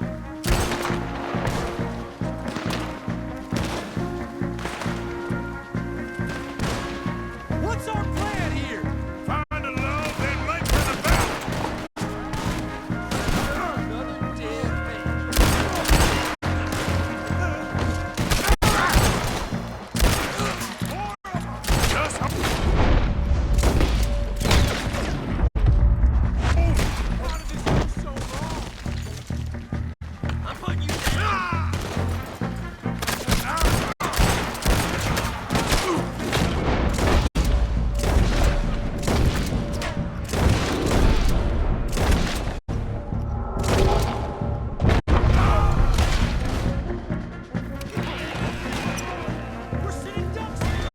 What's our plan here? Find a low, then make for the battle! Another dead man. Just Why did this take so long? I'm putting you down. We're sitting ducks here.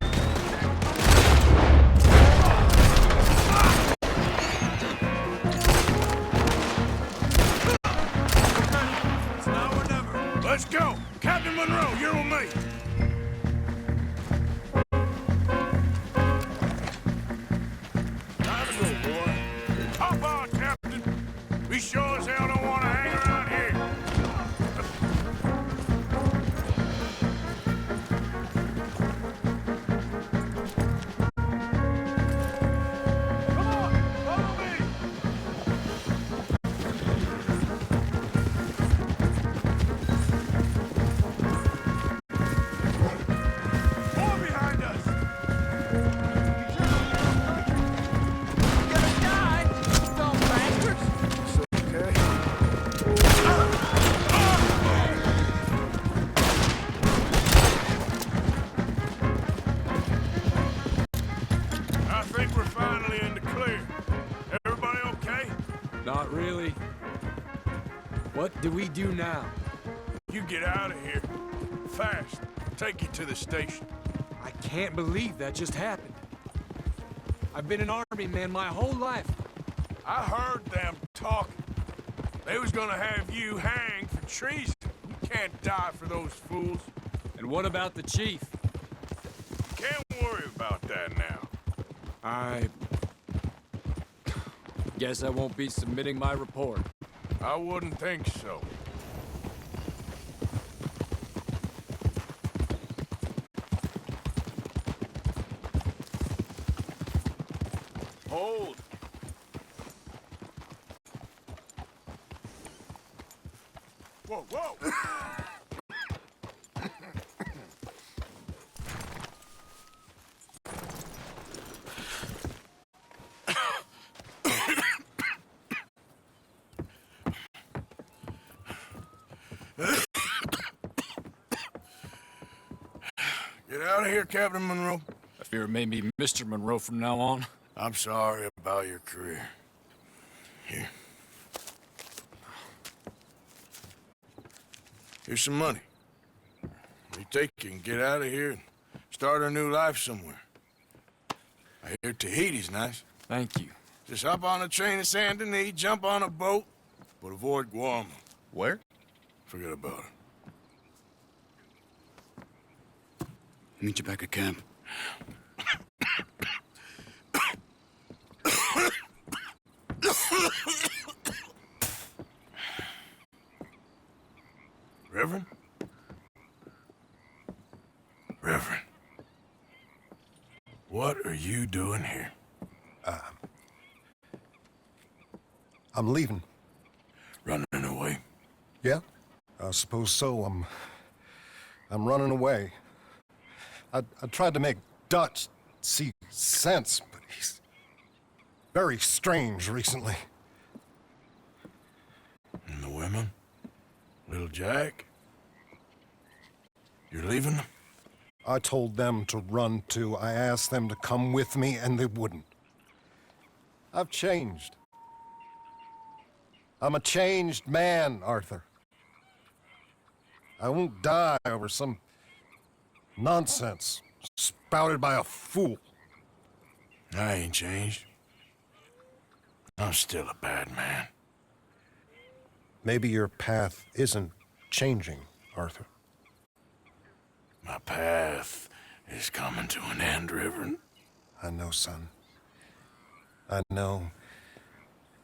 It's now or never! Let's go! Captain Monroe, you're with me! Time to go, boy. Hop on, Captain! We sure as hell don't want to hang around here. Come on! Follow me! More behind us! You're gonna die, you dumb bastards. I think we're finally in the clear. Everybody okay? Not really. What do we do now? You get out of here. Fast. Take you to the station. I can't believe that just happened. I've been an army man my whole life. I heard them talking. They was gonna have you hanged for treason. You can't die for those fools. And what about the chief? Can't worry about that now. I guess I won't be submitting my report. I wouldn't think so. Hold. Whoa, whoa! Get out of here, Captain Monroe. I fear it may be Mr. Monroe from now on. I'm sorry about your career. Here. Here's some money. You take it and get out of here and start a new life somewhere. I hear Tahiti's nice. Thank you. Just hop on a train to Saint Denis, jump on a boat, but avoid Guam. Where? Forget about it. Meet you back at camp. Reverend? Reverend. What are you doing here? I'm leaving. Running away? Yeah, I suppose so. I'm running away. I tried to make Dutch see sense, but he's very strange recently. And the women? Little Jack? You're leaving them? I told them to run too. I asked them to come with me, and they wouldn't. I've changed. I'm a changed man, Arthur. I won't die over some nonsense spouted by a fool. I ain't changed. I'm still a bad man. Maybe your path isn't changing, Arthur. My path is coming to an end, Reverend. I know, son. I know.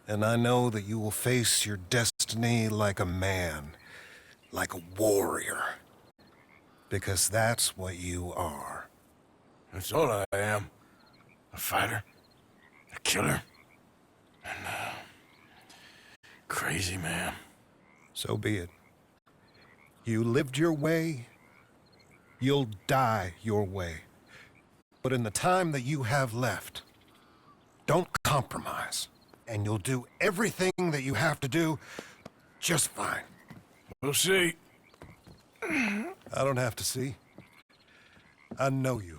And I know that you will face your destiny like a man, like a warrior. Because that's what you are. That's all I am. A fighter, a killer, and a crazy man. So be it. You lived your way, you'll die your way. But in the time that you have left, don't compromise. And you'll do everything that you have to do just fine. We'll see. I don't have to see. I know you.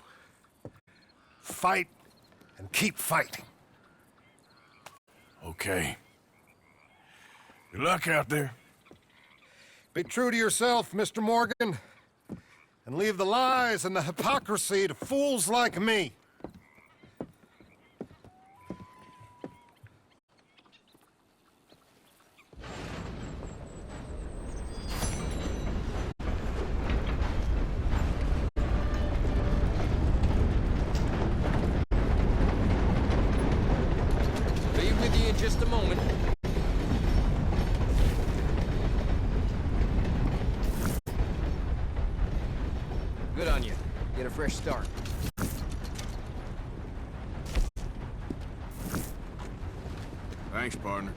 Fight and keep fighting. Okay. Good luck out there. Be true to yourself, Mr. Morgan, and leave the lies and the hypocrisy to fools like me. Be with you in just a moment. Good on you. Get a fresh start. Thanks, partner.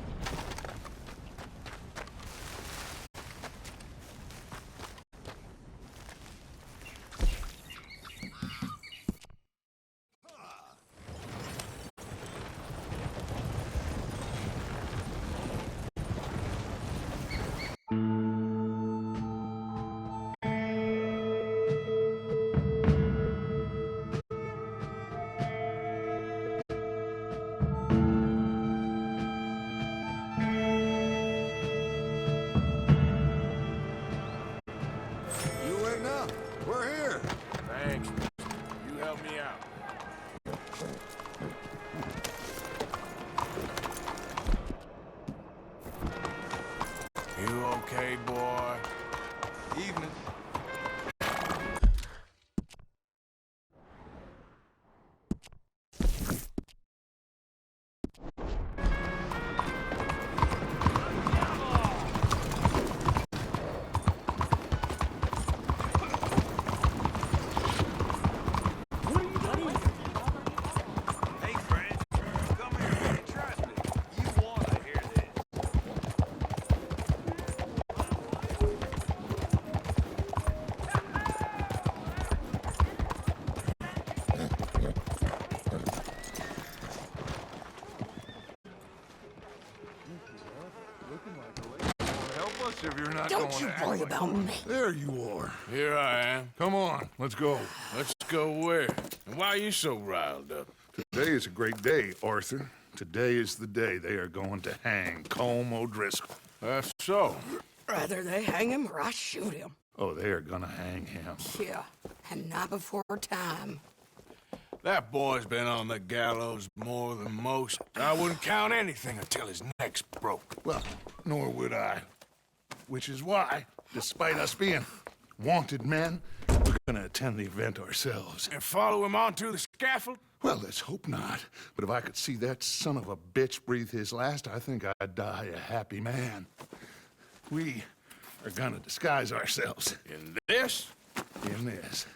You okay, boy? Evening. If you're not Don't going you to act worry like about one. me. There you are. Here I am. Come on, let's go. Let's go where? And why are you so riled up? Today is a great day, Arthur. Today is the day they are going to hang Colm O'Driscoll. That's so. Rather they hang him or I shoot him. Oh, they are gonna hang him. Yeah, and not before time. That boy's been on the gallows more than most. I wouldn't count anything until his neck's broke. Well, nor would I. Which is why Despite us being wanted men, we're gonna attend the event ourselves. And follow him onto the scaffold? Well, let's hope not. But if I could see that son of a bitch breathe his last, I think I'd die a happy man. We are gonna disguise ourselves. In this? In this.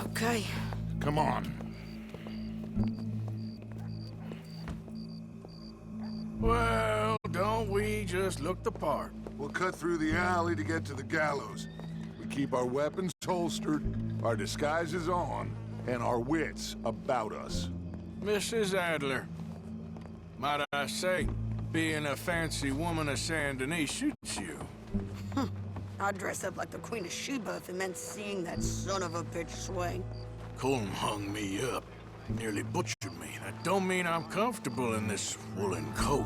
Okay. Come on. Well, don't we just look the part? We'll cut through the alley to get to the gallows. We keep our weapons holstered, our disguises on, and our wits about us. Mrs. Adler, might I say, being a fancy woman of Saint Denis suits you. I'd dress up like the Queen of Sheba if it meant seeing that son of a bitch swing. Colm hung me up, nearly butchered me. That don't mean I'm comfortable in this woolen coat.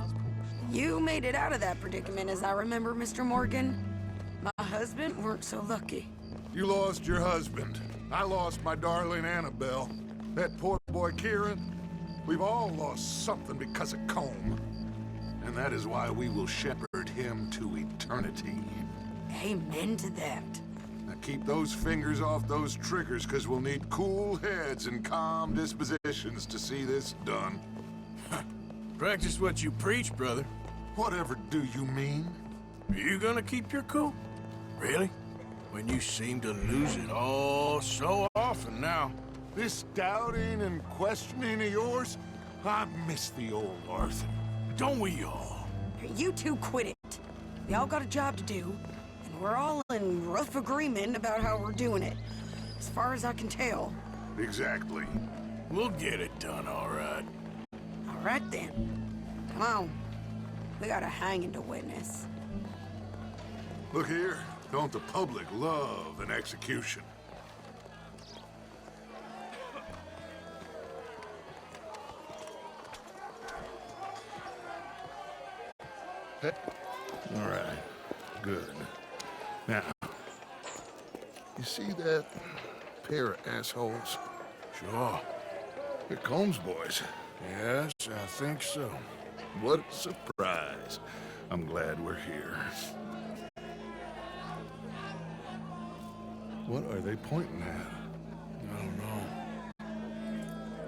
You made it out of that predicament, as I remember, Mr. Morgan. My husband weren't so lucky. You lost your husband. I lost my darling Annabelle. That poor boy Kieran. We've all lost something because of Colm. And that is why we will shepherd him to eternity. Amen to that. Now keep those fingers off those triggers, because we'll need cool heads and calm dispositions to see this done. Practice what you preach, brother. Whatever do you mean? Are you gonna keep your cool? Really? When you seem to lose it all so often now. This doubting and questioning of yours, I miss the old Arthur. Don't we all? You two quit it. Y'all got a job to do, and we're all in rough agreement about how we're doing it. As far as I can tell. Exactly. We'll get it done, all right. All right, then. Come on. We got a hanging to witness. Look here. Don't the public love an execution? All right. Good. Now, you see that pair of assholes? Sure. They're Combs boys. Yes, I think so. What a surprise. I'm glad we're here. What are they pointing at? I don't know.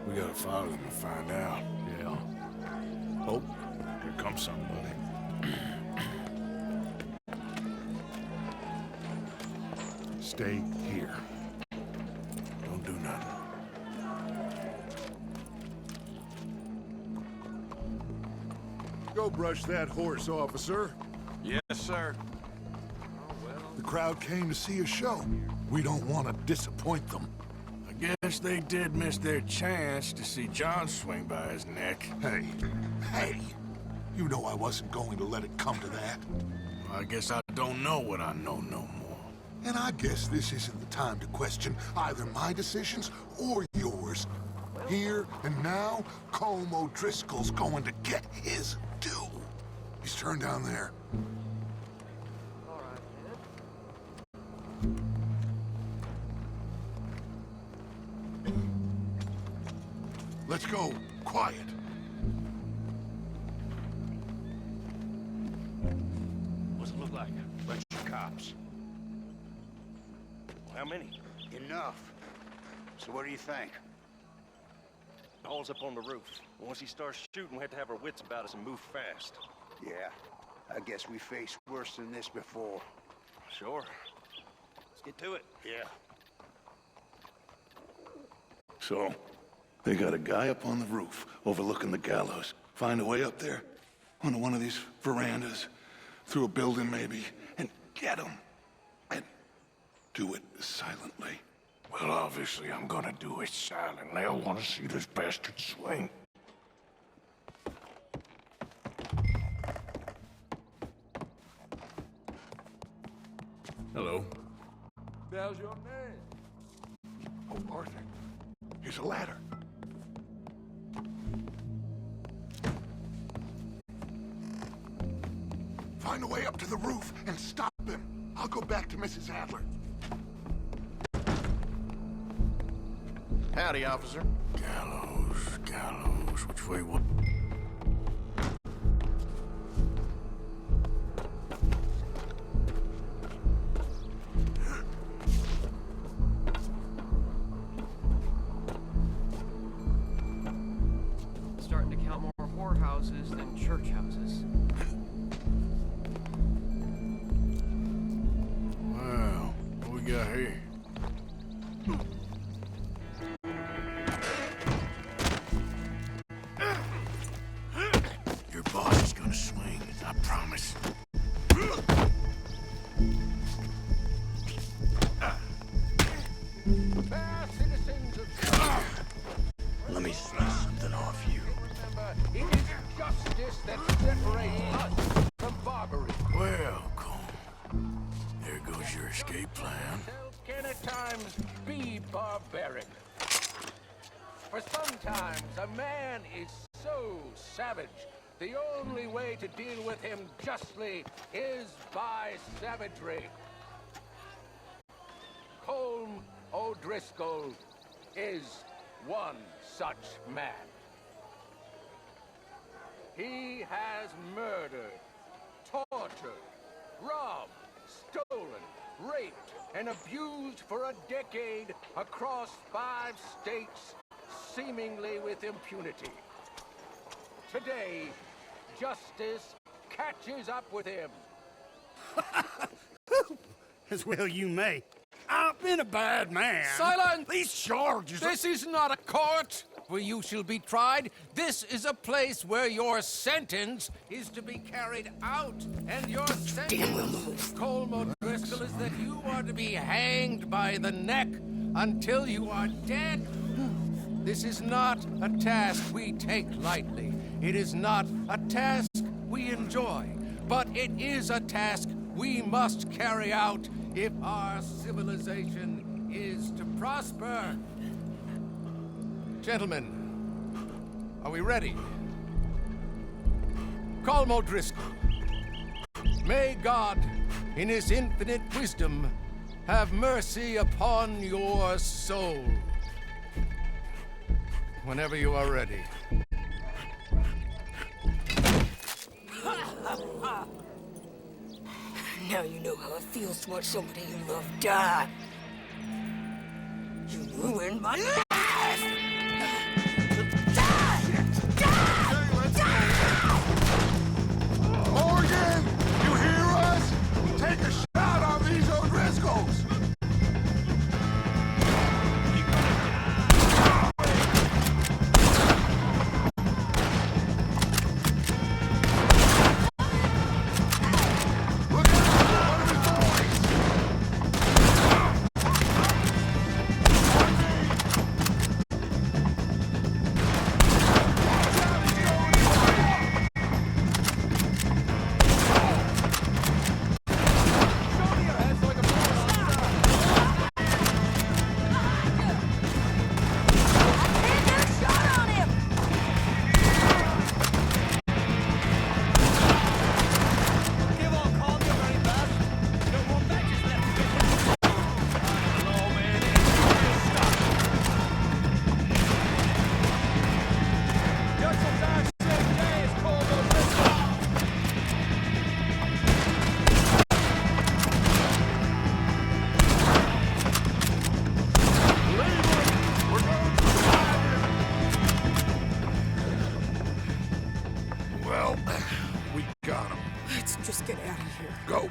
We gotta follow them and find out. Yeah. Oh, here comes somebody. Stay here. Don't do nothing. Go brush that horse, officer. Yes, sir. The crowd came to see a show. We don't want to disappoint them. I guess they did miss their chance to see John swing by his neck. Hey, you know I wasn't going to let it come to that. Well, I guess I don't know what I know no more. And I guess this isn't the time to question either my decisions or yours. Here and now, Colm O'Driscoll's going to get his due. He's turned down there. Let's go. Quiet. What's it look like? Bunch of cops. How many? Enough. So what do you think? All's up on the roof. Once he starts shooting, we have to have our wits about us and move fast. Yeah, I guess we faced worse than this before. Sure. Let's get to it. Yeah. So, they got a guy up on the roof overlooking the gallows. Find a way up there, onto one of these verandas, through a building maybe, and get him. And do it silently. Well, obviously, I'm gonna do it silently. I want to see this bastard swing. Hello. There's your name. Oh, Arthur. Here's a ladder. Find a way up to the roof and stop him. I'll go back to Mrs. Adler. Howdy, officer. Gallows. Which way? What? Starting to count more whorehouses than church houses. Wow, what we got here? Your body's gonna swing, I promise. Fair citizens of Let me slice something off you. Remember, it is justice that separates us from barbarism. Welcome. There goes your escape plan. Can at times be barbaric. For sometimes a man is so savage, the only way to deal with him justly is by savagery. Colm O'Driscoll is one such man. He has murdered, tortured, robbed, stolen, raped, and abused for a decade across 5 states, seemingly with impunity. Today, justice catches up with him. As well you may. I've been a bad man. Silence! These charges... This is not a court where you shall be tried. This is a place where your sentence is to be carried out. And your sentence, Colm O'Driscoll, is that you are to be hanged by the neck until you are dead. This is not a task we take lightly. It is not a task we enjoy. But it is a task we must carry out if our civilization is to prosper. Gentlemen, are we ready? Colm O'Driscoll, may God, in his infinite wisdom, have mercy upon your soul. Whenever you are ready. Now you know how it feels to watch somebody you love die. You ruined my life! Morgan! You hear us? Take a shot on these O'Driscolls! Go.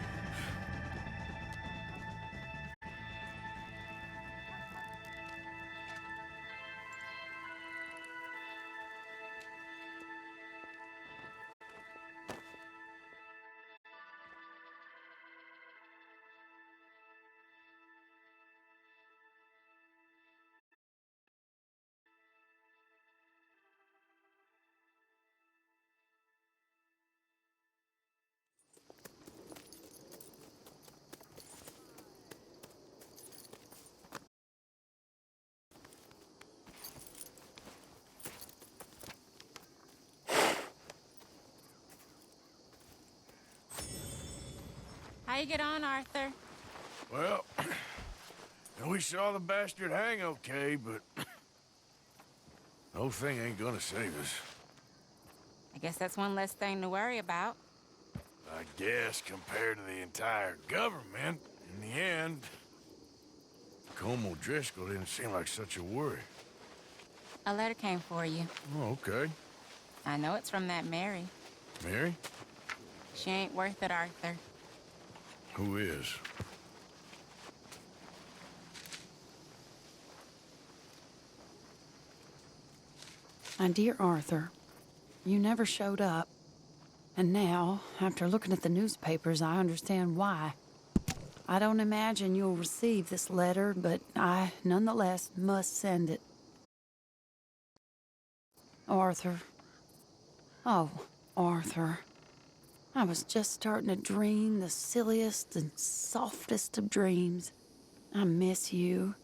How you get on, Arthur? Well, we saw the bastard hang okay, but No thing ain't gonna save us. I guess that's one less thing to worry about. I guess compared to the entire government, in the end, Colm O'Driscoll didn't seem like such a worry. A letter came for you. Oh, okay. I know it's from that Mary. Mary? She ain't worth it, Arthur. Who is? My dear Arthur, you never showed up. And now, after looking at the newspapers, I understand why. I don't imagine you'll receive this letter, but I, nonetheless, must send it. Arthur. Oh, Arthur. I was just starting to dream the silliest and softest of dreams. I miss you,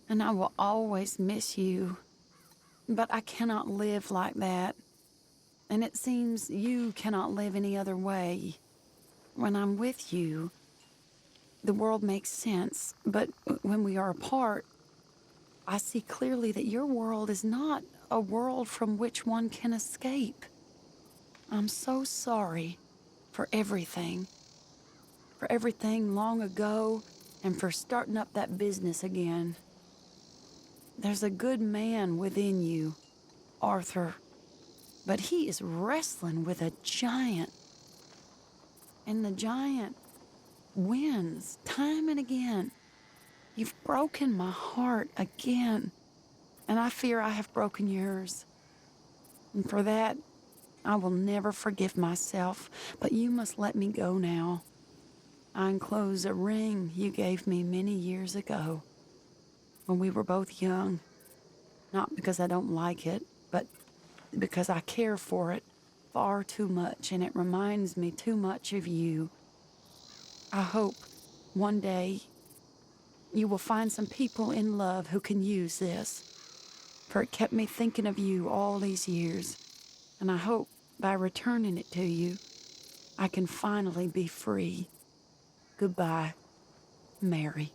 and I will always miss you. But I cannot live like that. And it seems you cannot live any other way. When I'm with you, the world makes sense. But when we are apart, I see clearly that your world is not a world from which one can escape. I'm so sorry for everything. For everything long ago, and for starting up that business again. There's a good man within you, Arthur. But he is wrestling with a giant. And the giant wins time and again. You've broken my heart again. And I fear I have broken yours. And for that, I will never forgive myself. But you must let me go now. I enclose a ring you gave me many years ago, when we were both young. Not because I don't like it, but because I care for it far too much, and it reminds me too much of you. I hope one day you will find some people in love who can use this, for it kept me thinking of you all these years, and I hope by returning it to you, I can finally be free. Goodbye, Mary.